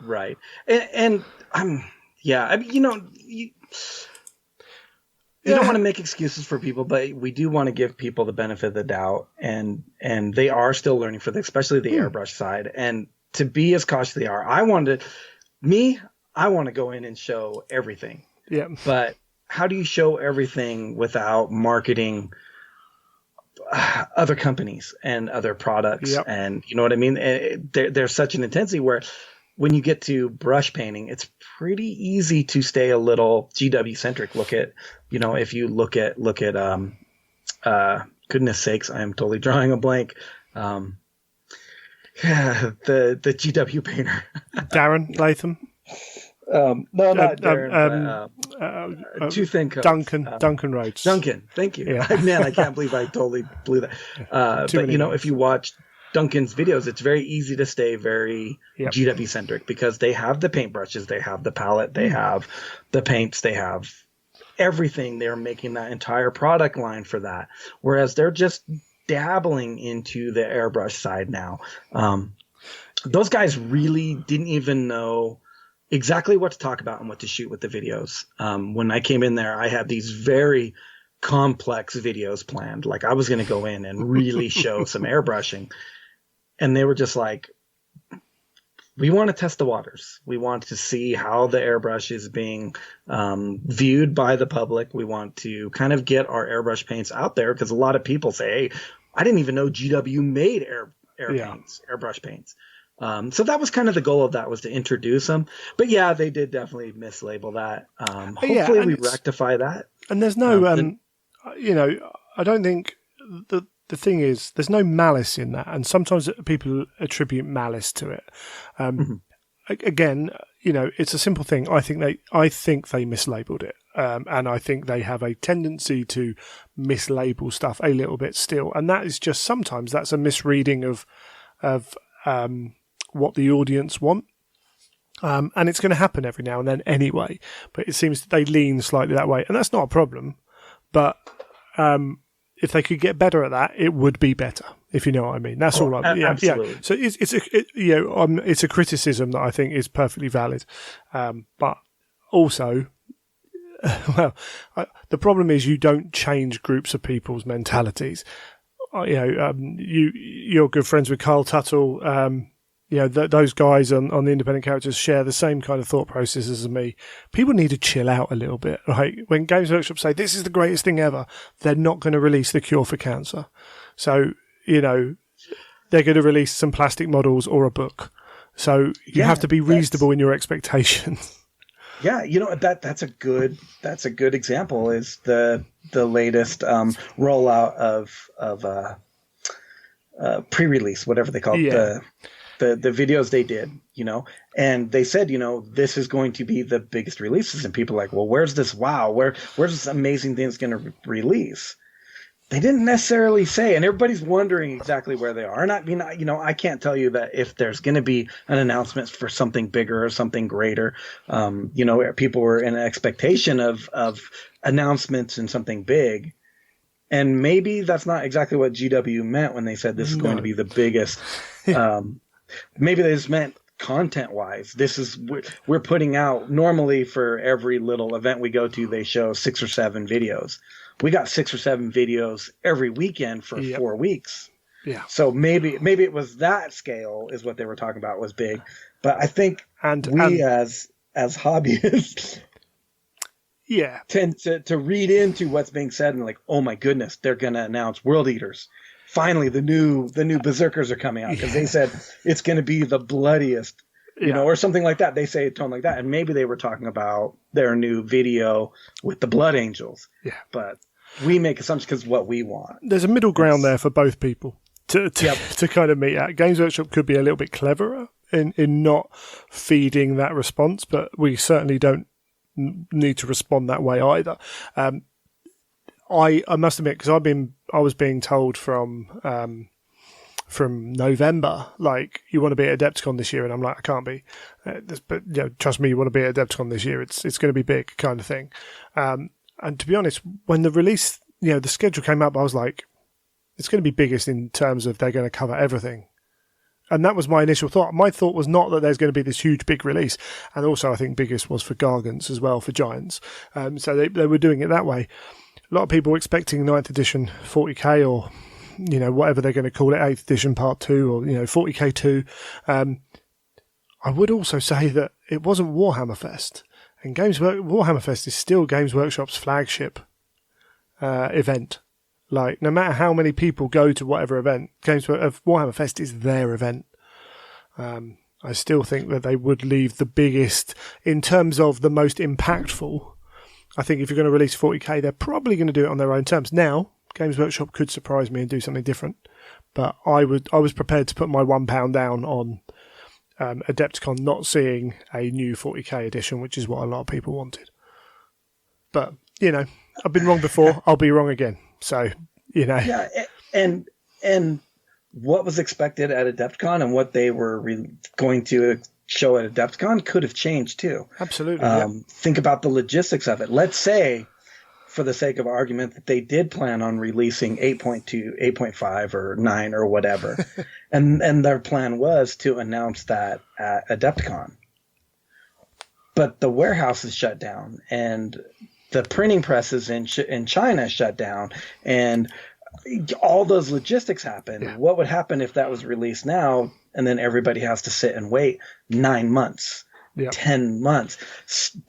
Right. And I mean, you don't want to make excuses for people, but we do want to give people the benefit of the doubt, and they are still learning especially the airbrush side, and to be as cautious they are. I want to go in and show everything. Yeah. But how do you show everything without marketing other companies and other products? Yep. And you know what I mean? There's such an intensity where when you get to brush painting, it's pretty easy to stay a little GW centric. Look at, if you look at goodness sakes, I am totally drawing a blank. The GW painter. Darren Latham. No, not Darren. Two thin coats. Duncan Rhodes. Duncan, thank you. Yeah. Man, I can't believe I totally blew that. But if you watch Duncan's videos, it's very easy to stay very GW centric because they have the paintbrushes, they have the palette, they have the paints, they have everything. They're making that entire product line for that. Whereas they're just dabbling into the airbrush side now. Those guys really didn't even know exactly what to talk about and what to shoot with the videos. When I came in there, I had these very complex videos planned. Like I was going to go in and really show some airbrushing. And they were just like, we want to test the waters. We want to see how the airbrush is being viewed by the public. We want to kind of get our airbrush paints out there because a lot of people say, hey, I didn't even know GW made airbrush paints. So that was kind of the goal of that, was to introduce them. But yeah, they did definitely mislabel that. Hopefully we rectify that. And there's no, I don't think the thing is, there's no malice in that, and sometimes people attribute malice to it. Again, it's a simple thing. I think they mislabeled it, and I think they have a tendency to mislabel stuff a little bit still, and that is just sometimes that's a misreading of what the audience want. And it's going to happen every now and then anyway, but it seems that they lean slightly that way, and that's not a problem. But if they could get better at that, it would be better, if you know what I mean. That's all. Absolutely. So it's a criticism that I think is perfectly valid, but also, the problem is you don't change groups of people's mentalities. You're good friends with Carl Tuttle. Those guys on the independent characters share the same kind of thought processes as me. People need to chill out a little bit, right? When Games Workshop say this is the greatest thing ever, they're not going to release the cure for cancer. So, they're going to release some plastic models or a book. So you have to be reasonable in your expectations. Yeah, that's a good example is the latest rollout of pre-release, whatever they call it. The videos they did, and they said, this is going to be the biggest releases, and people are like, well, where's this? Wow, where's this amazing thing that's going to release? They didn't necessarily say, and everybody's wondering exactly where they are. And I mean, I can't tell you that if there's going to be an announcement for something bigger or something greater. People were in an expectation of announcements and something big. And maybe that's not exactly what GW meant when they said this is going to be the biggest. Maybe they just meant content-wise. We're putting out, normally for every little event we go to, they show 6 or 7 videos. We got 6 or 7 videos every weekend for 4 weeks. Yeah. So maybe it was that scale is what they were talking about was big. But I think as hobbyists tend to read into what's being said and like, oh my goodness, they're going to announce World Eaters. Finally, the new Berserkers are coming out because they said it's going to be the bloodiest, or something like that. They say a tone like that. And maybe they were talking about their new video with the Blood Angels. Yeah. But we make assumptions because what we want. There's a middle ground there for both people to kind of meet at. Games Workshop could be a little bit cleverer in not feeding that response, but we certainly don't need to respond that way either. I must admit, because I was being told from November, like, you want to be at Adepticon this year, and I'm like, I can't be. But trust me, you want to be at Adepticon this year. It's going to be big, kind of thing. And to be honest, when the release, the schedule came up, I was like, it's going to be biggest in terms of they're going to cover everything. And that was my initial thought. My thought was not that there's going to be this huge big release. And also I think biggest was for Gargants as well, for Giants. So they were doing it that way. A lot of people were expecting 9th edition 40k or, whatever they're going to call it, 8th edition part 2 or, 40k 2. I would also say that it wasn't Warhammer Fest. And Warhammer Fest is still Games Workshop's flagship event. Like, no matter how many people go to whatever event, Warhammer Fest is their event. I still think that they would leave the biggest, in terms of the most impactful. I think if you're going to release 40k, they're probably going to do it on their own terms. Now, Games Workshop could surprise me and do something different. But I was prepared to put my £1 down on Adepticon not seeing a new 40k edition, which is what a lot of people wanted. But, I've been wrong before, I'll be wrong again. So, Yeah, and what was expected at Adepticon and what they were going to show at Adepticon could have changed too. Absolutely. Think about the logistics of it. Let's say, for the sake of argument, that they did plan on releasing 8.2, 8.5, or 9 or whatever, and their plan was to announce that at Adepticon. But the warehouse is shut down, and the printing presses in China shut down, and all those logistics happen. Yeah. What would happen if that was released now, and then everybody has to sit and wait 9 months, 10 months?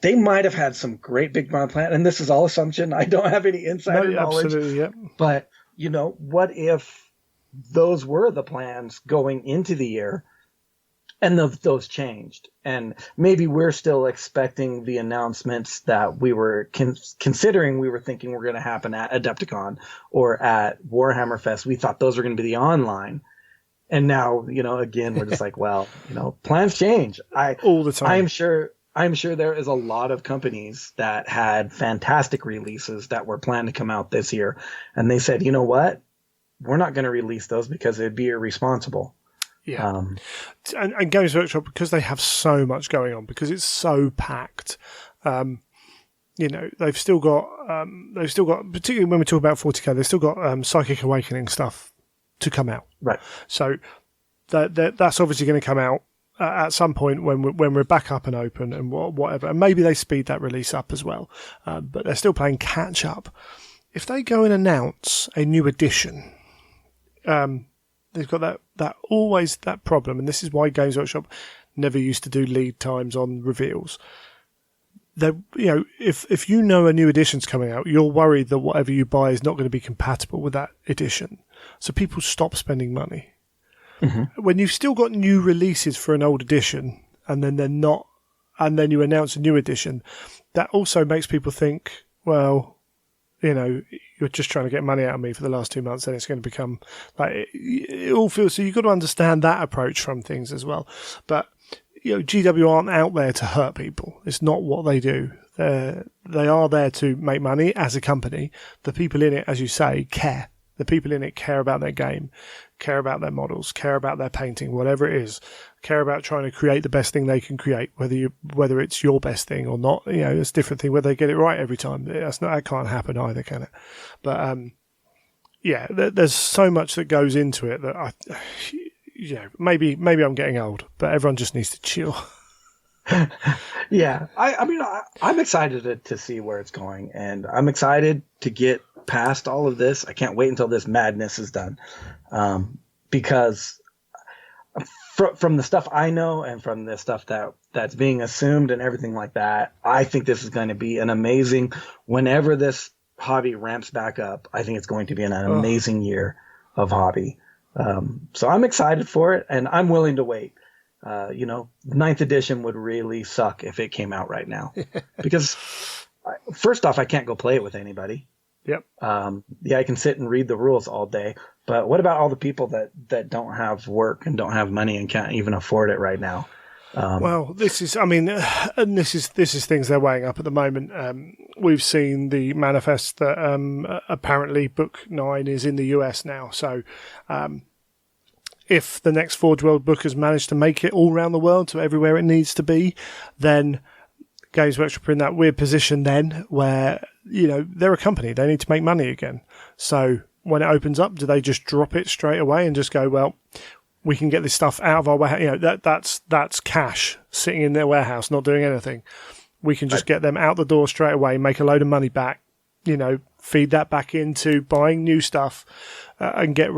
They might have had some great big grand plan, and this is all assumption. I don't have any insider knowledge. Absolutely, yeah. But, what if those were the plans going into the year, and those changed? And maybe we're still expecting the announcements that we were considering we were thinking were going to happen at Adepticon or at Warhammer Fest. We thought those were going to be the online. And now, again, we're just like, well, plans change. All the time. I'm sure there is a lot of companies that had fantastic releases that were planned to come out this year. And they said, you know what? We're not going to release those because it'd be irresponsible. Yeah, and Games Workshop, because they have so much going on, because it's so packed, they've still got, particularly when we talk about 40k, they've still got Psychic Awakening stuff to come out. Right. So that's obviously going to come out at some point when we're back up and open and whatever, and maybe they speed that release up as well. But they're still playing catch up. If they go and announce a new edition, they've got always that problem, and this is why Games Workshop never used to do lead times on reveals. If you know a new edition's coming out, you're worried that whatever you buy is not going to be compatible with that edition. So people stop spending money. Mm-hmm. When you've still got new releases for an old edition, and then they're not, and then you announce a new edition, that also makes people think, well, you're just trying to get money out of me for the last 2 months, then it's going to become like it all feels. So you've got to understand that approach from things as well. But GW aren't out there to hurt people. It's not what they do. They are there to make money as a company. The people in it, as you say, care. The people in it care about their game, care about their models, care about their painting, whatever it is, care about trying to create the best thing they can create, whether it's your best thing or not. It's a different thing whether they get it right every time. That can't happen either, can it? But there's so much that goes into it that maybe I'm getting old, but everyone just needs to chill. Yeah, I'm excited to see where it's going, and I'm excited to get past all of this. I can't wait until this madness is done, because from the stuff I know and from the stuff that's being assumed and everything like that, I think this is going to be an amazing. Whenever this hobby ramps back up, I think it's going to be an amazing year of hobby. So I'm excited for it, and I'm willing to wait. 9th edition would really suck if it came out right now, because first off, I can't go play it with anybody. Yep. I can sit and read the rules all day, but what about all the people that don't have work and don't have money and can't even afford it right now? Well, this is things they're weighing up at the moment. We've seen the manifest that apparently Book 9 is in the US now, so if the next Forge World book has managed to make it all around the world to everywhere it needs to be, then Games Workshop are in that weird position then where, they're a company. They need to make money again. So when it opens up, do they just drop it straight away and just go, well, we can get this stuff out of our warehouse. That's cash sitting in their warehouse, not doing anything. We can just get them out the door straight away, make a load of money back, feed that back into buying new stuff, and get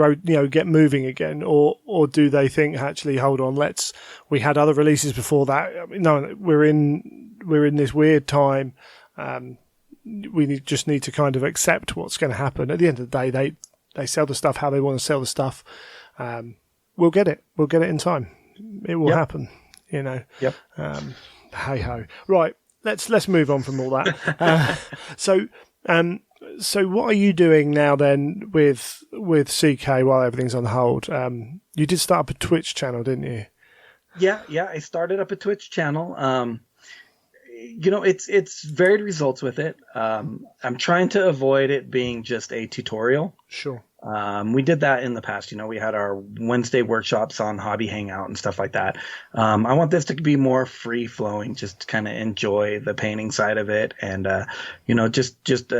moving again. Or do they think, actually, hold on, we had other releases before that. I mean, no, we're in this weird time. We just need to kind of accept what's going to happen. At the end of the day, they sell the stuff how they want to sell the stuff. We'll get it. We'll get it in time. It will happen. Yep. Hey ho. Right. Let's move on from all that. So what are you doing now then with CK while everything's on hold? You did start up a Twitch channel, didn't you? Yeah. I started up a Twitch channel. It's varied results with it. I'm trying to avoid it being just a tutorial. Sure. We did that in the past. We had our Wednesday workshops on Hobby Hangout and stuff like that. I want this to be more free flowing, just to kind of enjoy the painting side of it, and just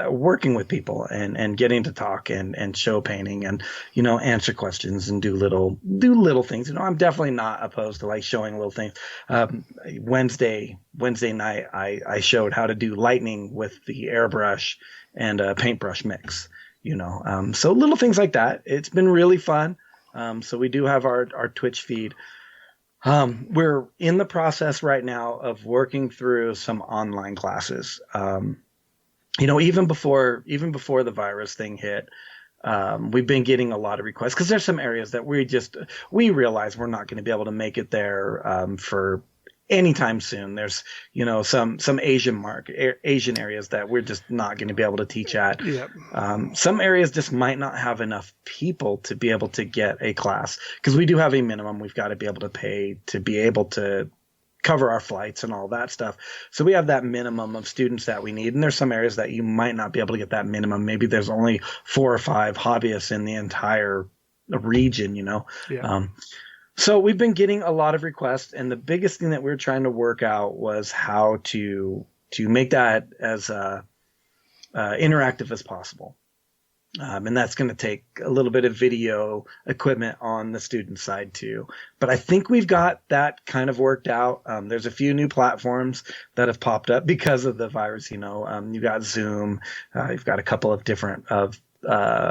working with people and getting to talk and show painting and answer questions and do little things. I'm definitely not opposed to like showing little things. Wednesday night I showed how to do lightning with the airbrush and a paintbrush mix. So little things like that. It's been really fun. So we do have our Twitch feed. We're in the process right now of working through some online classes. Even before the virus thing hit, we've been getting a lot of requests because there's some areas that we realize we're not going to be able to make it there for anytime soon. There's some Asian areas that we're just not going to be able to teach at. Yep. Some areas just might not have enough people to be able to get a class because we do have a minimum we've got to be able to pay to be able to cover our flights and all that stuff. So we have that minimum of students that we need. And there's some areas that you might not be able to get that minimum. Maybe there's only 4 or 5 hobbyists in the entire region, Yeah. So we've been getting a lot of requests, and the biggest thing that we were trying to work out was how to make that as interactive as possible. And that's going to take a little bit of video equipment on the student side too. But I think we've got that kind of worked out. There's a few new platforms that have popped up because of the virus. You've got Zoom. You've got a couple of different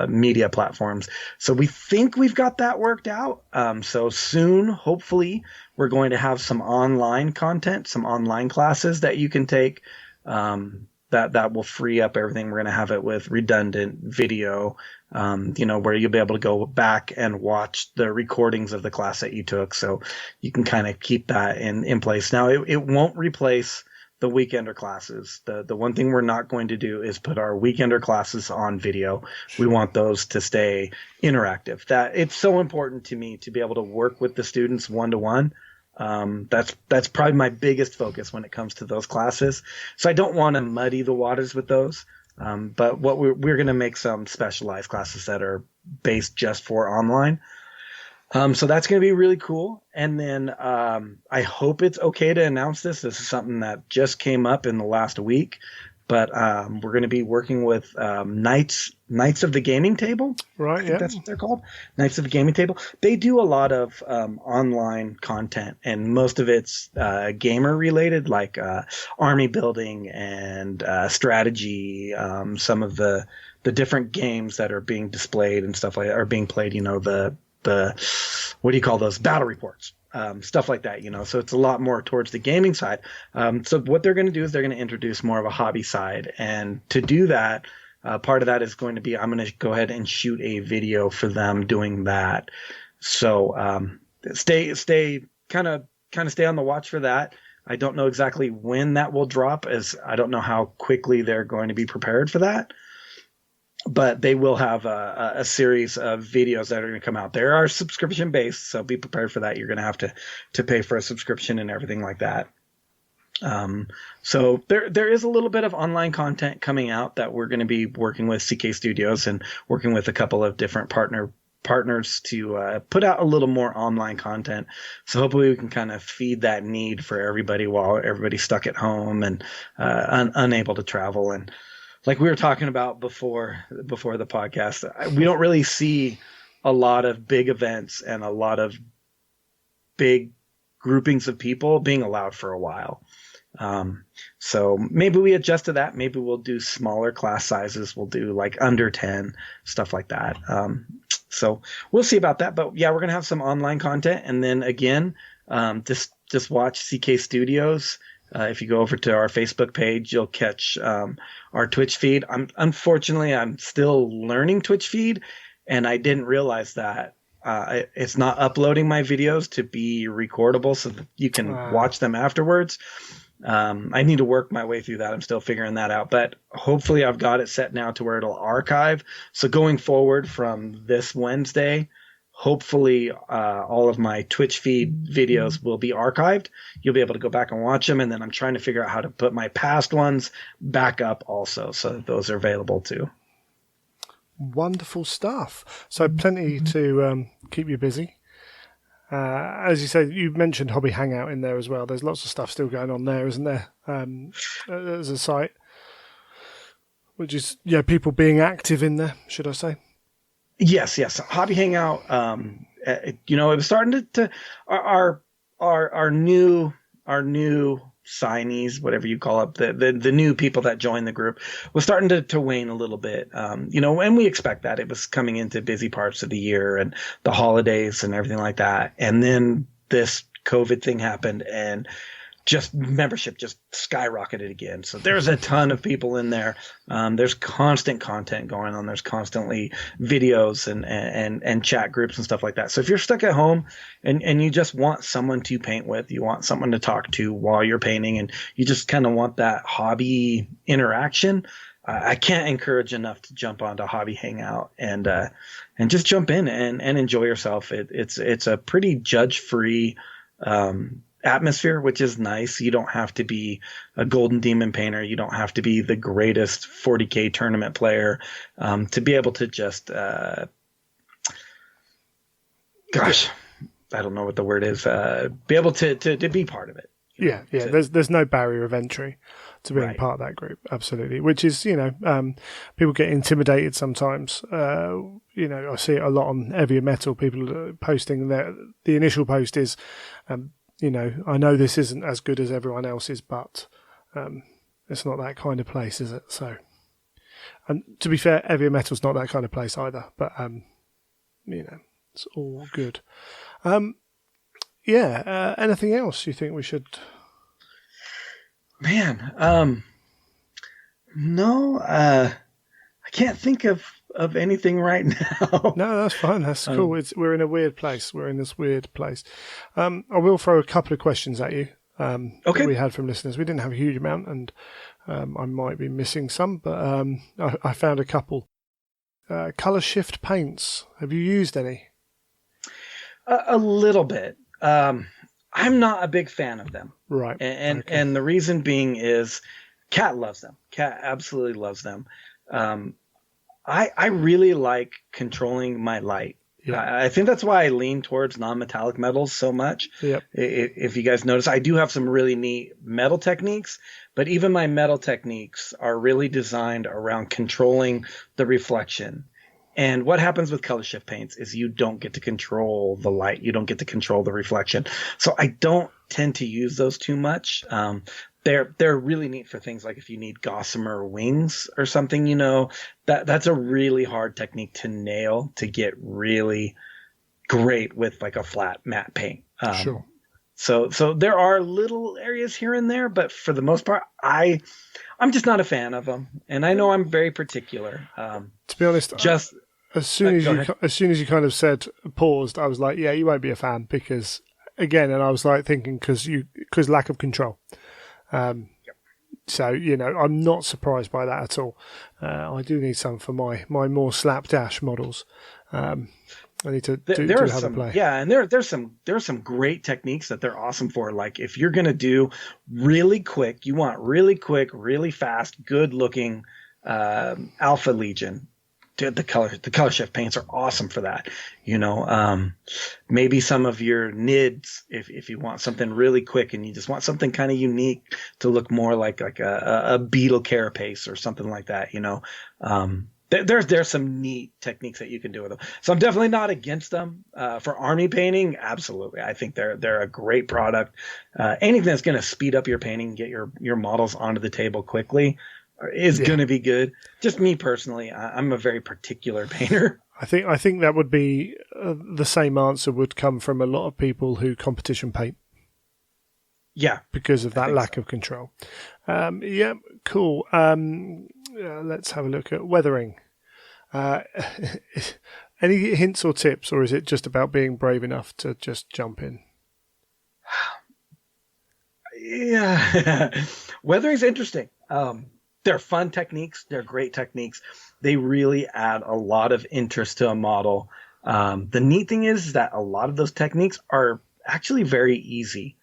media platforms. So we think we've got that worked out. So soon, hopefully, we're going to have some online content, some online classes that you can take. That will free up everything. We're going to have it with redundant video, where you'll be able to go back and watch the recordings of the class that you took. So you can kind of keep that in place. Now, it won't replace the weekender classes. The one thing we're not going to do is put our weekender classes on video. We want those to stay interactive. That it's so important to me to be able to work with the students one-to-one. That's probably my biggest focus when it comes to those classes. So I don't want to muddy the waters with those. But what we're going to make some specialized classes that are based just for online. So that's going to be really cool. And then I hope it's okay to announce this. This is something that just came up in the last week. But we're going to be working with Knights of the Gaming Table. Right, yeah. That's what they're called. Knights of the Gaming Table. They do a lot of online content, and most of it's gamer related, like army building and strategy. Some of the different games that are being displayed and stuff like that are being played. The what do you call those? Battle reports. Stuff like that, so it's a lot more towards the gaming side. So what they're going to do is they're going to introduce more of a hobby side. And to do that, part of that is going to be, I'm going to go ahead and shoot a video for them doing that. So, stay kind of stay on the watch for that. I don't know exactly when that will drop, as I don't know how quickly they're going to be prepared for that. But they will have a series of videos that are going to come out. They are subscription based, so be prepared for that. You're going to have to pay for a subscription and everything like that. So there is a little bit of online content coming out that we're going to be working with CK Studios and working with a couple of different partners to put out a little more online content. So hopefully we can kind of feed that need for everybody while everybody's stuck at home and unable to travel. And like we were talking about before the podcast, we don't really see a lot of big events and a lot of big groupings of people being allowed for a while. So maybe we adjust to that. Maybe we'll do smaller class sizes. We'll do like under 10, stuff like that. So we'll see about that. But yeah, we're going to have some online content. And then again, just watch CK Studios. If you go over to our Facebook page, you'll catch our Twitch feed. Unfortunately, I'm still learning Twitch feed, and I didn't realize that. It's not uploading my videos to be recordable so that you can watch them afterwards. I need to work my way through that. I'm still figuring that out, but hopefully I've got it set now to where it'll archive. So going forward from this Wednesday, hopefully all of my Twitch feed videos will be archived. You'll be able to go back and watch them. And then I'm trying to figure out how to put my past ones back up also, so that those are available too. Wonderful stuff. So plenty to keep you busy. As you said, you mentioned Hobby Hangout in there as well. There's lots of stuff still going on there, isn't there? As a site, which is people being active in there, should I say? Yes. Hobby Hangout. It was starting to our new signees, whatever you call it, the new people that joined the group was starting to wane a little bit. And we expect that. It was coming into busy parts of the year and the holidays and everything like that. And then this COVID thing happened and just membership just skyrocketed again. So there's a ton of people in there. There's constant content going on. There's constantly videos and chat groups and stuff like that. So if you're stuck at home and you just want someone to paint with, you want someone to talk to while you're painting, and you just kind of want that hobby interaction, I can't encourage enough to jump onto Hobby Hangout and just jump in and enjoy yourself. It's a pretty judge-free atmosphere, which is nice. You don't have to be a Golden Demon painter. You don't have to be the greatest 40K tournament player to be able to just, I don't know what the word is, be able to be part of it. Yeah. There's no barrier of entry to being part of that group. Absolutely. Which is, people get intimidated sometimes. I see it a lot on Heavier Metal. People posting the initial post is, I know this isn't as good as everyone else's, but it's not that kind of place, is it? So, and to be fair, Heavier Metal's not that kind of place either. But it's all good. Anything else you think we should? Man, no. I can't think of anything right now. No, that's fine. That's cool. We're in a weird place. We're in this weird place. I will throw a couple of questions at you that we had from listeners. We didn't have a huge amount, and I might be missing some, but I found a couple. Color shift paints. Have you used any? A little bit. I'm not a big fan of them. Right. And the reason being is Kat loves them. Kat absolutely loves them. I really like controlling my light. Yeah. I think that's why I lean towards non-metallic metals so much. Yep. If you guys notice, I do have some really neat metal techniques, but even my metal techniques are really designed around controlling the reflection. And what happens with color shift paints is you don't get to control the light. You don't get to control the reflection. So I don't tend to use those too much. They're really neat for things like if you need gossamer wings or something, that's a really hard technique to nail to get really great with like a flat matte paint. Sure. So there are little areas here and there, but for the most part, I'm just not a fan of them, and I know I'm very particular. To be honest, as soon as you kind of said paused, I was like, yeah, you won't be a fan because again, and I was like thinking because lack of control. So I'm not surprised by that at all. I do need some for my more slapdash models. I need to have a play. Yeah, and there's some great techniques that they're awesome for. Like if you're gonna do really quick, you want really quick, really fast, good looking Alpha Legion. Dude, the color shift paints are awesome for that. Maybe some of your NIDs, if you want something really quick and you just want something kind of unique to look more like a beetle carapace or something like that. there's some neat techniques that you can do with them. So I'm definitely not against them. For army painting, absolutely. I think they're a great product. Anything that's going to speed up your painting, get your models onto the table quickly, is going to be good. Just me personally, I'm a very particular painter. I think that would be the same answer would come from a lot of people who competition paint. Yeah, because of that lack of control. Yeah, cool. Let's have a look at weathering. Any hints or tips, or is it just about being brave enough to just jump in? Yeah, weathering's interesting. They're fun techniques. They're great techniques. They really add a lot of interest to a model. The neat thing is that a lot of those techniques are actually very easy.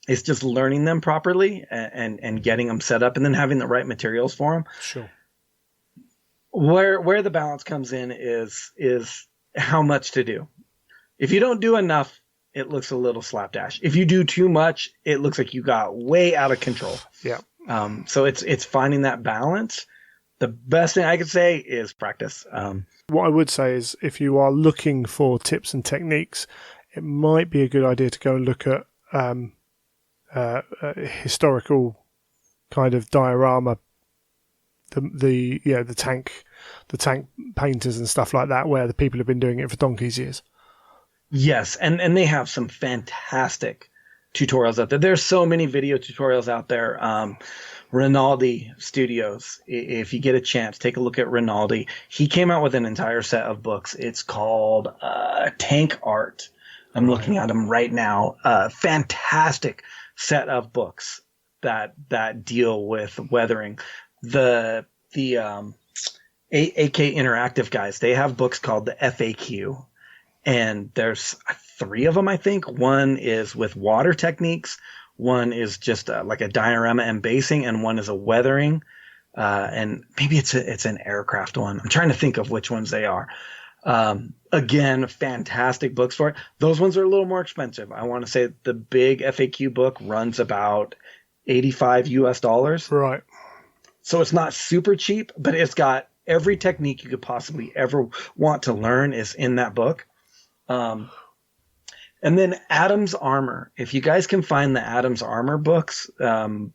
It's just learning them properly and getting them set up and then having the right materials for them. Sure. Where the balance comes in is how much to do. If you don't do enough, it looks a little slapdash. If you do too much, it looks like you got way out of control. Yeah. So it's finding that balance. The best thing I could say is practice. What I would say is if you are looking for tips and techniques, it might be a good idea to go and look at historical kind of diorama, the tank painters and stuff like that, where the people have been doing it for donkey's years. Yes, and they have some fantastic tutorials out there. There's so many video tutorials out there. Rinaldi Studios, if you get a chance, take a look at Rinaldi. He came out with an entire set of books. It's called Tank Art. I'm looking at them right now. Fantastic set of books that deal with weathering. The AK Interactive guys, they have books called the FAQ, and there's 3 of them, I think. One is with water techniques, one is just like a diorama and basing, and one is a weathering, and maybe it's an aircraft one. I'm trying to think of which ones they are. Again, fantastic books for it. Those ones are a little more expensive. I want to say the big FAQ book runs about $85 US. Right. So it's not super cheap, but it's got every technique you could possibly ever want to learn is in that book. And then Adam's Armor. If you guys can find the Adam's Armor books,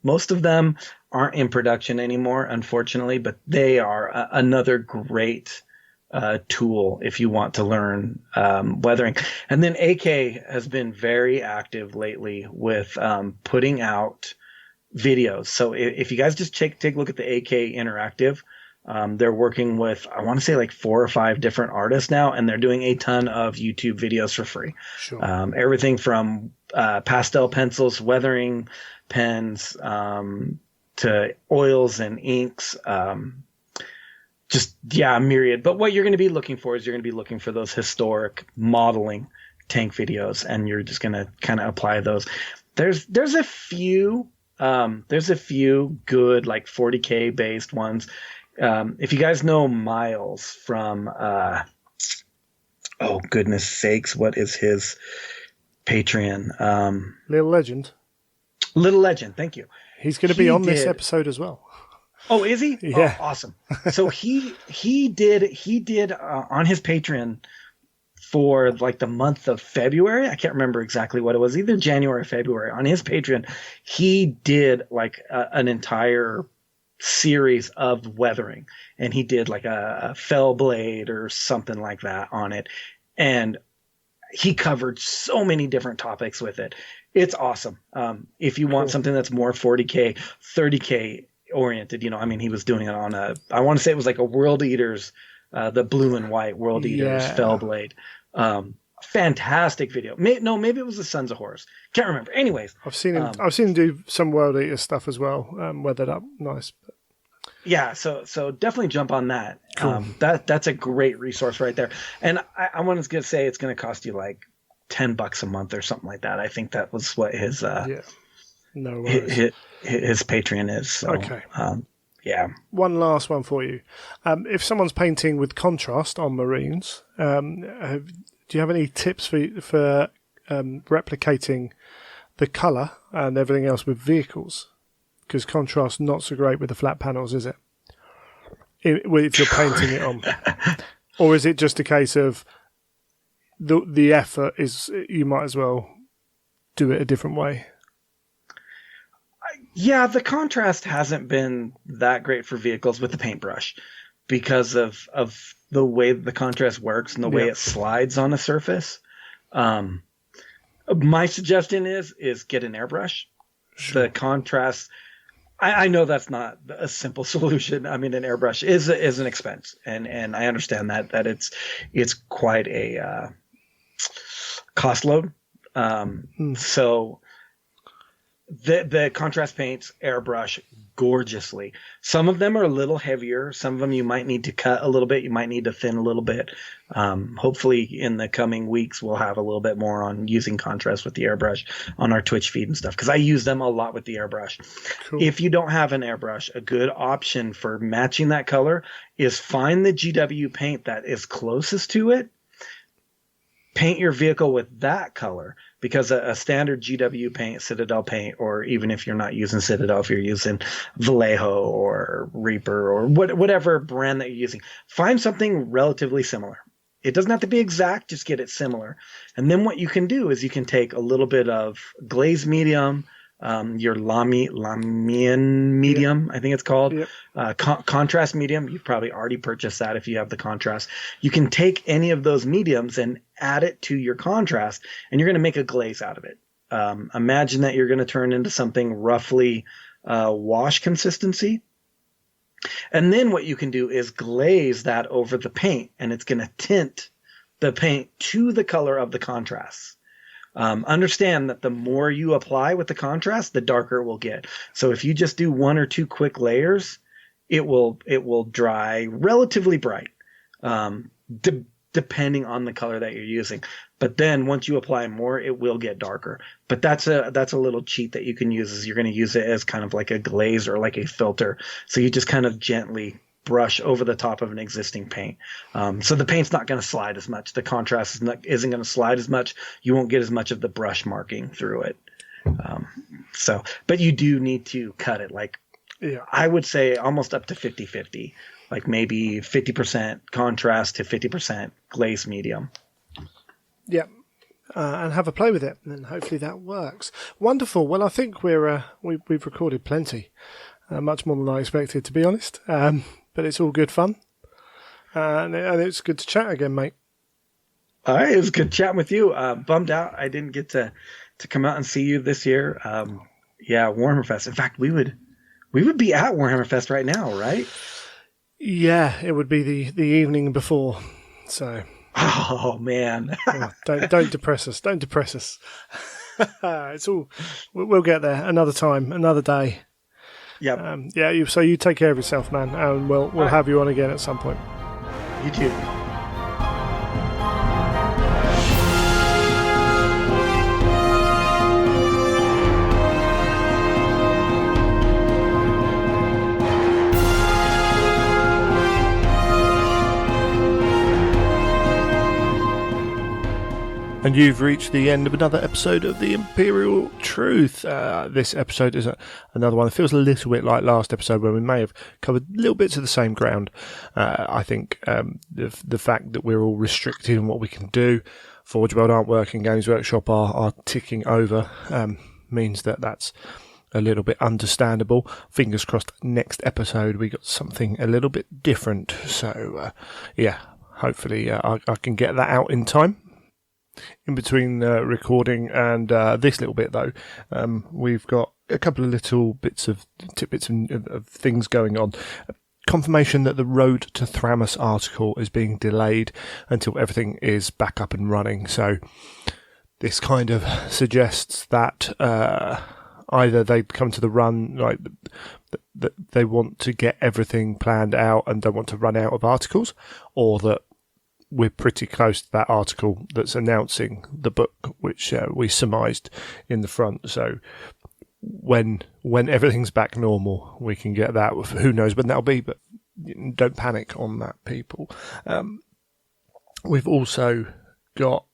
most of them aren't in production anymore, unfortunately, but they are another great tool if you want to learn weathering. And then AK has been very active lately with putting out videos. So if you guys just take a look at the AK Interactive, they're working with, I want to say like 4 or 5 different artists now, and they're doing a ton of YouTube videos for free. Sure. Everything from pastel pencils, weathering pens, to oils and inks, a myriad. But what you're going to be looking for is you're going to be looking for those historic modeling tank videos, and you're just going to kind of apply those. There's a few good like 40K based ones. If you guys know Myles from oh goodness sakes, what is his Patreon? Little Legend. Little Legend, thank you. He's going to be on this episode as well. Oh, is he? Yeah. Oh, awesome. So he did on his Patreon for like the month of February. I can't remember exactly what it was, either January or February. On his Patreon, he did like an entire series of weathering, and he did like a fell blade or something like that on it. And he covered so many different topics with it. It's awesome. If you want something that's more 40K, 30K oriented, he was doing it on I want to say it was like a World Eaters, the blue and white World Eaters fell blade. Fantastic video. Maybe it was the Sons of Horus. Can't remember. Anyways, I've seen him do some World Eater stuff as well. Weathered up, nice. Yeah, so definitely jump on that. Cool. That's a great resource right there. And I was going to say it's going to cost you like $10 a month or something like that. I think that was what his no worries. His Patreon is. So, okay. Yeah. One last one for you. If someone's painting with contrast on marines, do you have any tips for replicating the colour and everything else with vehicles? Because contrast not so great with the flat panels, is it? if you're painting it on? Or is it just a case of the effort is you might as well do it a different way? Yeah, the contrast hasn't been that great for vehicles with the paintbrush because of the way the contrast works and the way it slides on a surface. My suggestion is get an airbrush. Sure. The contrast, I know that's not a simple solution. I mean, an airbrush is an expense, and I understand that it's quite a cost load. So the contrast paints airbrush gorgeously. Some of them are a little heavier. Some of them you might need to cut a little bit. You might need to thin a little bit. Hopefully in the coming weeks, we'll have a little bit more on using contrast with the airbrush on our Twitch feed and stuff, because I use them a lot with the airbrush. Cool. If you don't have an airbrush, a good option for matching that color is find the GW paint that is closest to it. Paint your vehicle with that color, because a standard GW paint, Citadel paint, or even if you're not using Citadel, if you're using Vallejo or Reaper or whatever brand that you're using, find something relatively similar. It doesn't have to be exact, just get it similar. And then what you can do is you can take a little bit of glaze medium, your Lamian medium, I think it's called, contrast medium. You've probably already purchased that if you have the contrast. You can take any of those mediums and add it to your contrast, and you're going to make a glaze out of it. Imagine that you're going to turn into something roughly wash consistency. And then what you can do is glaze that over the paint, and it's going to tint the paint to the color of the contrast. Understand that the more you apply with the contrast, the darker it will get. So if you just do one or two quick layers, it will dry relatively bright, depending on the color that you're using. But then once you apply more, it will get darker. But that's a little cheat that you can use, is you're going to use it as kind of like a glaze or like a filter. So you just kind of gently brush over the top of an existing paint. So the paint's not going to slide as much. The contrast isn't going to slide as much. You won't get as much of the brush marking through it. But you do need to cut it. I would say almost up to 50-50, like maybe 50% contrast to 50% glaze medium. Yeah. And have a play with it, and hopefully that works. Wonderful. Well, I think we've recorded plenty, much more than I expected, to be honest. But it's all good fun, and it's good to chat again, mate. All right, it was good chatting with you. Bummed out I didn't get to come out and see you this year. Warhammer Fest. In fact, we would be at Warhammer Fest right now, right? Yeah, it would be the evening before. So. Oh man! Don't depress us. Don't depress us. It's all. We'll get there another time, another day. Yep. So you take care of yourself, man, and we'll have you on again at some point. You too. And you've reached the end of another episode of The Imperial Truth. This episode is another one that feels a little bit like last episode, where we may have covered little bits of the same ground. I think the fact that we're all restricted in what we can do, Forge World Artwork and Games Workshop are ticking over, means that's a little bit understandable. Fingers crossed next episode we got something a little bit different. So, hopefully I can get that out in time. In between recording and this little bit, though, we've got a couple of little tidbits of things going on. Confirmation that the Road to Thramus article is being delayed until everything is back up and running. So this kind of suggests that either they come to the run, like that they want to get everything planned out and don't want to run out of articles, or that we're pretty close to that article that's announcing the book, which we surmised in the front. So when everything's back normal, we can get that. Who knows when that'll be, but don't panic on that, people. We've also got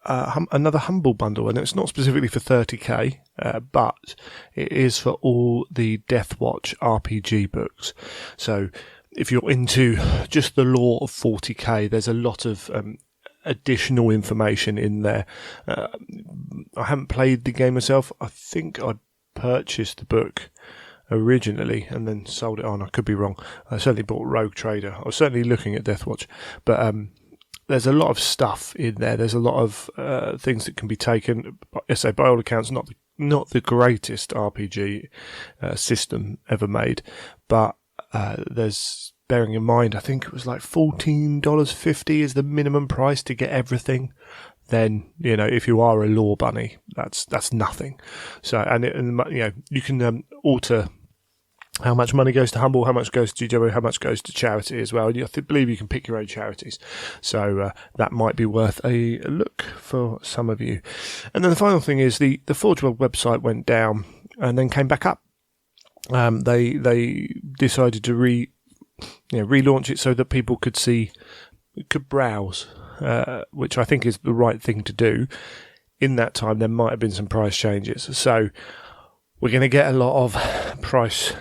another Humble bundle, and it's not specifically for 30k, but it is for all the Death Watch RPG books. So if you're into just the lore of 40k, there's a lot of additional information in there. I haven't played the game myself. I think I purchased the book originally and then sold it on. I could be wrong. I certainly bought Rogue Trader. I was certainly looking at Deathwatch, but there's a lot of stuff in there. There's a lot of things that can be taken. I say, by all accounts, not the greatest RPG system ever made, but there's, bearing in mind, I think it was like $14.50 is the minimum price to get everything. Then, if you are a lore bunny, that's nothing. So, you can alter how much money goes to Humble, how much goes to GW, how much goes to charity as well. And I believe you can pick your own charities. So that might be worth a look for some of you. And then the final thing is the Forge World website went down and then came back up. They decided to relaunch it so that people could browse, which I think is the right thing to do. In that time, there might have been some price changes. So we're going to get a lot of price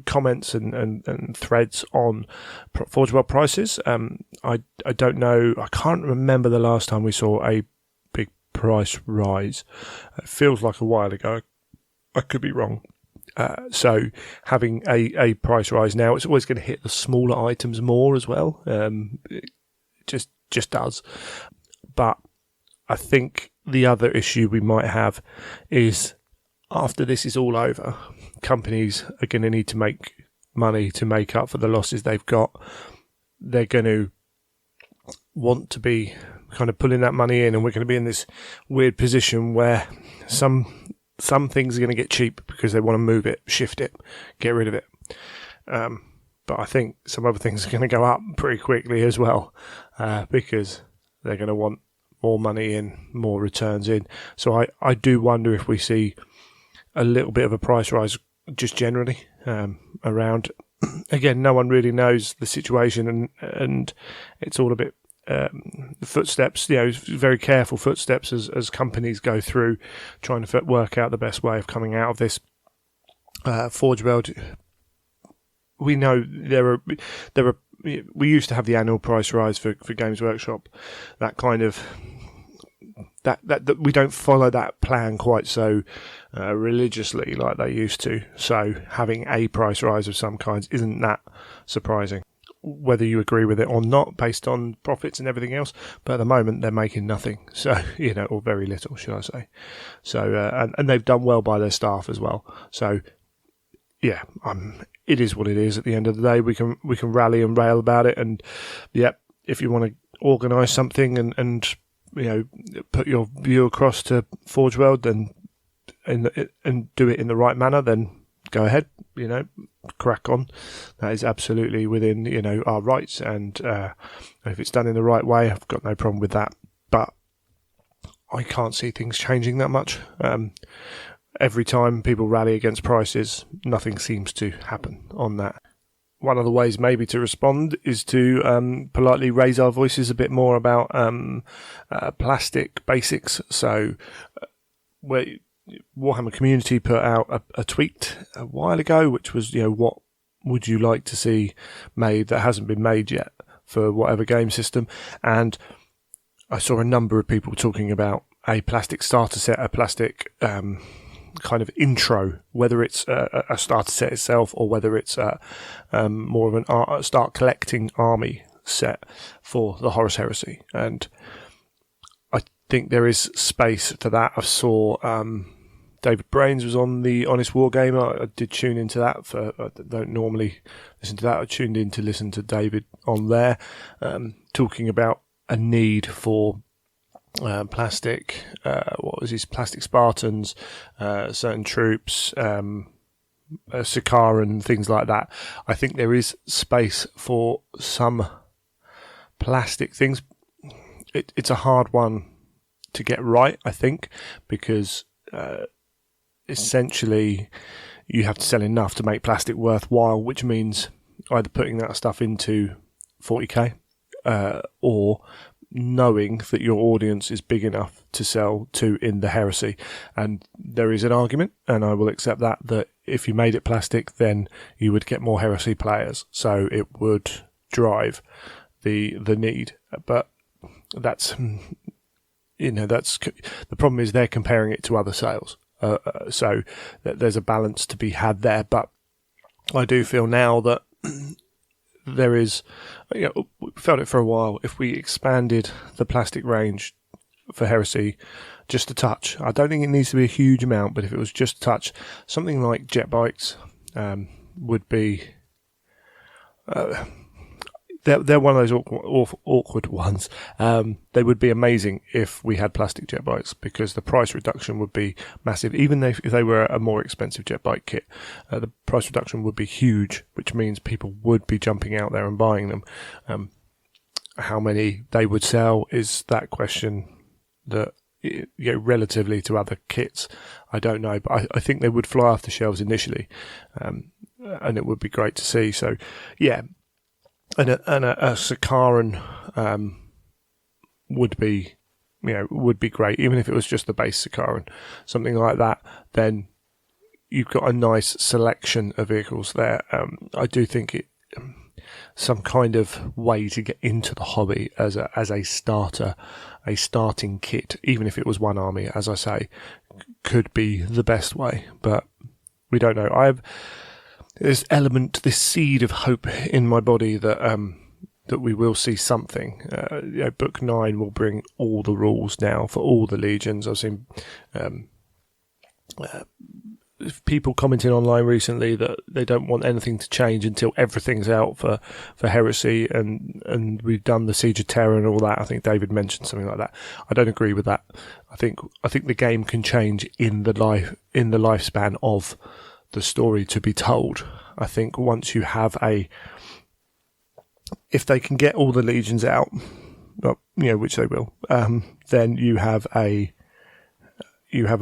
comments and threads on Forge World prices. I don't know. I can't remember the last time we saw a big price rise. It feels like a while ago. I could be wrong. So having a price rise now, it's always going to hit the smaller items more as well. It just does. But I think the other issue we might have is after this is all over, companies are going to need to make money to make up for the losses they've got. They're going to want to be kind of pulling that money in, and we're going to be in this weird position where some things are going to get cheap because they want to move it, shift it, get rid of it. But I think some other things are going to go up pretty quickly as well because they're going to want more money in, more returns in. So I do wonder if we see a little bit of a price rise just generally around. Again, no one really knows the situation, and it's all a bit footsteps, very careful footsteps as companies go through trying to work out the best way of coming out of this. Forge World, we know there are. We used to have the annual price rise for Games Workshop. That kind of that we don't follow that plan quite so religiously like they used to. So having a price rise of some kinds isn't that surprising, whether you agree with it or not, based on profits and everything else. But at the moment, they're making nothing, so or very little, should I say? So and they've done well by their staff as well. So yeah, it is what it is. At the end of the day, we can rally and rail about it, and if you want to organise something and put your view across to Forge World, then and do it in the right manner, then go ahead, crack on. That is absolutely within our rights, and if it's done in the right way, I've got no problem with that. But I can't see things changing that much. Every time people rally against prices, nothing seems to happen on that. One of the ways maybe to respond is to politely raise our voices a bit more about plastic basics. So where Warhammer Community put out a tweet a while ago, which was, what would you like to see made that hasn't been made yet for whatever game system? And I saw a number of people talking about a plastic starter set, a plastic kind of intro, whether it's a starter set itself or whether it's more of a start collecting army set for the Horus Heresy. And I think there is space for that. I saw David Brains was on the Honest Wargamer. I did tune into that. I don't normally listen to that. I tuned in to listen to David on there, talking about a need for plastic, plastic Spartans, certain troops, Sakaar and things like that. I think there is space for some plastic things. It's a hard one to get right, I think, because essentially you have to sell enough to make plastic worthwhile, which means either putting that stuff into 40k or knowing that your audience is big enough to sell to in the Heresy. And there is an argument, and I will accept that if you made it plastic, then you would get more Heresy players. So it would drive the need. But that's, that's the problem is they're comparing it to other sales. So there's a balance to be had there. But I do feel now that there is, we felt it for a while. If we expanded the plastic range for Heresy just a touch, I don't think it needs to be a huge amount, but if it was just a touch, something like jet bikes would be. They're one of those awkward ones. They would be amazing if we had plastic jet bikes, because the price reduction would be massive. Even if they were a more expensive jet bike kit, the price reduction would be huge, which means people would be jumping out there and buying them. How many they would sell is that question that, relatively to other kits, I don't know. But I think they would fly off the shelves initially, and it would be great to see. So, yeah. And a Sakaran would be great, even if it was just the base Sakaran, something like that. Then you've got a nice selection of vehicles there. I do think some kind of way to get into the hobby as a starter, a starting kit, even if it was one army, as I say, could be the best way. But we don't know. This element, this seed of hope in my body that that we will see something. Book 9 will bring all the rules now for all the legions. I've seen people commenting online recently that they don't want anything to change until everything's out for Heresy, and we've done the Siege of Terror and all that. I think David mentioned something like that. I don't agree with that. I think the game can change in the lifespan of the story to be told. I think once you have if they can get all the legions out, well, which they will, then you have a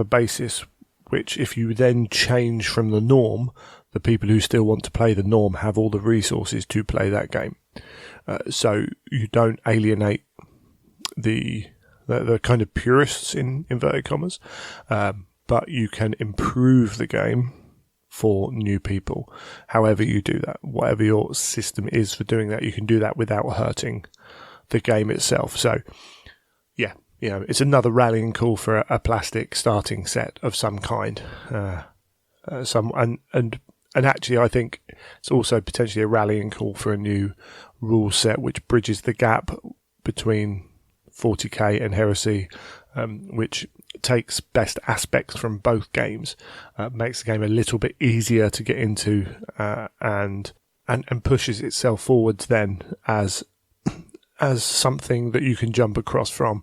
basis which, if you then change from the norm, the people who still want to play the norm have all the resources to play that game. So you don't alienate the kind of purists in inverted commas, but you can improve the game for new people. However you do that, whatever your system is for doing that, you can do that without hurting the game itself. So, yeah, it's another rallying call for a plastic starting set of some kind. And actually, I think it's also potentially a rallying call for a new rule set which bridges the gap between 40k and Heresy, which takes best aspects from both games, makes the game a little bit easier to get into, and pushes itself forwards then as something that you can jump across from.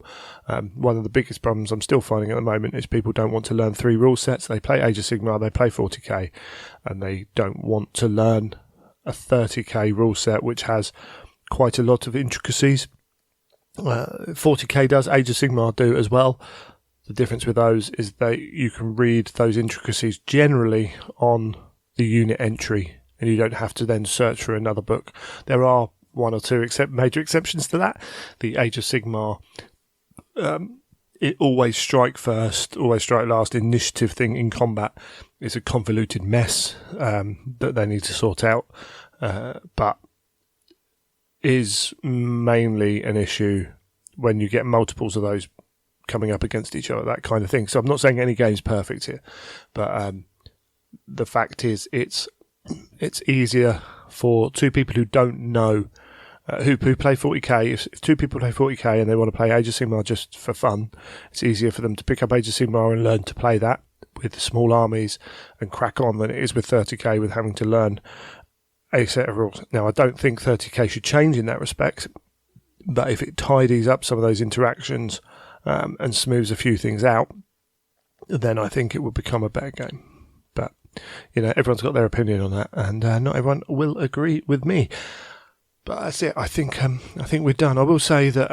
One of the biggest problems I'm still finding at the moment is people don't want to learn 3 rule sets. They play Age of Sigmar, they play 40k, and they don't want to learn a 30k rule set which has quite a lot of intricacies. 40k does, Age of Sigmar do as well. The difference with those is that you can read those intricacies generally on the unit entry, and you don't have to then search for another book. There are one or two major exceptions to that. The Age of Sigmar, it always strike first, always strike last initiative thing in combat is a convoluted mess that they need to sort out, but is mainly an issue when you get multiples of those coming up against each other, that kind of thing. So I'm not saying any game's perfect here, but the fact is it's easier for two people who don't know, who play 40k. If 2 people play 40k and they want to play Age of Sigmar just for fun, it's easier for them to pick up Age of Sigmar and learn to play that with small armies and crack on than it is with 30k with having to learn a set of rules. Now, I don't think 30k should change in that respect, but if it tidies up some of those interactions and smooths a few things out, then I think it will become a better game. But, everyone's got their opinion on that, and not everyone will agree with me. But that's it. I think we're done. I will say that,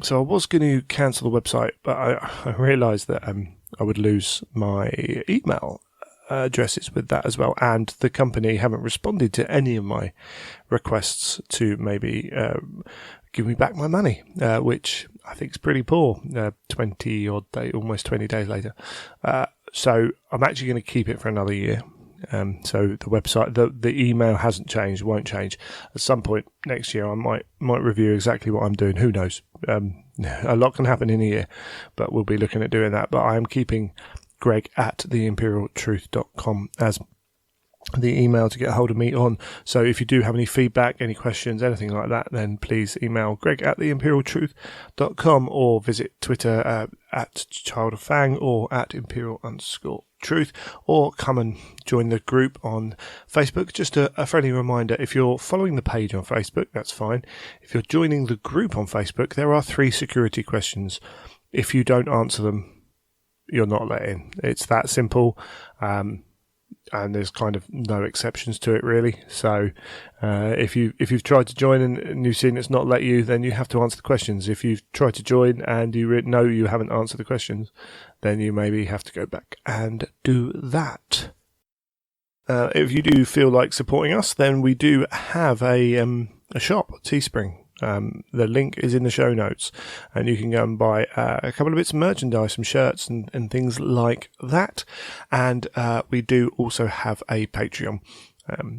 so I was going to cancel the website, but I realised that I would lose my email addresses with that as well, and the company haven't responded to any of my requests to maybe give me back my money, which I think is pretty poor. 20 odd day, almost 20 days later. So I'm actually going to keep it for another year. So the website, the email hasn't changed, won't change. At some point next year, I might review exactly what I'm doing. Who knows? A lot can happen in a year, but we'll be looking at doing that. But I am keeping Greg at theimperialtruth.com as the email to get hold of me on. So if you do have any feedback, any questions, anything like that, then please email Greg at theimperialtruth.com or visit Twitter at childoffang or at imperial_truth, or come and join the group on Facebook. Just a friendly reminder, if you're following the page on Facebook, that's fine. If you're joining the group on Facebook, there are 3 security questions. If you don't answer them, you're not let in. It's that simple. And there's kind of no exceptions to it, really. So if you've tried to join and you've seen it's not let you, then you have to answer the questions. If you've tried to join and you know you haven't answered the questions, then you maybe have to go back and do that. If you do feel like supporting us, then we do have a shop, Teespring. The link is in the show notes, and you can go and buy a couple of bits of merchandise, some shirts and things like that. And we do also have a Patreon.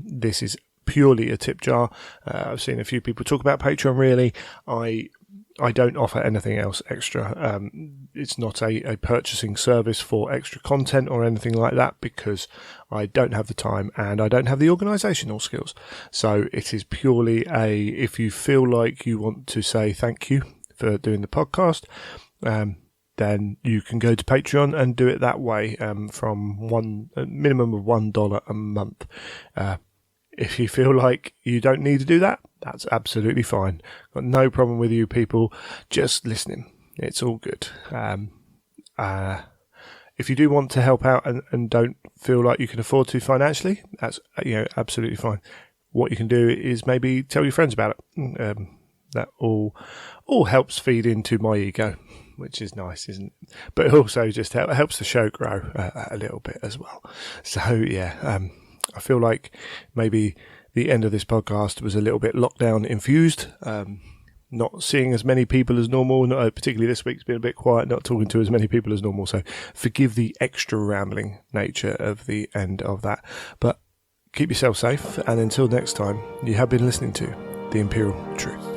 This is purely a tip jar. I've seen a few people talk about Patreon. Really, I don't offer anything else extra. It's not a purchasing service for extra content or anything like that, because I don't have the time and I don't have the organisational skills. So it is purely if you feel like you want to say thank you for doing the podcast, then you can go to Patreon and do it that way, from a minimum of $1 a month. If you feel like you don't need to do that, that's absolutely fine. Got no problem with you people just listening. It's all good. If you do want to help out and don't feel like you can afford to financially, that's absolutely fine. What you can do is maybe tell your friends about it. That all helps feed into my ego, which is nice, isn't it? But it also just helps the show grow a little bit as well. So yeah. I feel like maybe the end of this podcast was a little bit lockdown infused, not seeing as many people as normal, particularly this week's been a bit quiet, not talking to as many people as normal, so forgive the extra rambling nature of the end of that. But keep yourself safe, and until next time, you have been listening to The Imperial Truth.